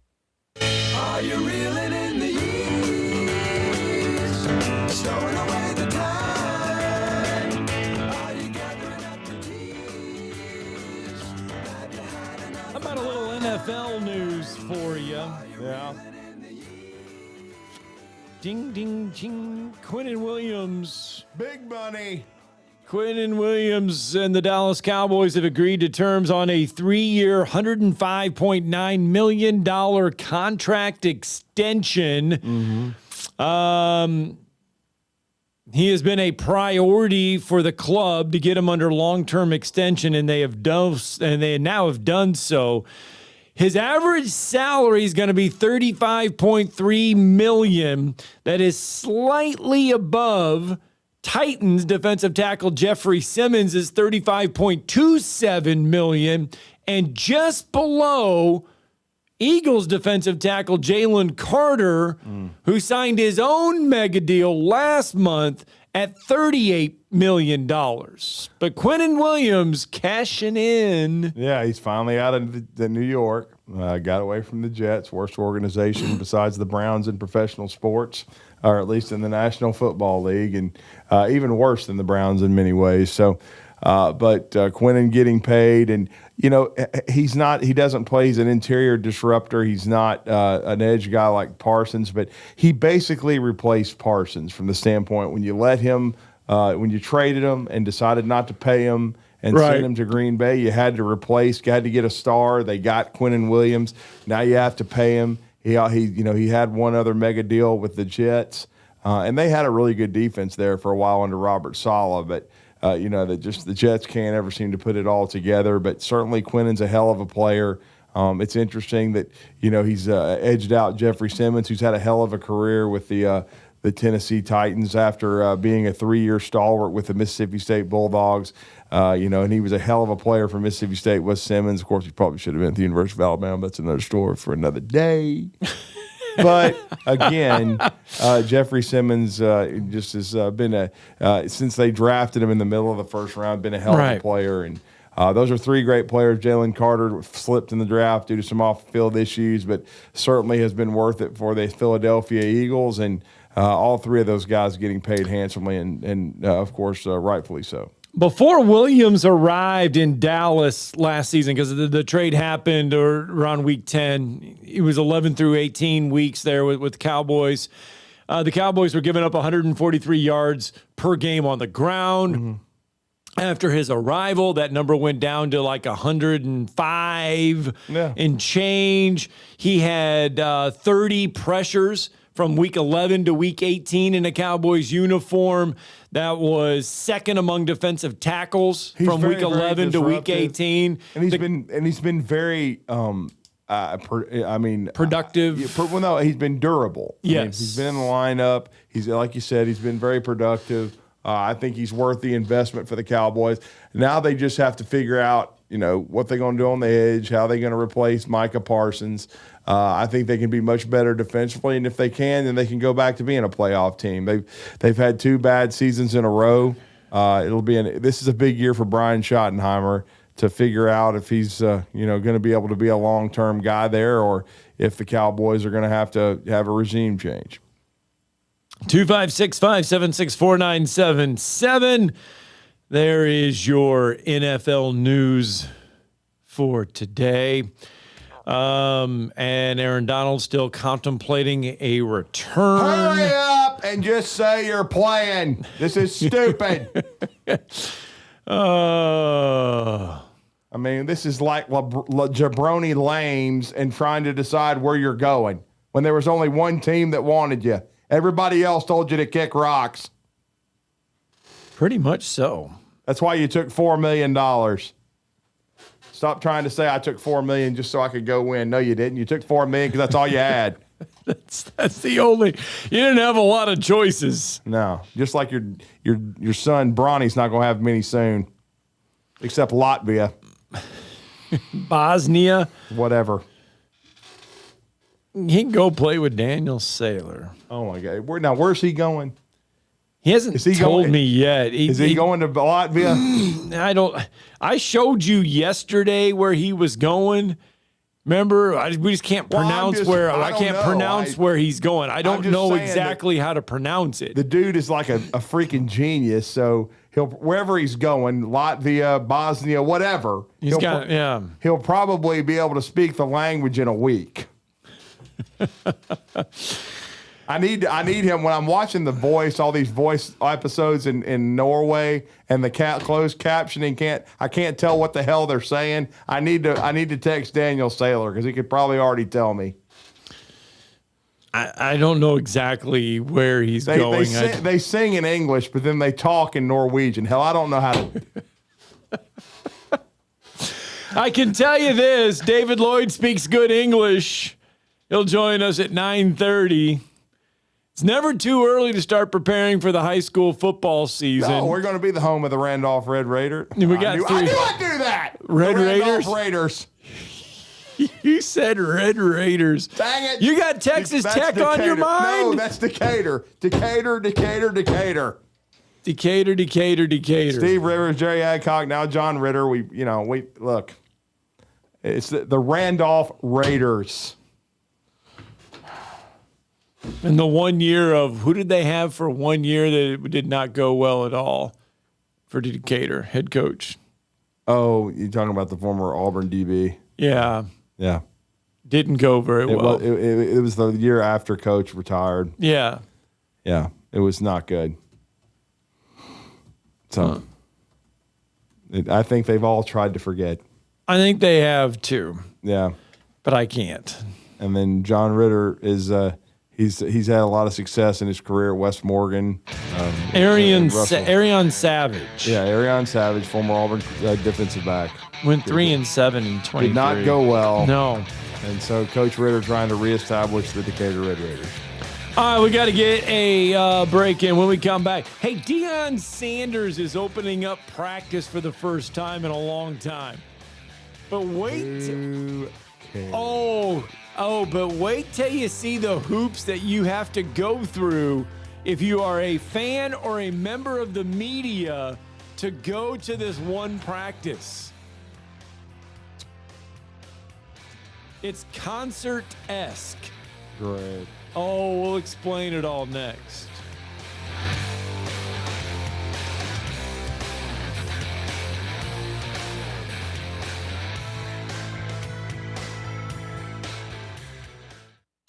Are you reeling in the years? Stowing away the time? Are you gathering up the tears? How about a little NFL news for you? Yeah. Ding, ding, ding. Quinnen Williams. Big money. Quinnen Williams and the Dallas Cowboys have agreed to terms on a 3-year, $105.9 million contract extension. He has been a priority for the club to get him under long-term extension, and they now have done so. His average salary is going to be $35.3 million. That is slightly above Titans defensive tackle Jeffrey Simmons is $35.27 million, and just below Eagles defensive tackle Jalen Carter, who signed his own mega deal last month at $38 million. But Quinnen Williams cashing in. Yeah, he's finally out of the New York. Got away from the Jets, worst organization besides the Browns in professional sports, or at least in the National Football League, and even worse than the Browns in many ways. So, but Quinnen getting paid, and he doesn't play. He's an interior disruptor. He's not an edge guy like Parsons, but he basically replaced Parsons from the standpoint when you let him, when you traded him and decided not to pay him and send him to Green Bay, you had to get a star. They got Quinnen Williams. Now you have to pay him. He had one other mega deal with the Jets, and they had a really good defense there for a while under Robert Saleh, but the Jets can't ever seem to put it all together. But certainly Quinnen's a hell of a player. It's interesting that he's edged out Jeffrey Simmons, who's had a hell of a career with the Tennessee Titans after being a 3-year stalwart with the Mississippi State Bulldogs. And he was a hell of a player for Mississippi State, was Simmons. Of course, he probably should have been at the University of Alabama. That's another story for another day. But again, Jeffrey Simmons just has been since they drafted him in the middle of the first round, been a hell of a player. And those are 3 great players. Jalen Carter slipped in the draft due to some off-field issues, but certainly has been worth it for the Philadelphia Eagles. And all 3 of those guys getting paid handsomely, and of course, rightfully so. Before Williams arrived in Dallas last season, because the trade happened around week 10, it was 11 through 18 weeks there with the Cowboys. The Cowboys were giving up 143 yards per game on the ground. After his arrival, that number went down to like 105 and change. He had 30 pressures from week 11 to week 18 in a Cowboys uniform. That was second among defensive tackles from week 11 to week 18. And he's been very productive. He's been durable. Yes. He's been in the lineup. He's, like you said, he's been very productive. I think he's worth the investment for the Cowboys. Now they just have to figure out, what they're going to do on the edge, how they're going to replace Micah Parsons. I think they can be much better defensively, and if they can, then they can go back to being a playoff team. They've had 2 bad seasons in a row. This is a big year for Brian Schottenheimer to figure out if he's going to be able to be a long-term guy there, or if the Cowboys are going to have a regime change. 256-576-4977. There is your NFL news for today. And Aaron Donald still contemplating a return. Hurry up and just say you're playing. This is stupid. This is like jabroni lames and trying to decide where you're going when there was only one team that wanted you. Everybody else told you to kick rocks. Pretty much so. That's why you took $4 million. Stop trying to say I took $4 million just so I could go win. No, you didn't. You took $4 million because that's all you had. that's the only. You didn't have a lot of choices. No, just like your son Bronny's not going to have many soon, except Latvia, Bosnia, whatever. He can go play with Daniel Saylor. Oh my God! Where's he going? He hasn't told me yet. Is he going to Latvia? I showed you yesterday where he was going. Remember, we just can't pronounce where he's going. I don't know exactly how to pronounce it. The dude is like a freaking genius. So wherever he's going, Latvia, Bosnia, whatever, he'll probably be able to speak the language in a week. I need him when I'm watching The Voice, all these voice episodes in Norway, and the closed captioning I can't tell what the hell they're saying. I need to text Daniel Saylor because he could probably already tell me. I don't know exactly where he's going. They sing in English, but then they talk in Norwegian. Hell, I don't know how to. I can tell you this: David Lloyd speaks good English. He'll join us at 9:30. It's never too early to start preparing for the high school football season. No, we're going to be the home of the Randolph Red Raider. I knew I'd do that. Red Raiders. Raiders. You said Red Raiders. Dang it. You got Texas Tech on your mind? No, that's Decatur. Decatur. Decatur. Steve Rivers, Jerry Adcock, now John Ritter. We look. It's the Randolph Raiders. And the 1 year of who did they have for 1 year that it did not go well at all for Decatur head coach? Oh, you're talking about the former Auburn DB? Yeah. Yeah. Didn't go very well. It was the year after coach retired. Yeah. Yeah. It was not good. So I think they've all tried to forget. I think they have too. Yeah. But I can't. And then John Ritter is he's had a lot of success in his career at West Morgan. Arion Savage. Yeah, Arion Savage, former Auburn defensive back. Went 3-7 in 23. Did not go well. No. And so Coach Ritter trying to reestablish the Decatur Red Raiders. All right, we got to get a break in when we come back. Hey, Deion Sanders is opening up practice for the first time in a long time. But wait. But wait till you see the hoops that you have to go through if you are a fan or a member of the media to go to this one practice. It's concert-esque. Great. Oh, we'll explain it all next.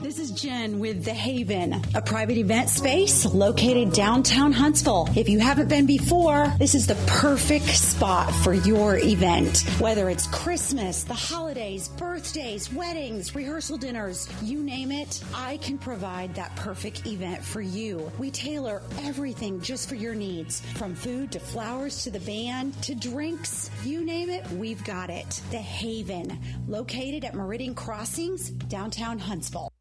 This is Jen with The Haven, a private event space located downtown Huntsville. If you haven't been before, this is the perfect spot for your event. Whether it's Christmas, the holidays, birthdays, weddings, rehearsal dinners, you name it, I can provide that perfect event for you. We tailor everything just for your needs, from food to flowers to the band to drinks. You name it, we've got it. The Haven, located at Meridian Crossings, downtown Huntsville.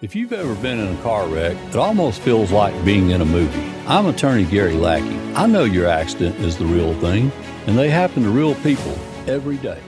If you've ever been in a car wreck, it almost feels like being in a movie. I'm attorney Gary Lackey. I know your accident is the real thing, and they happen to real people every day.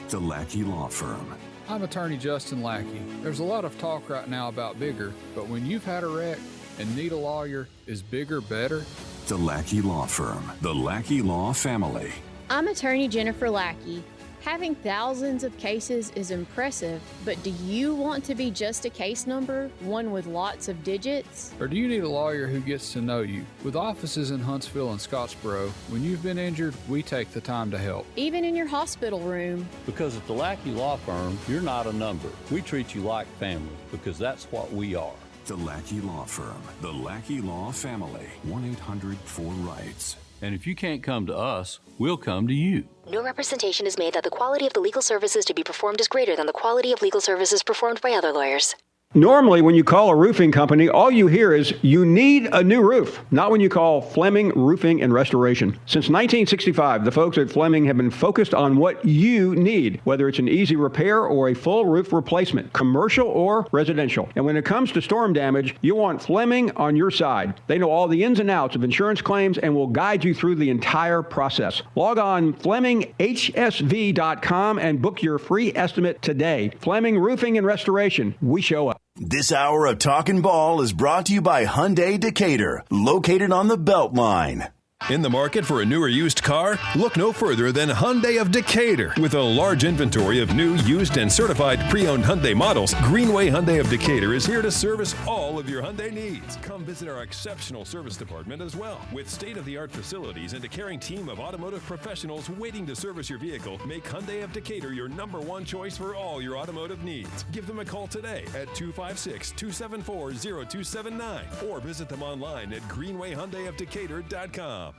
The Lackey Law Firm. I'm attorney Justin Lackey. There's a lot of talk right now about bigger, but when you've had a wreck and need a lawyer, is bigger better? The Lackey Law Firm. The Lackey Law Family. I'm attorney Jennifer Lackey. Having thousands of cases is impressive, but do you want to be just a case number, one with lots of digits? Or do you need a lawyer who gets to know you? With offices in Huntsville and Scottsboro, when you've been injured, we take the time to help. Even in your hospital room. Because at the Lackey Law Firm, you're not a number. We treat you like family, because that's what we are. The Lackey Law Firm. The Lackey Law Family. 1-800-4RIGHTS. And if you can't come to us, we'll come to you. No representation is made that the quality of the legal services to be performed is greater than the quality of legal services performed by other lawyers. Normally, when you call a roofing company, all you hear is, you need a new roof. Not when you call Fleming Roofing and Restoration. Since 1965, the folks at Fleming have been focused on what you need, whether it's an easy repair or a full roof replacement, commercial or residential. And when it comes to storm damage, you want Fleming on your side. They know all the ins and outs of insurance claims and will guide you through the entire process. Log on FlemingHSV.com and book your free estimate today. Fleming Roofing and Restoration. We show up. This hour of Talkin' Ball is brought to you by Hyundai Decatur, located on the Beltline. In the market for a new or used car? Look no further than Hyundai of Decatur. With a large inventory of new, used, and certified pre-owned Hyundai models, Greenway Hyundai of Decatur is here to service all of your Hyundai needs. Come visit our exceptional service department as well. With state-of-the-art facilities and a caring team of automotive professionals waiting to service your vehicle, make Hyundai of Decatur your #1 choice for all your automotive needs. Give them a call today at 256-274-0279 or visit them online at greenwayhyundaiofdecatur.com.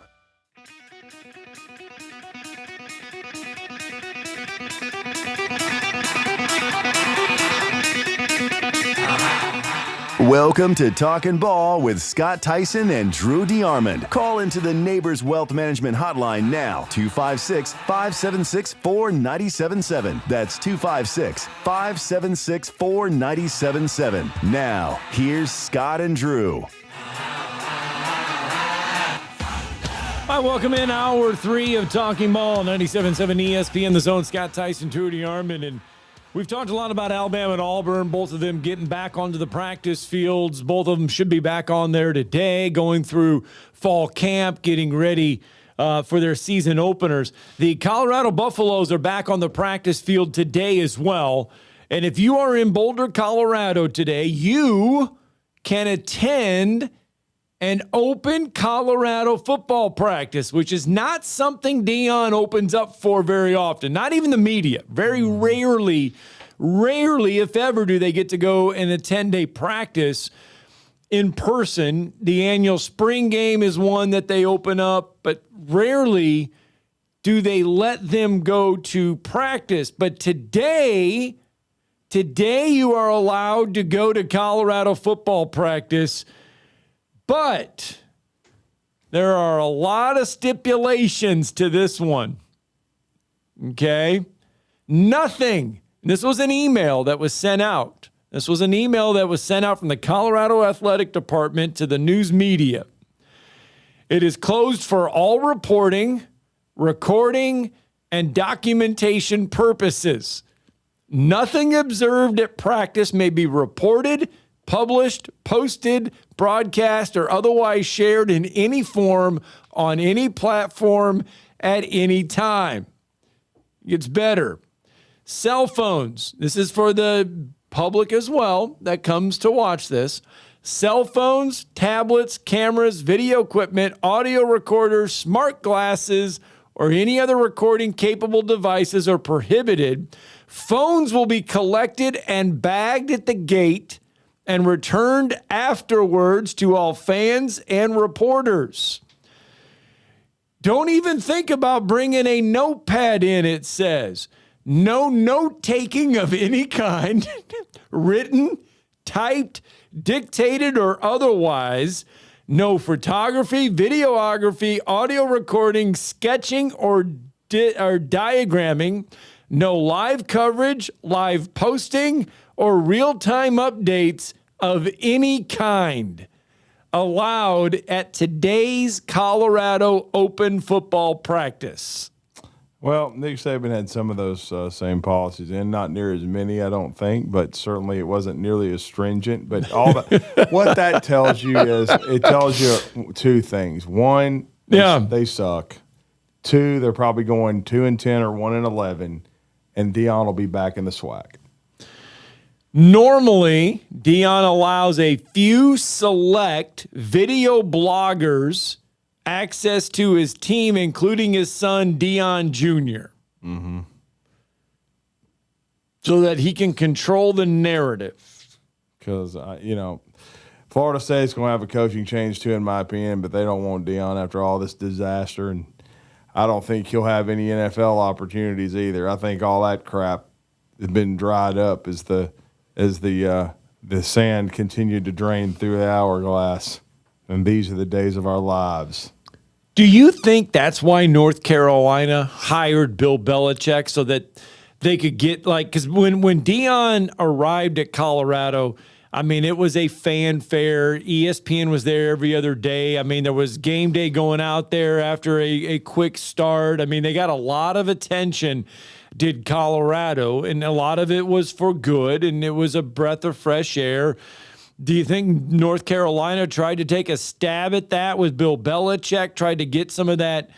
Welcome to Talkin' Ball with Scott Theisen and Drew DeArmond. Call into the Neighbors Wealth Management Hotline now, 256-576-4977. That's 256-576-4977. Now, here's Scott and Drew. Hi, welcome in hour 3 of Talking Ball, 97.7 ESPN, The Zone. Scott Theisen, Drew DeArmond, and we've talked a lot about Alabama and Auburn, both of them getting back onto the practice fields. Both of them should be back on there today, going through fall camp, getting ready for their season openers. The Colorado Buffaloes are back on the practice field today as well. And if you are in Boulder, Colorado today, you can attend an open Colorado football practice, which is not something Deion opens up for very often. Not even the media. Very rarely, if ever, do they get to go and attend a practice in person. The annual spring game is one that they open up, but rarely do they let them go to practice. But today you are allowed to go to Colorado football practice. But there are a lot of stipulations to this one, okay? Nothing. This was an email that was sent out. This was an email that was sent out from the Colorado Athletic Department to the news media. It is closed for all reporting, recording, and documentation purposes. Nothing observed at practice may be reported, published, posted, broadcast, or otherwise shared in any form on any platform at any time. It gets better. Cell phones. This is for the public as well that comes to watch this. Cell phones, tablets, cameras, video equipment, audio recorders, smart glasses, or any other recording-capable devices are prohibited. Phones will be collected and bagged at the gate and returned afterwards to all fans and reporters. Don't even think about bringing a notepad in, it says. No note-taking of any kind, written, typed, dictated, or otherwise. No photography, videography, audio recording, sketching, or diagramming. No live coverage, live posting, or real-time updates of any kind allowed at today's Colorado open football practice. Well, Nick Saban had some of those same policies in, not near as many, I don't think, but certainly it wasn't nearly as stringent. But all that, what that tells you is it tells you two things. One, they suck. Two, they're probably going 2-10 or 1-11, and Deion will be back in the SWAC. Normally, Deion allows a few select video bloggers access to his team, including his son, Deion Jr., so that he can control the narrative. Because, Florida State's going to have a coaching change too, in my opinion, but they don't want Deion after all this disaster, and I don't think he'll have any NFL opportunities either. I think all that crap has been dried up as the sand continued to drain through the hourglass, and these are the days of our lives. Do you think that's why North Carolina hired Bill Belichick, so that they could get, because when Deion arrived at Colorado, I mean, it was a fanfare. ESPN was there every other day. I mean, there was game day going out there after a quick start. I mean, they got a lot of attention, did Colorado, and a lot of it was for good, and it was a breath of fresh air. Do you think North Carolina tried to take a stab at that with Bill Belichick, tried to get some of that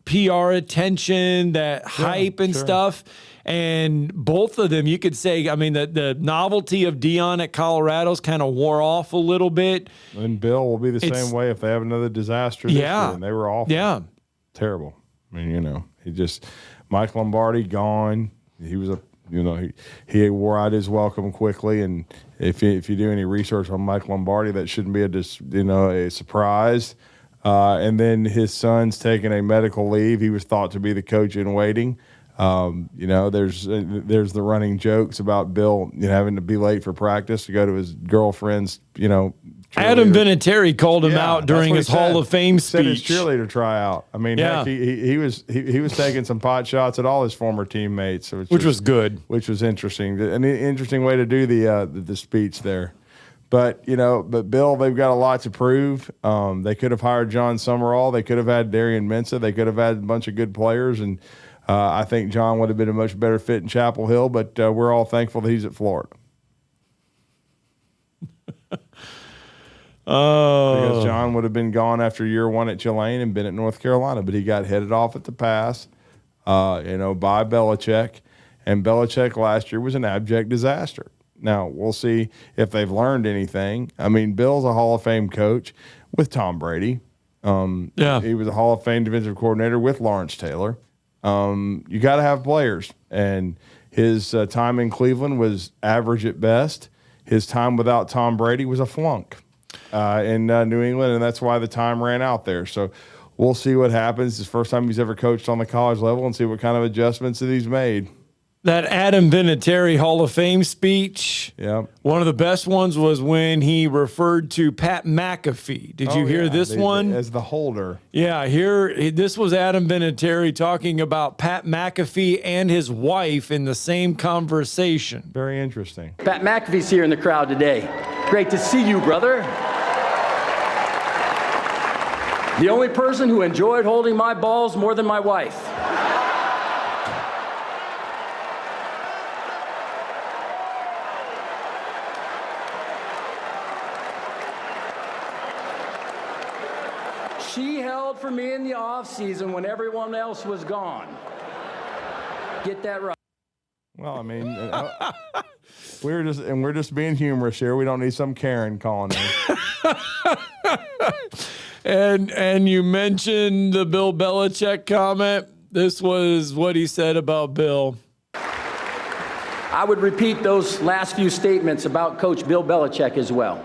PR attention, that hype and stuff? And both of them, you could say, I mean, the novelty of Deion at Colorado's kind of wore off a little bit. And Bill will be the same way if they have another disaster this year. And they were awful. Yeah. Terrible. I mean, Mike Lombardi gone. He was he wore out his welcome quickly. And if you do any research on Mike Lombardi, that shouldn't be a surprise. And then his son's taking a medical leave. He was thought to be the coach in waiting. There's the running jokes about Bill having to be late for practice to go to his girlfriend's, Adam Vinatieri called him out during his Hall of Fame speech. Said his cheerleader tryout. I mean, heck, he was taking some pot shots at all his former teammates, which was good, which was interesting. An interesting way to do the speech there. But Bill, they've got a lot to prove. They could have hired John Summerall. They could have had Darian Mensah. They could have had a bunch of good players, and I think John would have been a much better fit in Chapel Hill. But we're all thankful that he's at Florida. Because John would have been gone after year one at Tulane and been at North Carolina, but he got headed off at the pass, by Belichick, and Belichick last year was an abject disaster. Now we'll see if they've learned anything. I mean, Bill's a Hall of Fame coach with Tom Brady. He was a Hall of Fame defensive coordinator with Lawrence Taylor. You got to have players, and his time in Cleveland was average at best. His time without Tom Brady was a flunk in New England, and that's why the time ran out there. So we'll see what happens. It's the first time he's ever coached on the college level, and see what kind of adjustments that he's made. That Adam Vinatieri Hall of Fame speech, one of the best ones was when he referred to Pat McAfee. Did you hear this one? As the holder. Yeah, this was Adam Vinatieri talking about Pat McAfee and his wife in the same conversation. Very interesting. Pat McAfee's here in the crowd today. Great to see you, brother. The only person who enjoyed holding my balls more than my wife. She held for me in the off season when everyone else was gone. Get that right. Well, I mean, we're just being humorous here. We don't need some Karen calling in. And you mentioned the Bill Belichick comment. This was what he said about Bill. I would repeat those last few statements about Coach Bill Belichick as well.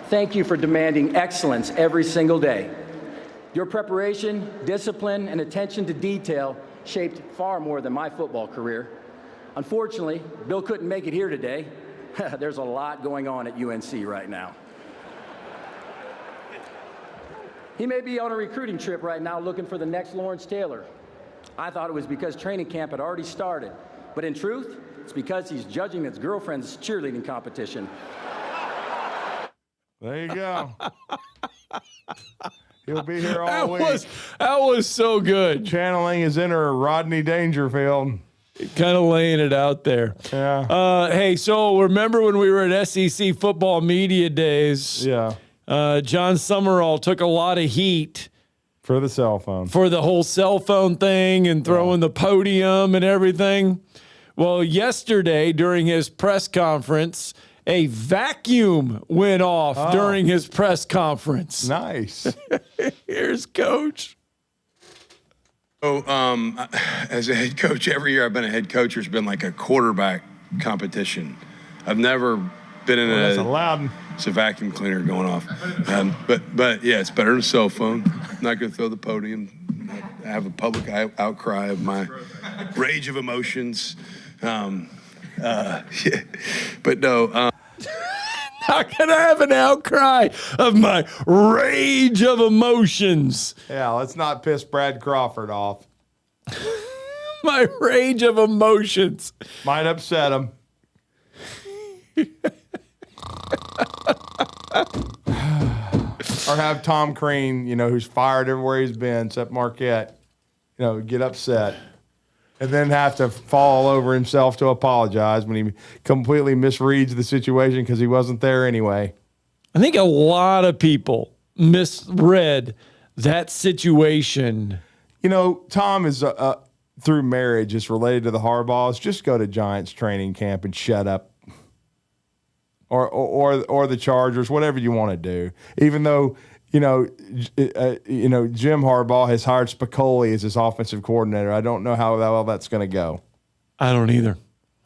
Thank you for demanding excellence every single day. Your preparation, discipline, and attention to detail shaped far more than my football career. Unfortunately, Bill couldn't make it here today. There's a lot going on at UNC right now. He may be on a recruiting trip right now looking for the next Lawrence Taylor. I thought it was because training camp had already started, but in truth, it's because he's judging his girlfriend's cheerleading competition. There you go. He'll be here all week. That was so good. Channeling his inner Rodney Dangerfield. Kind of laying it out there. Yeah. Hey, so remember when we were at SEC football media days? Yeah. John Summerall took a lot of heat for the cell phone. For the whole cell phone thing and throwing the podium and everything. Well, yesterday during his press conference, a vacuum went off during his press conference. Nice. Here's Coach. As a head coach, every year I've been a head coach, there's been like a quarterback competition. I've never been in that's allowed. It's a vacuum cleaner going off. But yeah, it's better than a cell phone. I'm not going to throw the podium. I have a public outcry of my rage of emotions. Yeah. But no. Not going to have an outcry of my rage of emotions. Yeah, let's not piss Brad Crawford off. My rage of emotions. Might upset him. Or have Tom Crain, who's fired everywhere he's been, except Marquette, get upset. and then have to fall all over himself to apologize when he completely misreads the situation because he wasn't there anyway. I think a lot of people misread that situation. You know, Tom is through marriage is related to the Harbaughs. Just go to Giants training camp and shut up, or the Chargers, whatever you want to do. Even though Jim Harbaugh has hired Spicoli as his offensive coordinator, I don't know how well that's going to go. I don't either.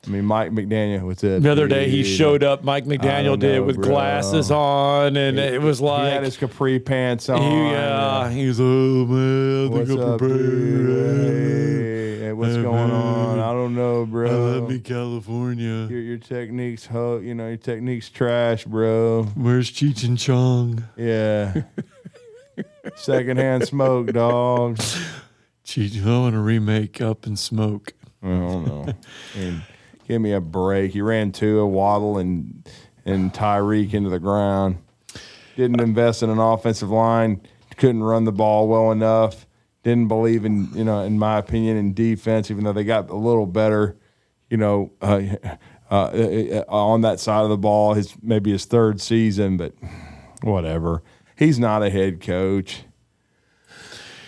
I mean, Mike McDaniel was it. The other day he showed up, Mike McDaniel did, with glasses on, and it was like... He had his capri pants on. He's, oh, man, I think I'm prepared. Hey, what's going on? I don't know, bro. I love me, California. Your technique's, your technique's trash, bro. Where's Cheech and Chong? Yeah. Secondhand smoke, dog. Cheech, I want to remake Up and Smoke. I don't know. Give me a break. He ran Tua, Waddle, and Tyreek into the ground. Didn't invest in an offensive line. Couldn't run the ball well enough. Didn't believe in my opinion, in defense, even though they got a little better, on that side of the ball. Maybe his third season, but whatever. He's not a head coach.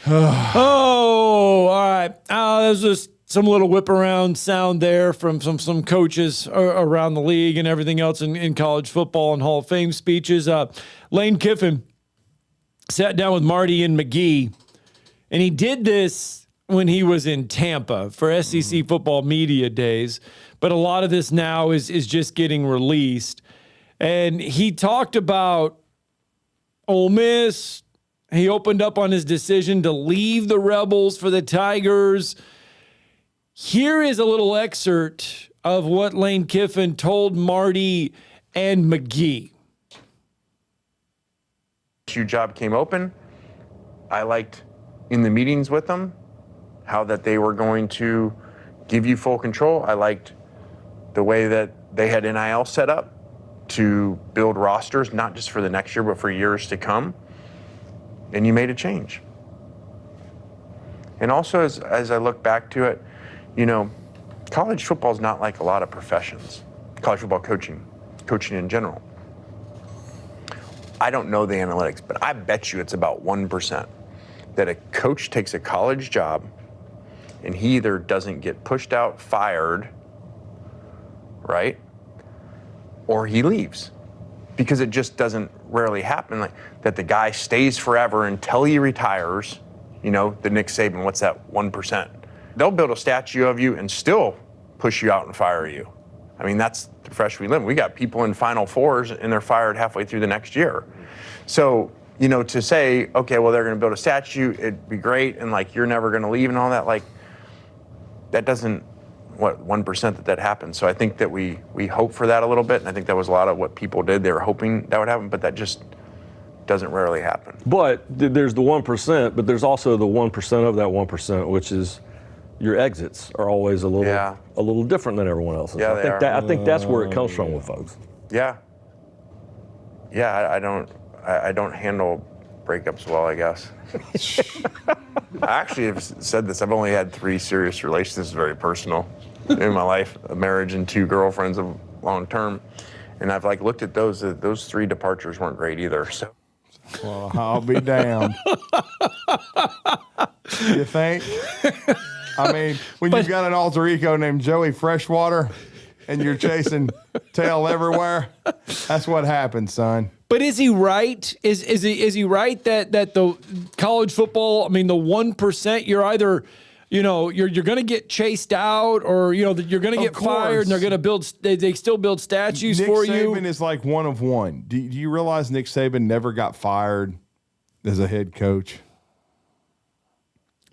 All right. There's just some little whip around sound there from some coaches around the league and everything else in college football and Hall of Fame speeches. Lane Kiffin sat down with Marty and McGee, and he did this when he was in Tampa for SEC football media days. But a lot of this now is just getting released. And he talked about Ole Miss. He opened up on his decision to leave the Rebels for the Tigers. Here is a little excerpt of what Lane Kiffin told Marty and McGee. Job came open. I liked in the meetings with them how that they were going to give you full control. I liked the way that they had NIL set up to build rosters, not just for the next year, but for years to come. And you made a change. And also, as I look back to it, college football is not like a lot of professions. College football coaching in general. I don't know the analytics, but I bet you it's about 1% that a coach takes a college job and he either doesn't get pushed out, fired, right? Or he leaves. Because it just doesn't rarely happen like that the guy stays forever until he retires. The Nick Saban, what's that 1%? They'll build a statue of you and still push you out and fire you. I mean, that's the fresh we live. We got people in Final Fours and they're fired halfway through the next year. So, to say, okay, well, they're going to build a statue, it'd be great, and like you're never going to leave and all that, like that doesn't, 1% that happens. So I think that we hope for that a little bit, and I think that was a lot of what people did. They were hoping that would happen, but that just doesn't rarely happen. But there's the 1%, but there's also the 1% of that 1%, which is your exits are always a little different than everyone else's. Yeah, I think that's where it comes from with folks. Yeah. Yeah, I don't handle breakups well, I guess. I actually have said this. I've only had 3 serious relationships. This is very personal in my life. A marriage and 2 girlfriends of long term. And I've looked at those 3 departures weren't great either. So. Well, I'll be damned. You think? I mean, when you've got an alter ego named Joey Freshwater and you're chasing tail everywhere, that's what happens, son. But is he right? Is he right that the college football, the 1%, you're either, you're going to get chased out or, you're going to get fired and they're going to build, they still build statues for you. Nick Saban is like one of one. Do you realize Nick Saban never got fired as a head coach?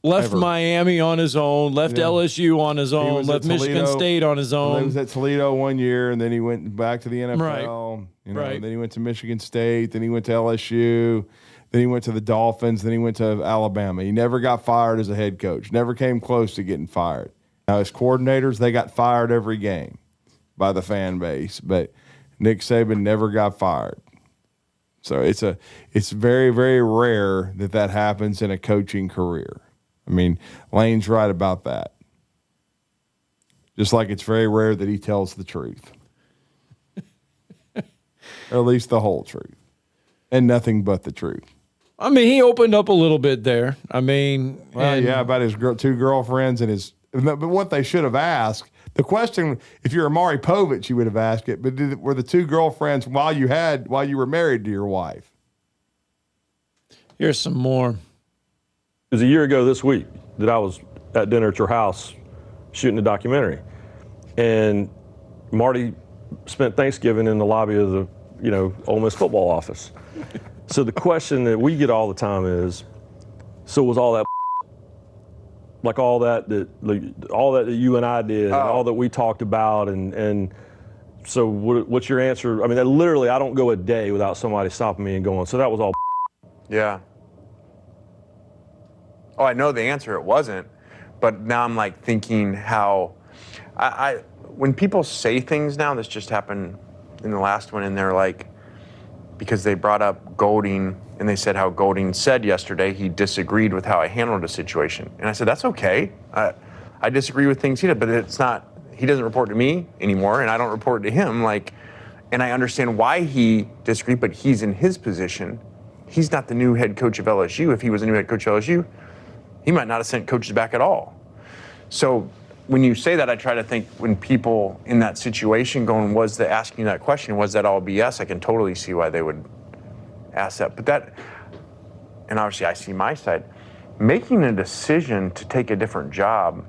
Left Miami on his own, left LSU on his own, left Michigan State on his own. He was at Toledo 1 year, and then he went back to the NFL. Right. Then he went to Michigan State. Then he went to LSU. Then he went to the Dolphins. Then he went to Alabama. He never got fired as a head coach. Never came close to getting fired. Now, as coordinators, they got fired every game by the fan base, but Nick Saban never got fired. So it's very, very rare that happens in a coaching career. I mean, Lane's right about that. just like it's very rare that he tells the truth. Or at least the whole truth. And nothing but the truth. I mean, he opened up a little bit there. I mean, well, yeah, about his two girlfriends and his. But what they should have asked, the question, if you're Amari Povich, you would have asked it. But were the two girlfriends while you were married to your wife? Here's some more. It was a year ago this week that I was at dinner at your house shooting a documentary, and Marty spent Thanksgiving in the lobby of the Ole Miss football office. So the question that we get all the time is, so was all that like all that you and I did, and all that we talked about, and so what's your answer? I mean, literally, I don't go a day without somebody stopping me and going, so that was all. Yeah. Oh, I know the answer. It wasn't, but now I'm like thinking how when people say things now, this just happened in the last one, and they're like, because they brought up Golding, and they said how Golding said yesterday he disagreed with how I handled the situation. And I said, that's okay. I disagree with things he did, but it's not, he doesn't report to me anymore, and I don't report to him. And I understand why he disagreed, but he's in his position. He's not the new head coach of LSU. If he was the new head coach of LSU, he might not have sent coaches back at all. So when you say that, I try to think when people in that situation going, asking you that question, was that all BS? I can totally see why they would ask that. But and obviously I see my side. Making a decision to take a different job,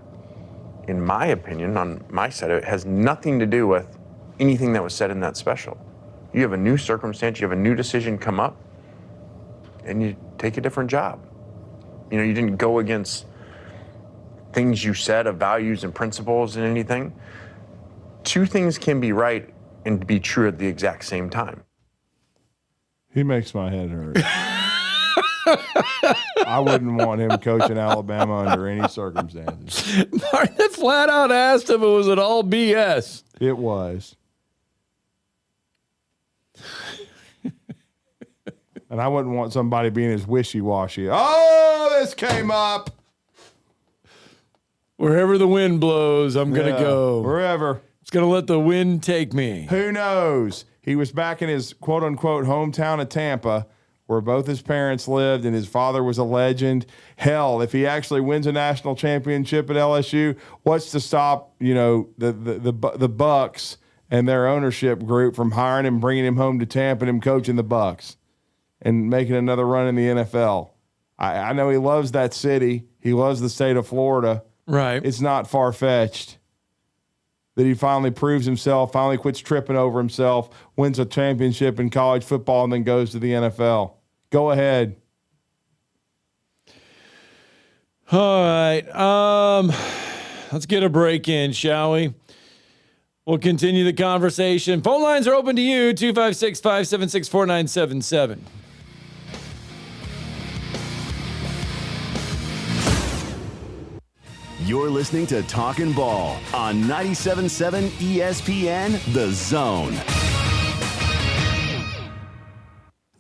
in my opinion, on my side, it has nothing to do with anything that was said in that special. You have a new circumstance, you have a new decision come up, and you take a different job. You didn't go against things you said of values and principles and anything. Two things can be right and be true at the exact same time. He makes my head hurt. I wouldn't want him coaching Alabama under any circumstances. Martin flat out asked if it was at all BS. It was. And I wouldn't want somebody being as wishy-washy. Oh, this came up. Wherever the wind blows, I'm going to go. Wherever. It's going to let the wind take me. Who knows? He was back in his quote-unquote hometown of Tampa, where both his parents lived, and his father was a legend. Hell, if he actually wins a national championship at LSU, what's to stop, the Bucks and their ownership group from hiring him, bringing him home to Tampa, and him coaching the Bucks and making another run in the NFL? I know he loves that city. He loves the state of Florida. Right. It's not far-fetched that he finally proves himself, finally quits tripping over himself, wins a championship in college football, and then goes to the NFL. Go ahead. All right. Let's get a break in, shall we? We'll continue the conversation. Phone lines are open to you, 256-576-4977. You're listening to Talkin' Ball on 97.7 ESPN, The Zone.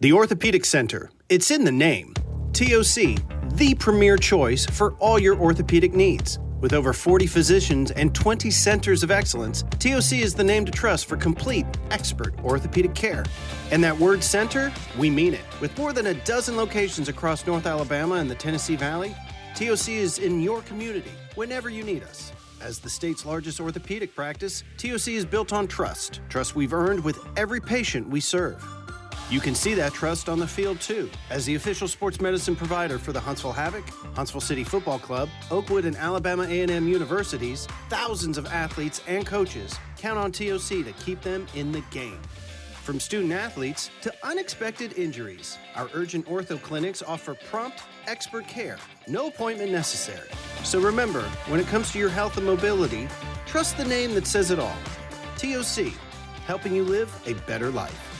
The Orthopedic Center. It's in the name. TOC, the premier choice for all your orthopedic needs. With over 40 physicians and 20 centers of excellence, TOC is the name to trust for complete, expert orthopedic care. And that word center, we mean it. With more than a dozen locations across North Alabama and the Tennessee Valley, TOC is in your community whenever you need us. As the state's largest orthopedic practice, TOC is built on trust. Trust we've earned with every patient we serve. You can see that trust on the field, too. As the official sports medicine provider for the Huntsville Havoc, Huntsville City Football Club, Oakwood and Alabama A&M universities, thousands of athletes and coaches count on TOC to keep them in the game. From student athletes to unexpected injuries, our urgent ortho clinics offer prompt, expert care. No appointment necessary. So remember, when it comes to your health and mobility, trust the name that says it all. TOC, helping you live a better life.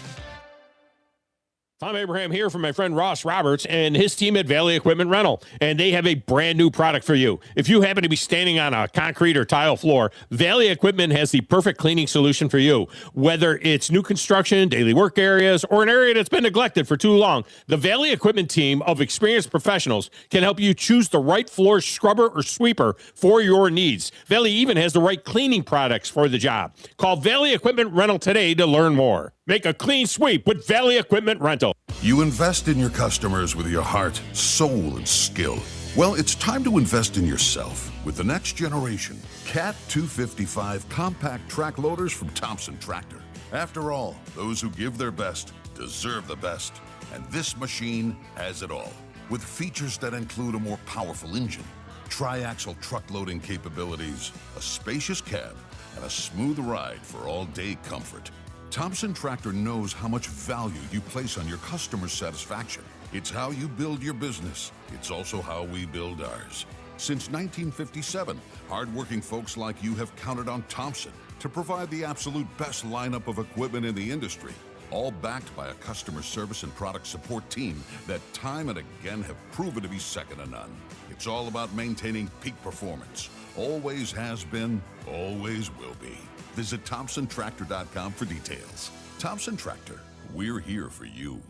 Tom Abraham here from my friend Ross Roberts and his team at Valley Equipment Rental, and they have a brand new product for you. If you happen to be standing on a concrete or tile floor, Valley Equipment has the perfect cleaning solution for you. Whether it's new construction, daily work areas, or an area that's been neglected for too long, the Valley Equipment team of experienced professionals can help you choose the right floor scrubber or sweeper for your needs. Valley even has the right cleaning products for the job. Call Valley Equipment Rental today to learn more. Make a clean sweep with Valley Equipment Rental. You invest in your customers with your heart, soul, and skill. Well, it's time to invest in yourself with the next generation Cat 255 compact track loaders from Thompson Tractor. After all, those who give their best deserve the best. And this machine has it all. With features that include a more powerful engine, tri-axle truck loading capabilities, a spacious cab, and a smooth ride for all-day comfort. Thompson Tractor knows how much value you place on your customer satisfaction. It's how you build your business. It's also how we build ours. Since 1957, hardworking folks like you have counted on Thompson to provide the absolute best lineup of equipment in the industry, all backed by a customer service and product support team that time and again have proven to be second to none. It's all about maintaining peak performance. Always has been, always will be. Visit ThompsonTractor.com for details. Thompson Tractor, we're here for you.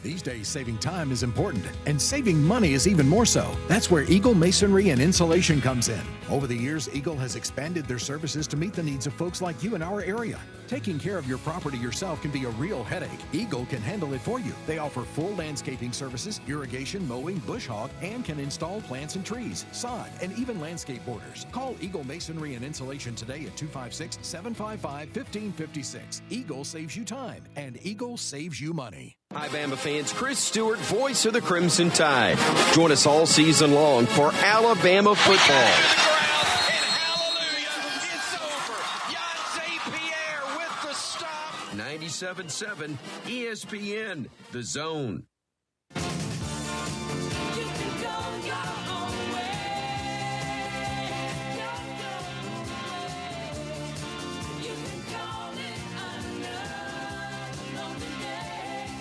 These days, saving time is important, and saving money is even more so. That's where Eagle Masonry and Insulation comes in. Over the years, Eagle has expanded their services to meet the needs of folks like you in our area. Taking care of your property yourself can be a real headache. Eagle can handle it for you. They offer full landscaping services, irrigation, mowing, bush hog, and can install plants and trees, sod, and even landscape borders. Call Eagle Masonry and Insulation today at 256-755-1556. Eagle saves you time, and Eagle saves you money. Hi, Bama fans. Chris Stewart, voice of the Crimson Tide. Join us all season long for Alabama football. 97.7 ESPN, The Zone.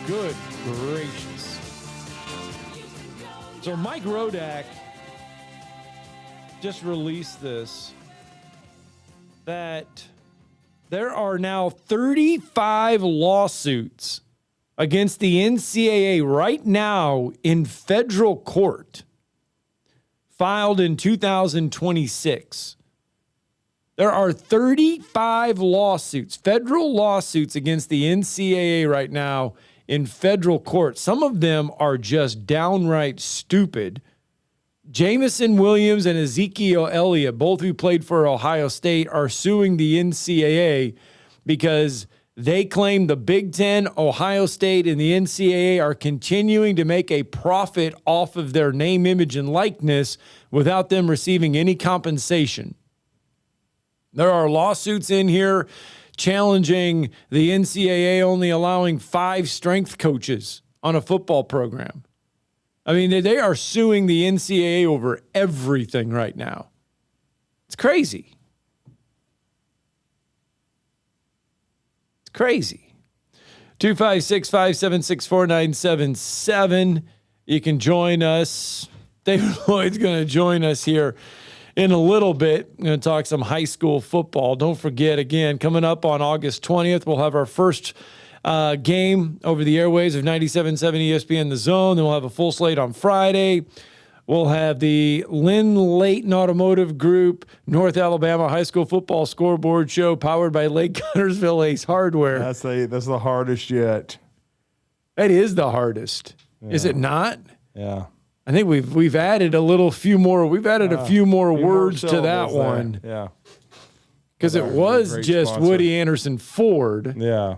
Good gracious. So Mike Rodak just released this, that there are now 35 lawsuits against the NCAA right now in federal court, filed in 2026. There are 35 lawsuits, federal lawsuits against the NCAA right now in federal court. Some of them are just downright stupid. Jamison Williams and Ezekiel Elliott, both who played for Ohio State, are suing the NCAA because they claim the Big Ten, Ohio State, and the NCAA are continuing to make a profit off of their name, image, and likeness without them receiving any compensation. There are lawsuits in here challenging the NCAA only allowing 5 strength coaches on a football program. I mean, they are suing the NCAA over everything right now. It's crazy. It's crazy. 256-576-4977. You can join us. David Lloyd's going to join us here in a little bit. I'm going to talk some high school football. Don't forget, again, coming up on August 20th, we'll have our first game over the airways of 97.7 ESPN The Zone. Then we'll have a full slate on Friday. We'll have the Lynn Layton Automotive Group North Alabama High School Football Scoreboard Show powered by Lake Guntersville Ace Hardware. That's the hardest yet. That is the hardest. Yeah. Is it not? Yeah. I think we've added a few more words to that one. There. Yeah. Because it was just sponsor. Woody Anderson Ford. Yeah.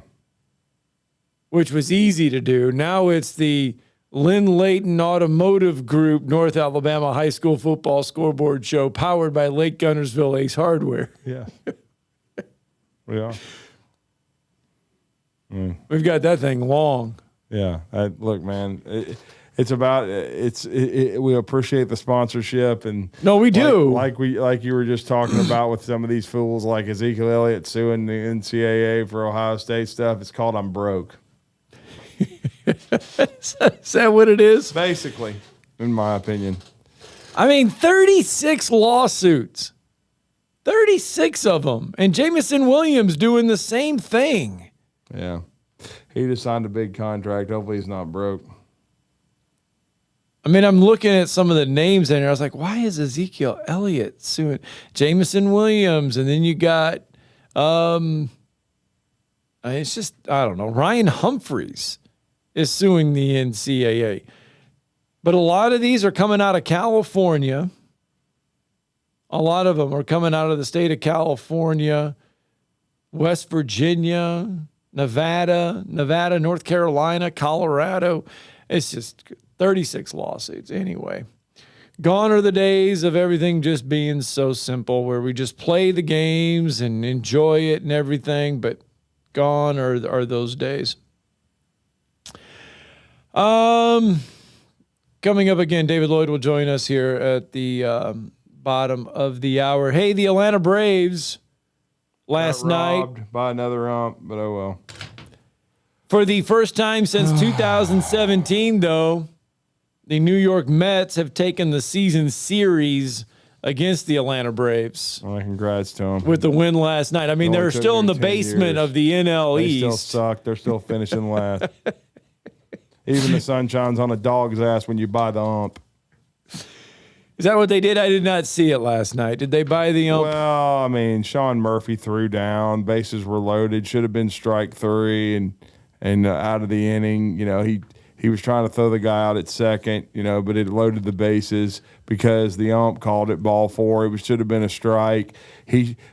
Which was easy to do. Now it's the Lynn Layton Automotive Group North Alabama High School Football Scoreboard Show powered by Lake Guntersville Ace Hardware. Yeah. Yeah. We've got that thing long. Yeah. Look, man, we appreciate the sponsorship, and no, we do. Like you were just talking about with some of these fools like Ezekiel Elliott suing the NCAA for Ohio State stuff. It's called I'm broke. Is that what it is? Basically, in my opinion. I mean, 36 lawsuits. 36 of them. And Jameson Williams doing the same thing. Yeah. He just signed a big contract. Hopefully he's not broke. I mean, I'm looking at some of the names in here. I was like, why is Ezekiel Elliott suing Jameson Williams? And then you got, it's just, I don't know. Ryan Humphreys is suing the NCAA. But a lot of these are coming out of California. A lot of them are coming out of the state of California, West Virginia, Nevada, North Carolina, Colorado. It's just 36 lawsuits. Anyway, gone are the days of everything just being so simple where we just play the games and enjoy it and everything, but gone are those days. Coming up again, David Lloyd will join us here at the bottom of the hour. Hey, the Atlanta Braves last night by another ump, but oh well. For the first time since 2017, though, the New York Mets have taken the season series against the Atlanta Braves. Well, congrats to them. With the win last night. I mean, they're still in the basement of the NL East. They still suck. They're still finishing last. Even the sun shines on a dog's ass when you buy the ump. Is that what they did? I did not see it last night. Did they buy the ump? Well, I mean, Sean Murphy threw down. Bases were loaded. Should have been strike three and out of the inning. You know, he was trying to throw the guy out at second, you know, but it loaded the bases because the ump called it ball four. It should have been a strike.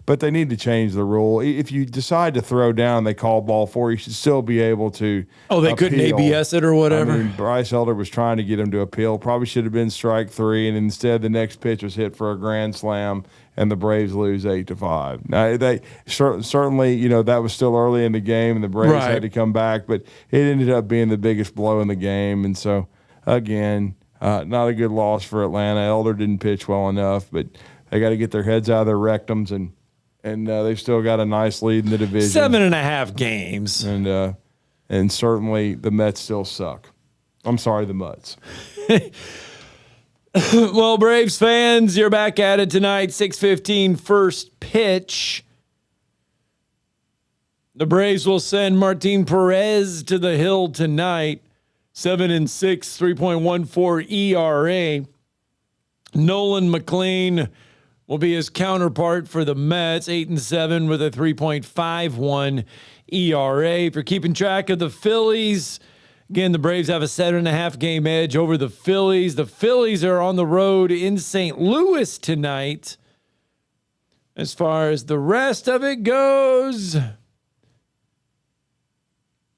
But they need to change the rule. If you decide to throw down, they call ball four, you should still be able to they couldn't ABS it or whatever? I mean, Bryce Elder was trying to get him to appeal. Probably should have been strike three, and instead the next pitch was hit for a grand slam, and the Braves lose 8-5. Now, they certainly, you know, that was still early in the game, and the Braves had to come back, but it ended up being the biggest blow in the game. And so, again, not a good loss for Atlanta. Elder didn't pitch well enough, but they got to get their heads out of their rectums, and they've still got a nice lead in the division. 7.5 games. And certainly the Mets still suck. I'm sorry, the Mutts. Well, Braves fans, you're back at it tonight. 6:15 first pitch. The Braves will send Martin Perez to the hill tonight. 7-6, 3.14 ERA. Nolan McLean will be his counterpart for the Mets, 8-7 with a 3.51 ERA. If you're keeping track of the Phillies, again, the Braves have a 7.5 game edge over the Phillies. The Phillies are on the road in St. Louis tonight. As far as the rest of it goes,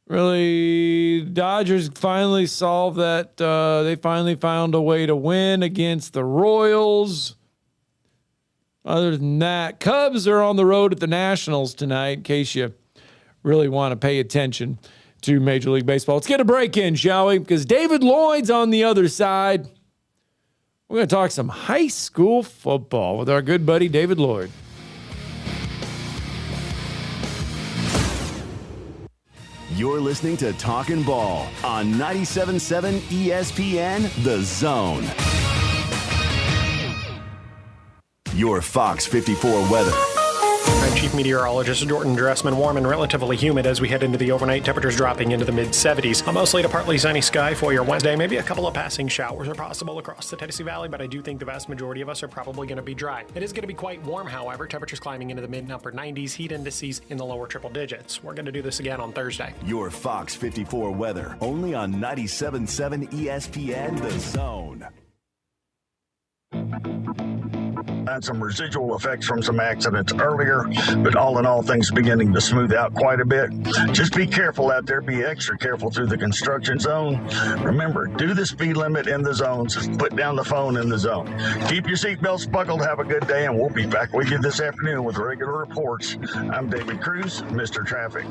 really, Dodgers finally solved that. They finally found a way to win against the Royals. Other than that, Cubs are on the road at the Nationals tonight, in case you really want to pay attention to Major League Baseball. Let's get a break in, shall we? Because David Lloyd's on the other side. We're going to talk some high school football with our good buddy David Lloyd. You're listening to Talkin' Ball on 97.7 ESPN The Zone. Your Fox 54 weather. I'm Chief Meteorologist Jordan Dressman. Warm and relatively humid as we head into the overnight. Temperatures dropping into the mid-70s. A mostly to partly sunny sky for your Wednesday. Maybe a couple of passing showers are possible across the Tennessee Valley, but I do think the vast majority of us are probably going to be dry. It is going to be quite warm, however. Temperatures climbing into the mid and upper 90s. Heat indices in the lower triple digits. We're going to do this again on Thursday. Your Fox 54 weather. Only on 97.7 ESPN The Zone. Had some residual effects from some accidents earlier, but all in all, things are beginning to smooth out quite a bit. Just be careful out there. Be extra careful through the construction zone. Remember, do the speed limit in the zones. Put down the phone in the zone. Keep your seatbelts buckled. Have a good day, and we'll be back with you this afternoon with regular reports. I'm David Cruz, Mr. Traffic.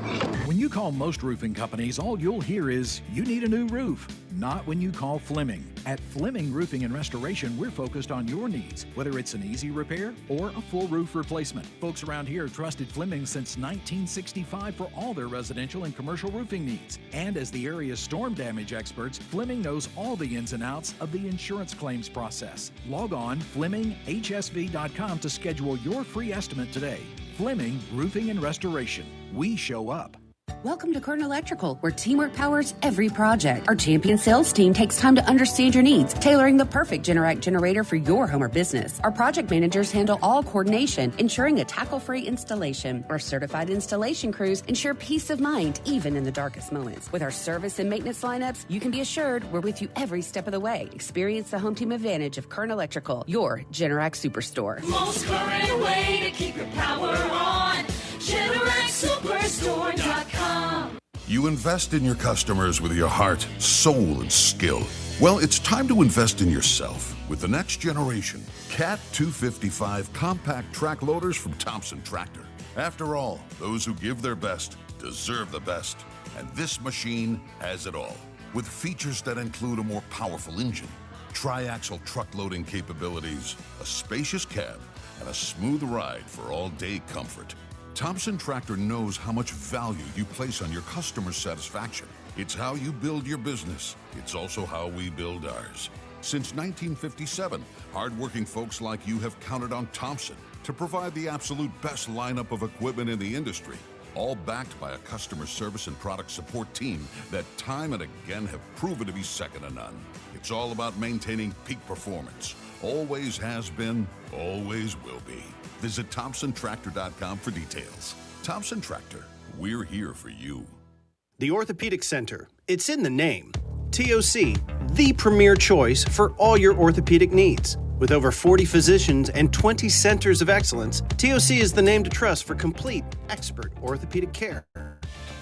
When you call most roofing companies, all you'll hear is, you need a new roof. Not when you call Fleming. At Fleming Roofing and Restoration, we're focused on your needs. Whether it's an easy easy repair or a full roof replacement. Folks around here trusted Fleming since 1965 for all their residential and commercial roofing needs. And as the area's storm damage experts, Fleming knows all the ins and outs of the insurance claims process. Log on FlemingHSV.com to schedule your free estimate today. Fleming Roofing and Restoration. We show up. Welcome to Crain Electrical, where teamwork powers every project. Our champion sales team takes time to understand your needs, tailoring the perfect Generac generator for your home or business. Our project managers handle all coordination, ensuring a tackle-free installation. Our certified installation crews ensure peace of mind, even in the darkest moments. With our service and maintenance lineups, you can be assured we're with you every step of the way. Experience the home team advantage of Crain Electrical, your Generac superstore. Most current way to keep your power on. GeneracSuperstore.com. You invest in your customers with your heart, soul, and skill. Well, it's time to invest in yourself with the next generation Cat 255 compact track loaders from Thompson Tractor. After all, those who give their best deserve the best. And this machine has it all. With features that include a more powerful engine, tri-axle truck loading capabilities, a spacious cab, and a smooth ride for all-day comfort. Thompson Tractor knows how much value you place on your customer satisfaction. It's how you build your business. It's also how we build ours. Since 1957, hardworking folks like you have counted on Thompson to provide the absolute best lineup of equipment in the industry, all backed by a customer service and product support team that time and again have proven to be second to none. It's all about maintaining peak performance. Always has been, always will be. Visit ThompsonTractor.com for details. Thompson Tractor, we're here for you. The Orthopedic Center. It's in the name. TOC, the premier choice for all your orthopedic needs. With over 40 physicians and 20 centers of excellence, TOC is the name to trust for complete, expert orthopedic care.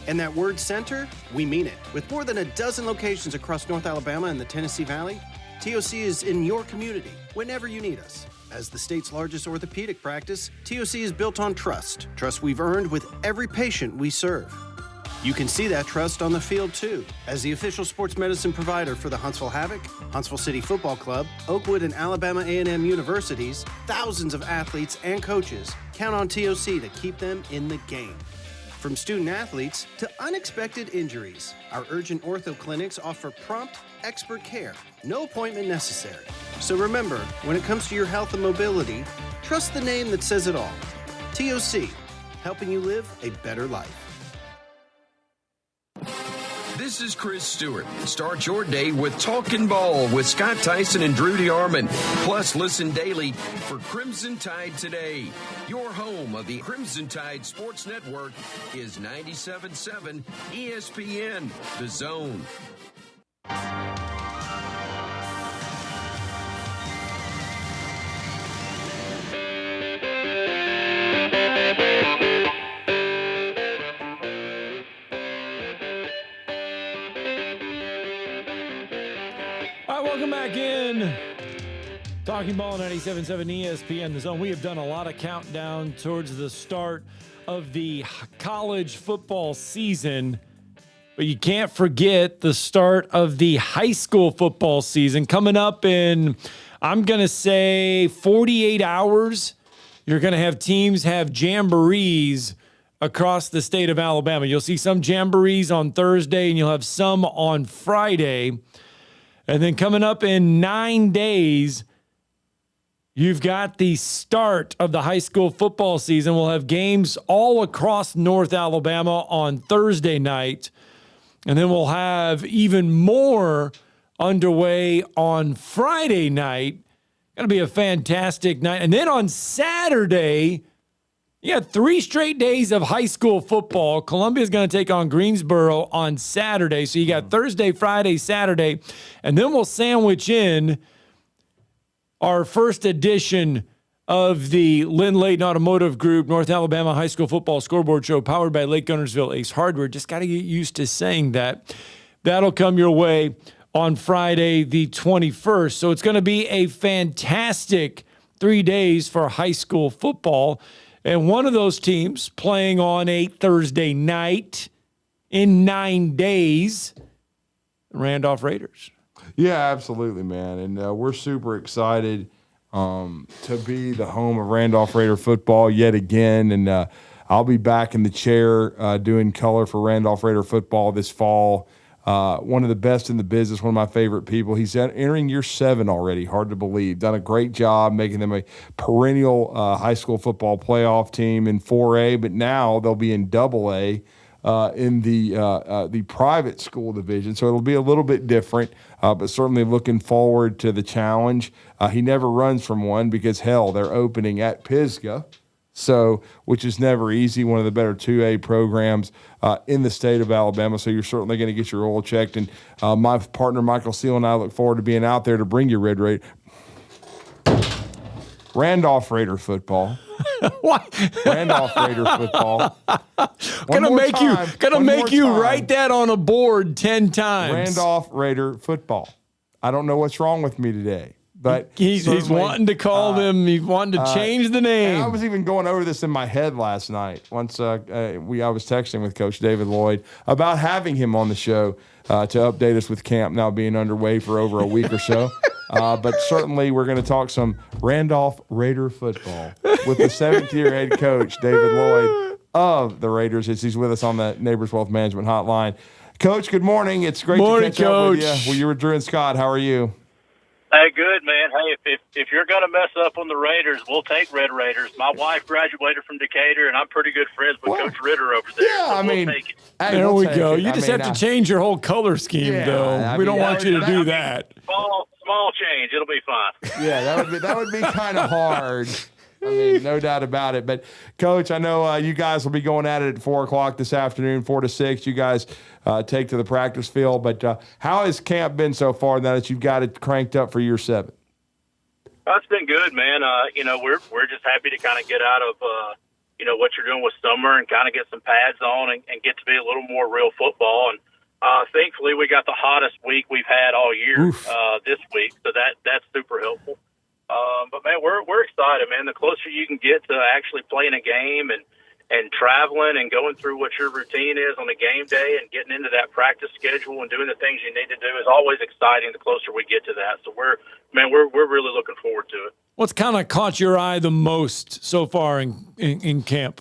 And that word center, we mean it. With more than a dozen locations across North Alabama and the Tennessee Valley, TOC is in your community whenever you need us. As the state's largest orthopedic practice, TOC is built on trust. Trust we've earned with every patient we serve. You can see that trust on the field, too. As the official sports medicine provider for the Huntsville Havoc, Huntsville City Football Club, Oakwood and Alabama A&M universities, thousands of athletes and coaches count on TOC to keep them in the game. From student athletes to unexpected injuries, our urgent ortho clinics offer prompt, expert care. No appointment necessary. So remember, when it comes to your health and mobility, trust the name that says it all. TOC, helping you live a better life. This is Chris Stewart. Start your day with Talkin' Ball with Scott Theisen and Drew DeArmond. Plus, listen daily for Crimson Tide Today. Your home of the Crimson Tide Sports Network is 97.7 ESPN, The Zone. Welcome back in. Talking Ball 97.7 ESPN, The Zone. We have done a lot of countdown towards the start of the college football season, but you can't forget the start of the high school football season coming up in, I'm going to say, 48 hours. You're going to have teams have jamborees across the state of Alabama. You'll see some jamborees on Thursday, and you'll have some on Friday. And then coming up in 9 days, you've got the start of the high school football season. We'll have games all across North Alabama on Thursday night. And then we'll have even more underway on Friday night. Going to be a fantastic night. And then on Saturday, you got 3 straight days of high school football. Columbia's going to take on Greensboro on Saturday. So you got Thursday, Friday, Saturday. And then we'll sandwich in our first edition of the Lynn Layton Automotive Group North Alabama High School Football Scoreboard Show powered by Lake Gunnersville Ace Hardware. Just got to get used to saying that. That'll come your way on Friday the 21st. So it's going to be a fantastic 3 days for high school football. And one of those teams playing on a Thursday night in 9 days, Randolph Raiders. Yeah, absolutely, man. And we're super excited to be the home of Randolph Raider football yet again. And I'll be back in the chair doing color for Randolph Raider football this fall. One of the best in the business, one of my favorite people. He's entering year 7 already, hard to believe. Done a great job making them a perennial high school football playoff team in 4A, but now they'll be in AA in the private school division. So it'll be a little bit different, but certainly looking forward to the challenge. He never runs from one because, hell, they're opening at Pisgah. So, which is never easy, one of the better 2A programs in the state of Alabama. So you're certainly going to get your oil checked. And my partner, Michael Seal, and I look forward to being out there to bring you Randolph Raider football. What? Randolph Raider football. Gonna make you write that on a board 10 times. Randolph Raider football. I don't know what's wrong with me today. But he's wanting to call them. He's wanting to change the name. I was even going over this in my head last night. Once I was texting with Coach David Lloyd about having him on the show to update us with camp now being underway for over a week or so. But certainly we're going to talk some Randolph Raider football with the 7th-year head coach David Lloyd of the Raiders as he's with us on the Neighbors Wealth Management Hotline. Coach, good morning. It's great to catch up with you. Well, you were Drew and Scott. How are you? Hey, good, man. Hey, if you're going to mess up on the Raiders, we'll take Red Raiders. My wife graduated from Decatur, and I'm pretty good friends with Coach Ritter over there. Yeah, so we'll take it. Hey, there we go. You just have to change your whole color scheme, though. We don't want you to do that. Small change. It'll be fine. Yeah, that would be kind of hard. I mean, no doubt about it. But, Coach, I know you guys will be going at it at 4 o'clock this afternoon, 4 to 6. You guys take to the practice field. But how has camp been so far now that you've got it cranked up for year 7? It's been good, man. We're just happy to kind of get out of, what you're doing with summer and kind of get some pads on and get to be a little more real football. And thankfully, we got the hottest week we've had all year this week. So that's super helpful. But man, we're excited, man. The closer you can get to actually playing a game and traveling and going through what your routine is on a game day and getting into that practice schedule and doing the things you need to do is always exciting. The closer we get to that, so we're really looking forward to it. What's kind of caught your eye the most so far in camp?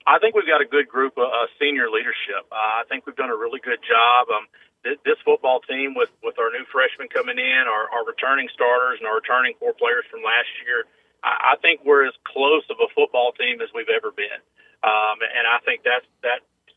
I think we've got a good group of senior leadership. I think we've done a really good job. This football team with our new freshmen coming in, our returning starters and our returning core players from last year, I think we're as close of a football team as we've ever been. And I think that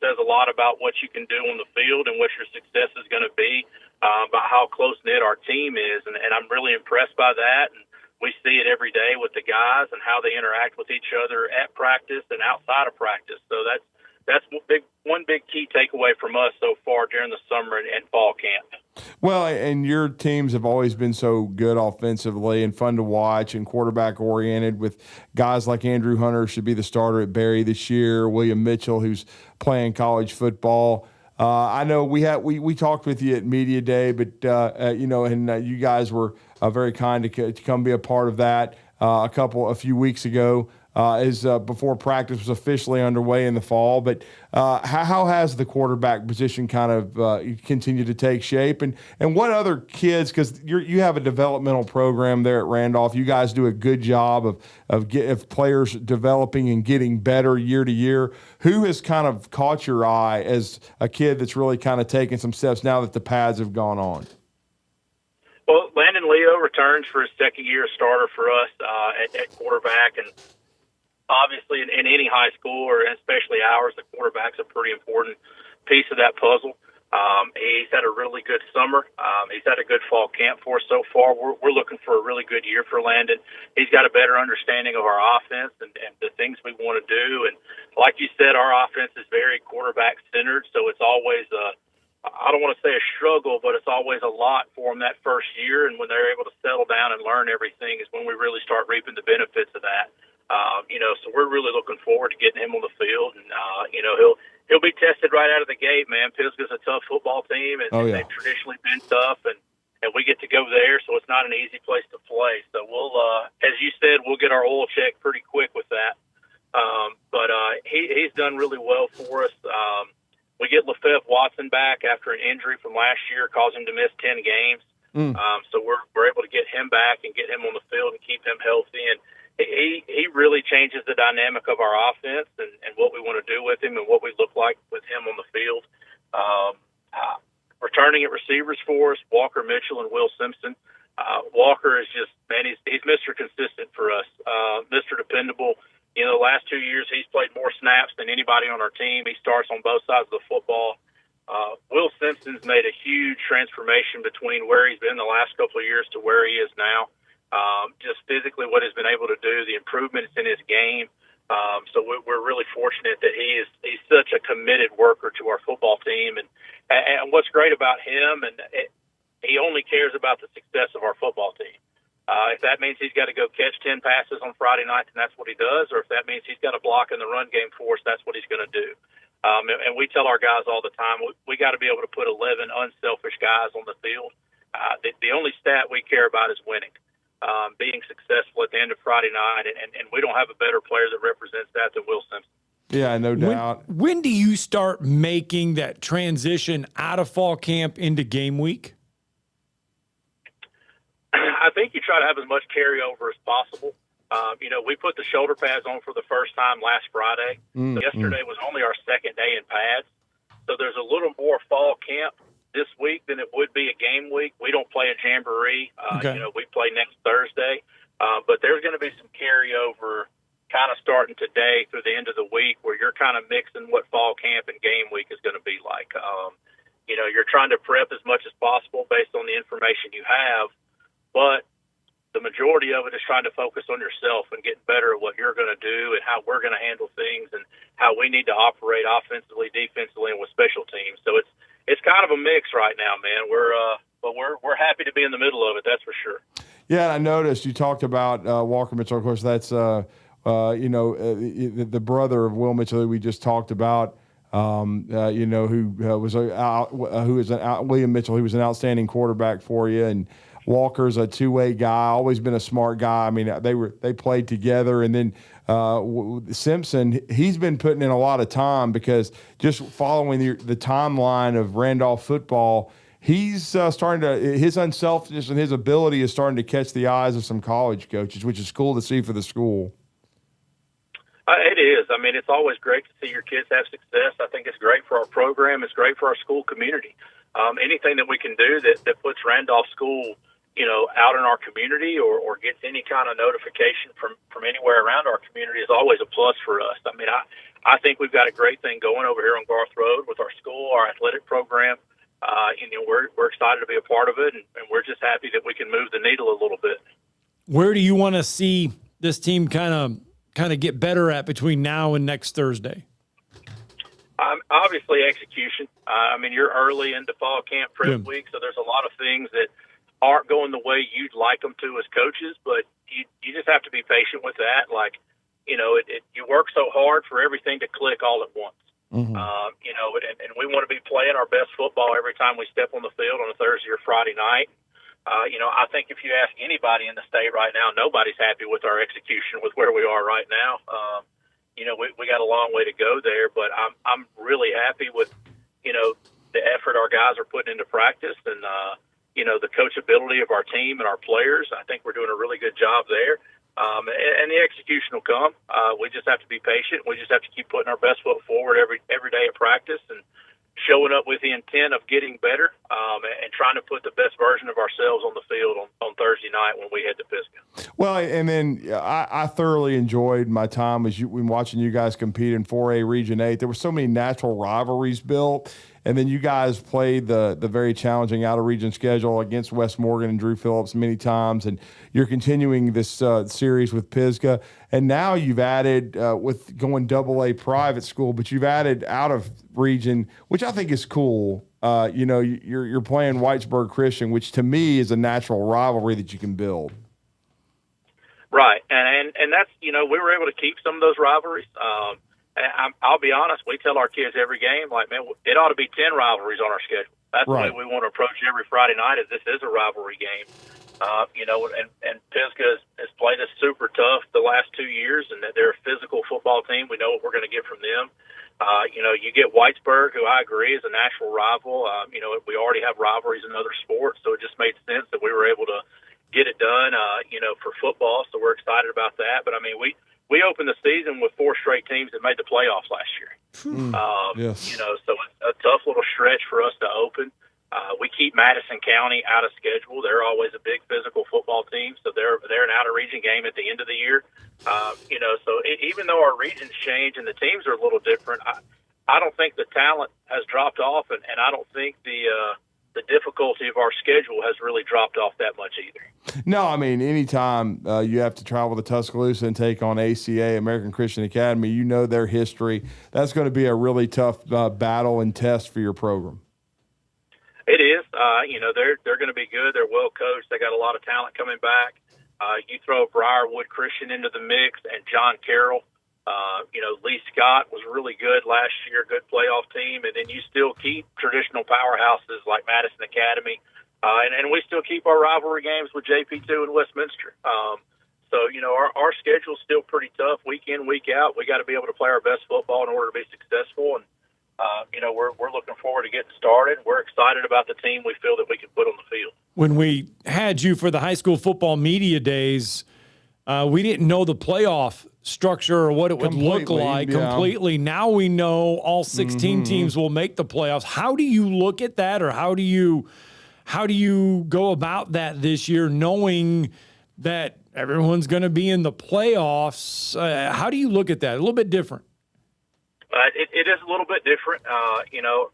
says a lot about what you can do on the field and what your success is going to be, about how close-knit our team is. And I'm really impressed by that. And we see it every day with the guys and how they interact with each other at practice and outside of practice. So that's one big key takeaway from us so far during the summer and fall camp. Well, and your teams have always been so good offensively and fun to watch and quarterback-oriented with guys like Andrew Hunter should be the starter at Berry this year, William Mitchell, who's playing college football. I know we talked with you at Media Day, but, you guys were very kind to come be a part of that a few weeks ago. Before practice was officially underway in the fall. But how has the quarterback position kind of continued to take shape? And what other kids, because you have a developmental program there at Randolph, you guys do a good job of players developing and getting better year to year. Who has kind of caught your eye as a kid that's really kind of taken some steps now that the pads have gone on? Well, Landon Leo returns for his second year starter for us at quarterback, and obviously, in any high school, or especially ours, the quarterback's a pretty important piece of that puzzle. He's had a really good summer. He's had a good fall camp for us so far. We're looking for a really good year for Landon. He's got a better understanding of our offense and the things we want to do. And like you said, our offense is very quarterback-centered, so it's always I don't want to say a struggle, but it's always a lot for them that first year. And when they're able to settle down and learn everything is when we really start reaping the benefits of that. So we're really looking forward to getting him on the field, and he'll be tested right out of the gate, man. Pisgah's a tough football team, and they've traditionally been tough, and we get to go there, so it's not an easy place to play. So we'll, as you said, we'll get our oil check pretty quick with that. But he's done really well for us. We get LaFev Watson back after an injury from last year, caused him to miss 10 games. So we're able to get him back and get him on the field and keep him healthy. And he really changes the dynamic of our offense and what we want to do with him and what we look like with him on the field. Returning at receivers for us, Walker Mitchell and Will Simpson. Walker is just, man, he's Mr. Consistent for us, Mr. Dependable. You know, the last 2 years he's played more snaps than anybody on our team. He starts on both sides of the football. Will Simpson's made a huge transformation between where he's been the last couple of years to where he is now. Just physically what he's been able to do, the improvements in his game. So we're really fortunate that he's such a committed worker to our football team. And what's great about him, he only cares about the success of our football team. If that means he's got to go catch 10 passes on Friday night, then that's what he does. Or if that means he's got to block in the run game for us, that's what he's going to do. And we tell our guys all the time, we got to be able to put 11 unselfish guys on the field. The only stat we care about is winning, being successful at the end of Friday night. And we don't have a better player that represents that than Will Simpson. Yeah, no doubt. When do you start making that transition out of fall camp into game week? I think you try to have as much carryover as possible. You know, we put the shoulder pads on for the first time last Friday. Yesterday was only our second day in pads. So there's a little more fall camp this week than it would be a game week. We don't play a jamboree. You know, we play next Thursday. But there's going to be some carryover kind of starting today through the end of the week where you're kind of mixing what fall camp and game week is going to be like. You know, you're trying to prep as much as possible based on the information you have. But the majority of it is trying to focus on yourself and getting better at what you're going to do and how we're going to handle things and how we need to operate offensively, defensively, and with special teams. So it's kind of a mix right now, man. But we're happy to be in the middle of it. That's for sure. Yeah, I noticed you talked about Walker Mitchell. Of course, that's you know, the brother of Will Mitchell who we just talked about. You know, William Mitchell, who was an outstanding quarterback for you, and Walker's a two-way guy, always been a smart guy. I mean, they played together. And then Simpson, he's been putting in a lot of time because just following the timeline of Randolph football, he's starting to – his unselfishness and his ability is starting to catch the eyes of some college coaches, which is cool to see for the school. It is. I mean, it's always great to see your kids have success. I think it's great for our program. It's great for our school community. Anything that we can do that puts Randolph School – you know, out in our community or gets any kind of notification from anywhere around our community is always a plus for us. I mean, I think we've got a great thing going over here on Garth Road with our school, our athletic program. You know, we're excited to be a part of it, and we're just happy that we can move the needle a little bit. Where do you want to see this team kind of get better at between now and next Thursday? Obviously, execution. I mean, you're early into fall camp prep week, so there's a lot of things that aren't going the way you'd like them to as coaches, but you just have to be patient with that. Like, you know, you work so hard for everything to click all at once. You know, and we want to be playing our best football every time we step on the field on a Thursday or Friday night. You know, I think if you ask anybody in the state right now, nobody's happy with our execution with where we are right now. You know, we got a long way to go there, but I'm really happy with, you know, the effort our guys are putting into practice and, you know, the coachability of our team and our players. I think we're doing a really good job there. And the execution will come. We just have to be patient. We just have to keep putting our best foot forward every day at practice and showing up with the intent of getting better and trying to put the best version of ourselves on the field on Thursday night when we head to Pisgah. Well, and then I thoroughly enjoyed my time when watching you guys compete in 4A Region 8. There were so many natural rivalries built. And then you guys played the very challenging out-of-region schedule against West Morgan and Drew Phillips many times. And you're continuing this series with Pisgah. And now you've added, with going AA private school, but you've added out-of-region, which I think is cool. You know, you're playing Whitesburg Christian, which to me is a natural rivalry that you can build. Right. And that's, you know, we were able to keep some of those rivalries. I'll be honest, we tell our kids every game, like, man, it ought to be 10 rivalries on our schedule. That's the way we want to approach every Friday night, is this is a rivalry game. And Pisgah has played us super tough the last 2 years, and they're a physical football team. We know what we're going to get from them. You get Whitesburg, who I agree is a natural rival. We already have rivalries in other sports, so it just made sense that we were able to get it done, for football. So we're excited about that. But, I mean, we opened the season with 4 straight teams that made the playoffs last year. Yes. So it's a tough little stretch for us to open. We keep Madison County out of schedule. They're always a big physical football team, so they're an out-of-region game at the end of the year. So even though our regions change and the teams are a little different, I don't think the talent has dropped off, and I don't think the difficulty of our schedule has really dropped off that much either. No, I mean, anytime you have to travel to Tuscaloosa and take on ACA, American Christian Academy, you know their history. That's going to be a really tough battle and test for your program. It is. They're going to be good. They're well coached. They got a lot of talent coming back. You throw Briarwood Christian into the mix and John Carroll. Lee Scott was really good last year, good playoff team. And then you still keep traditional powerhouses like Madison Academy. And we still keep our rivalry games with JP2 and Westminster. Our schedule's still pretty tough week in, week out. We got to be able to play our best football in order to be successful. And we're looking forward to getting started. We're excited about the team we feel that we can put on the field. When we had you for the high school football media days, we didn't know the playoff structure or what it would look like completely. Now we know all 16 teams will make the playoffs. How do you look at that, or how do you go about that this year, knowing that everyone's going to be in the playoffs? How do you look at that? A little bit different. It is a little bit different.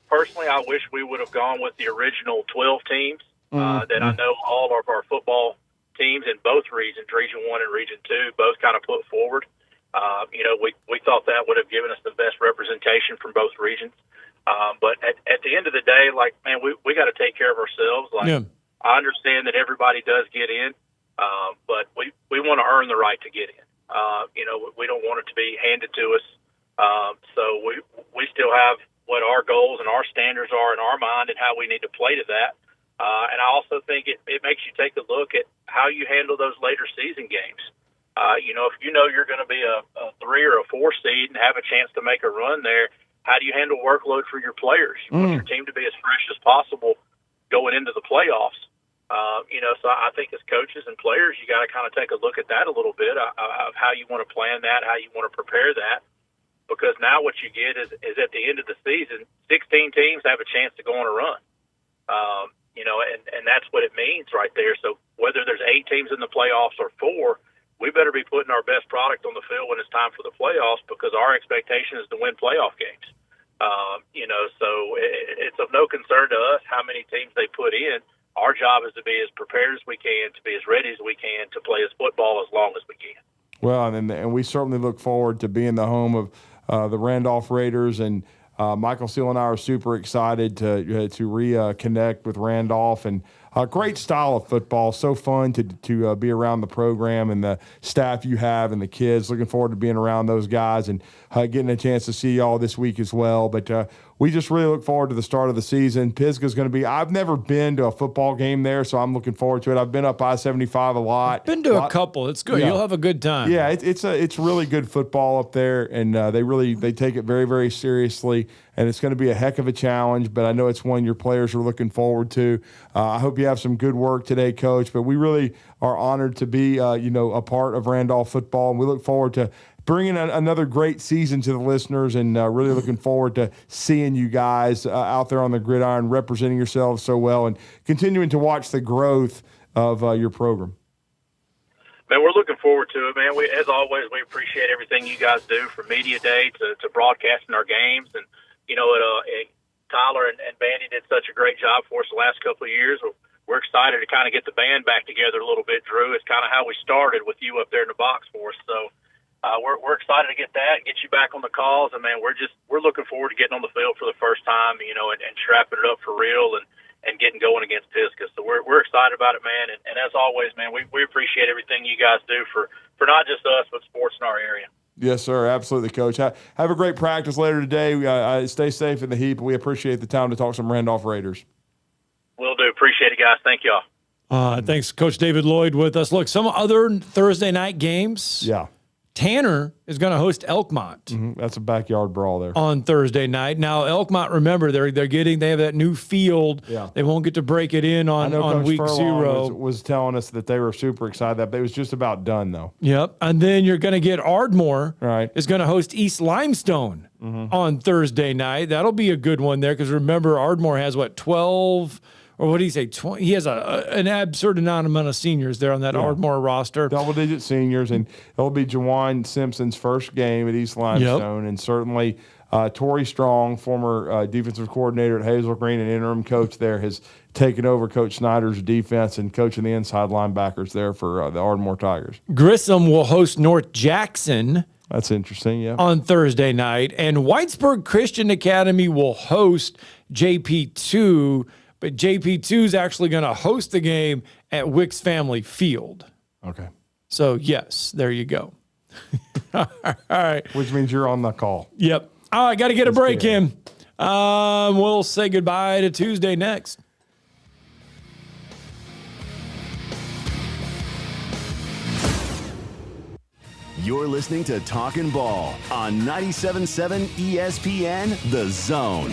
Personally, I wish we would have gone with the original 12 teams that I know all of our football teams in both regions, Region 1 and Region 2, both kind of put forward. We thought that would have given us the best representation from both regions. But at the end of the day, we got to take care of ourselves. I understand that everybody does get in, but we want to earn the right to get in. We don't want it to be handed to us. So we still have what our goals and our standards are in our mind and how we need to play to that. And I also think it makes you take a look at how you handle those later season games. If you know you're going to be a 3 or a 4 seed and have a chance to make a run there, how do you handle workload for your players? You want your team to be as fresh as possible going into the playoffs. So I think as coaches and players, you got to kind of take a look at that a little bit of how you want to plan that, how you want to prepare that. Because now what you get is at the end of the season, 16 teams have a chance to go on a run. And that's what it means right there. So whether there's 8 teams in the playoffs or 4, we better be putting our best product on the field when it's time for the playoffs, because our expectation is to win playoff games. So it's of no concern to us how many teams they put in. Our job is to be as prepared as we can, to be as ready as we can, to play as football as long as we can. Well, and we certainly look forward to being the home of the Randolph Raiders, and Michael Steele and I are super excited to reconnect with Randolph, and a great style of football. So fun to be around the program and the staff you have and the kids. Looking forward to being around those guys and getting a chance to see y'all this week as well. But we just really look forward to the start of the season. Pisgah's going to be – I've never been to a football game there, so I'm looking forward to it. I've been up I-75 a lot. Been to a couple. It's good. Yeah. You'll have a good time. Yeah, it's really good football up there, and they take it very, very seriously, and it's going to be a heck of a challenge, but I know it's one your players are looking forward to. I hope you have some good work today, Coach, but we really are honored to be a part of Randolph football, and we look forward to bringing another great season to the listeners, and really looking forward to seeing you guys out there on the gridiron representing yourselves so well and continuing to watch the growth of your program. Man, we're looking forward to it, man. As always, we appreciate everything you guys do, from media day to broadcasting our games. And, Tyler and Bandy did such a great job for us the last couple of years. We're excited to kind of get the band back together a little bit, Drew. It's kind of how we started with you up there in the box for us. So we're excited to get that, get you back on the calls. And, man, we're looking forward to getting on the field for the first time, and strapping it up for real and getting going against Pisgah. So we're excited about it, man. And as always, man, we appreciate everything you guys do for not just us, but sports in our area. Yes, sir. Absolutely, Coach. Have a great practice later today. Stay safe in the heat. We appreciate the time to talk some Randolph Raiders. Will do. Appreciate it, guys. Thank y'all. Thanks, Coach David Lloyd, with us. Look, some other Thursday night games. Yeah. Tanner is going to host Elkmont. That's a backyard brawl there. On Thursday night. Now, Elkmont, remember, they have that new field. Yeah. They won't get to break it in on Coach week Furlong 0. was telling us that they were super excited. That it was just about done, though. Yep. And then you're going to get Ardmore is going to host East Limestone on Thursday night. That'll be a good one there because remember, Ardmore has, 12 – or what do you say? 20, he has an absurd amount of seniors there on that Ardmore roster. Double-digit seniors, and it'll be Jawan Simpson's first game at East Limestone, and certainly Torrey Strong, former defensive coordinator at Hazel Green and interim coach there, has taken over Coach Snyder's defense and coaching the inside linebackers there for the Ardmore Tigers. Grissom will host North Jackson. That's interesting, yeah. On Thursday night, and Whitesburg Christian Academy will host JP2. But JP2 is actually going to host the game at Wicks Family Field. Okay. So, yes, there you go. All right. Which means you're on the call. Yep. All right, got to get a break in. We'll say goodbye to Tuesday next. You're listening to Talkin' Ball on 97.7 ESPN The Zone.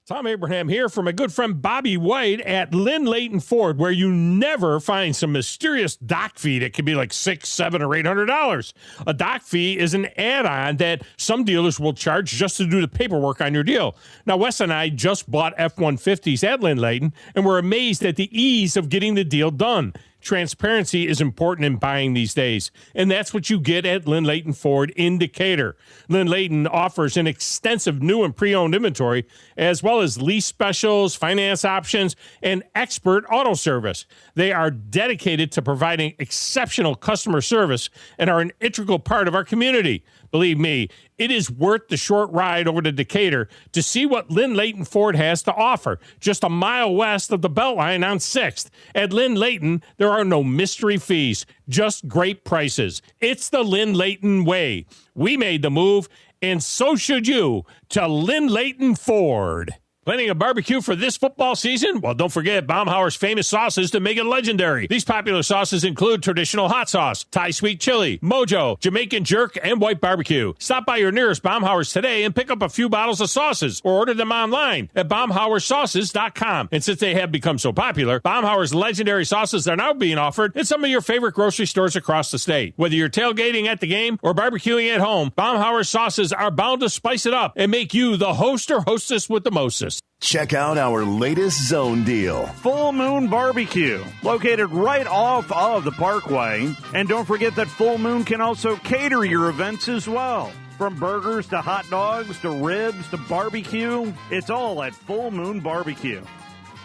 Tom Abraham here for my good friend Bobby White at Lynn Leighton Ford, where you never find some mysterious dock fee that can be like $600, $700, or $800. A dock fee is an add-on that some dealers will charge just to do the paperwork on your deal. Now, Wes and I just bought F-150s at Lynn Leighton, and we're amazed at the ease of getting the deal done. Transparency is important in buying these days, and that's what you get at Lynn Leighton Ford in Decatur. Lynn Leighton offers an extensive new and pre-owned inventory, as well as lease specials, finance options, and expert auto service. They are dedicated to providing exceptional customer service and are an integral part of our community. Believe me, it is worth the short ride over to Decatur to see what Lynn Leighton Ford has to offer, just a mile west of the Beltline on 6th. At Lynn Leighton, there are no mystery fees, just great prices. It's the Lynn Leighton way. We made the move, and so should you, to Lynn Leighton Ford. Planning a barbecue for this football season? Well, don't forget Baumhauer's famous sauces to make it legendary. These popular sauces include traditional hot sauce, Thai sweet chili, Mojo, Jamaican jerk, and white barbecue. Stop by your nearest Baumhauer's today and pick up a few bottles of sauces or order them online at baumhauersauces.com. And since they have become so popular, Baumhauer's legendary sauces are now being offered in some of your favorite grocery stores across the state. Whether you're tailgating at the game or barbecuing at home, Baumhauer's sauces are bound to spice it up and make you the host or hostess with the mostest. Check out our latest zone deal. Full Moon Barbecue, located right off of the Parkway. And don't forget that Full Moon can also cater your events as well. From burgers to hot dogs to ribs to barbecue, it's all at Full Moon Barbecue.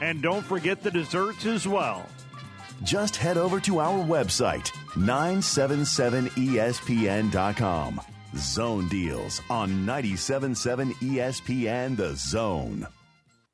And don't forget the desserts as well. Just head over to our website, 977ESPN.com. Zone deals on 97.7 ESPN The Zone.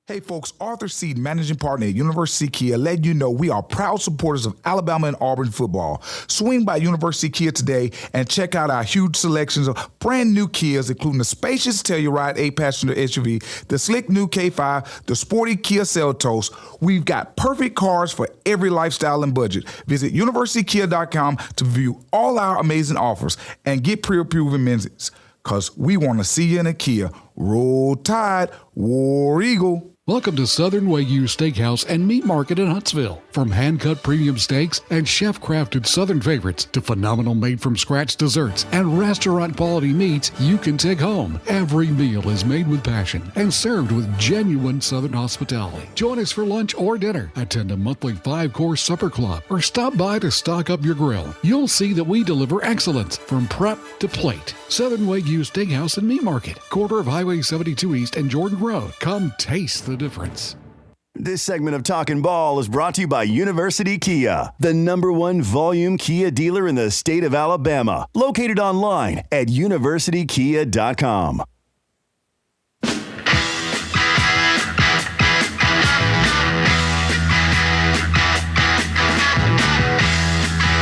Hey folks, Arthur Seed, managing partner at University Kia, letting you know we are proud supporters of Alabama and Auburn football. Swing by University Kia today and check out our huge selections of brand new Kias, including the spacious Telluride 8-passenger SUV, the slick new K5, the sporty Kia Seltos. We've got perfect cars for every lifestyle and budget. Visit universitykia.com to view all our amazing offers and get pre-approved amenities, because we want to see you in a Kia. Roll Tide, War Eagle. Welcome to Southern Wagyu Steakhouse and Meat Market in Huntsville. From hand-cut premium steaks and chef-crafted Southern favorites to phenomenal made-from-scratch desserts and restaurant-quality meats you can take home. Every meal is made with passion and served with genuine Southern hospitality. Join us for lunch or dinner. Attend a monthly 5-course supper club or stop by to stock up your grill. You'll see that we deliver excellence from prep to plate. Southern Wagyu Steakhouse and Meat Market, corner of Highway 72 East and Jordan Road. Come taste the difference. This segment of Talkin' Ball is brought to you by University Kia, the #1 volume Kia dealer in the state of Alabama. Located online at universitykia.com.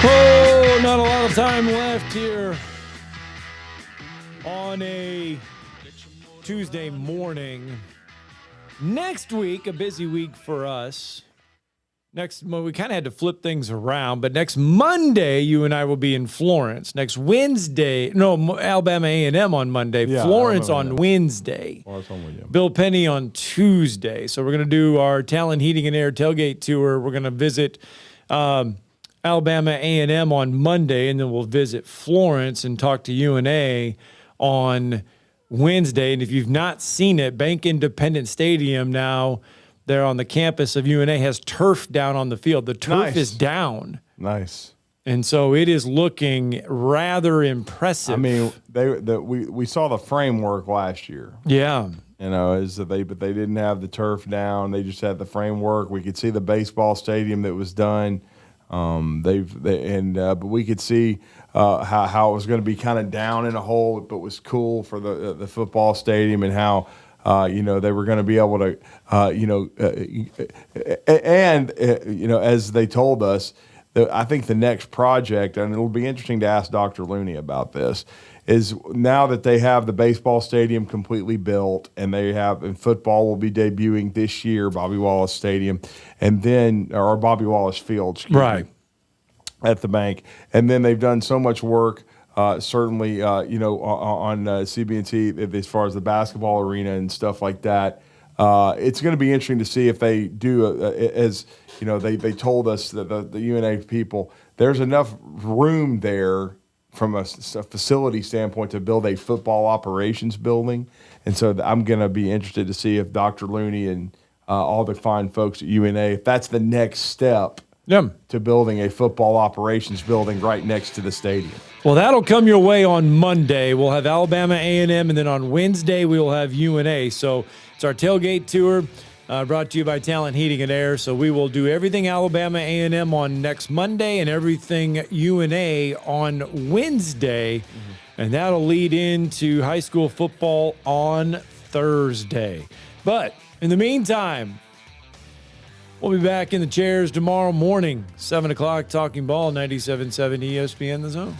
Oh, not a lot of time left here on a Tuesday morning. Next week, a busy week for us. We kind of had to flip things around, but next Monday, you and I will be in Florence. Next Wednesday, Alabama A&M on Monday. Yeah, Florence on Wednesday. Bill Penny on Tuesday. So we're going to do our Talent Heating and Air tailgate tour. We're going to visit Alabama A&M on Monday, and then we'll visit Florence and talk to UNA on Wednesday. And if you've not seen it, Bank Independent Stadium now, there on the campus of UNA, has turf down on the field. The turf is down. Nice. And so it is looking rather impressive. I mean, we saw the framework last year. Yeah. But they didn't have the turf down. They just had the framework. We could see the baseball stadium that was done. But we could see how it was going to be kind of down in a hole, but was cool for the football stadium, and how they were going to be able to as they told us, I think the next project, and it'll be interesting to ask Dr. Looney about this, is now that they have the baseball stadium completely built, and football will be debuting this year, Bobby Wallace Stadium, or Bobby Wallace Field, excuse me, at the Bank. And then they've done so much work, certainly, on CB&T as far as the basketball arena and stuff like that. It's going to be interesting to see if they do, they told us that the UNA people, there's enough room there from a facility standpoint to build a football operations building. And so I'm going to be interested to see if Dr. Looney and all the fine folks at UNA, if that's the next step to building a football operations building right next to the stadium. Well, that'll come your way on Monday. We'll have Alabama A&M, and then on Wednesday we will have UNA. So it's our tailgate tour brought to you by Talent Heating and Air. So we will do everything Alabama A&M on next Monday and everything UNA on Wednesday. And that'll lead into high school football on Thursday. But in the meantime, we'll be back in the chairs tomorrow morning, 7 o'clock, Talking Ball, 97.7 ESPN The Zone.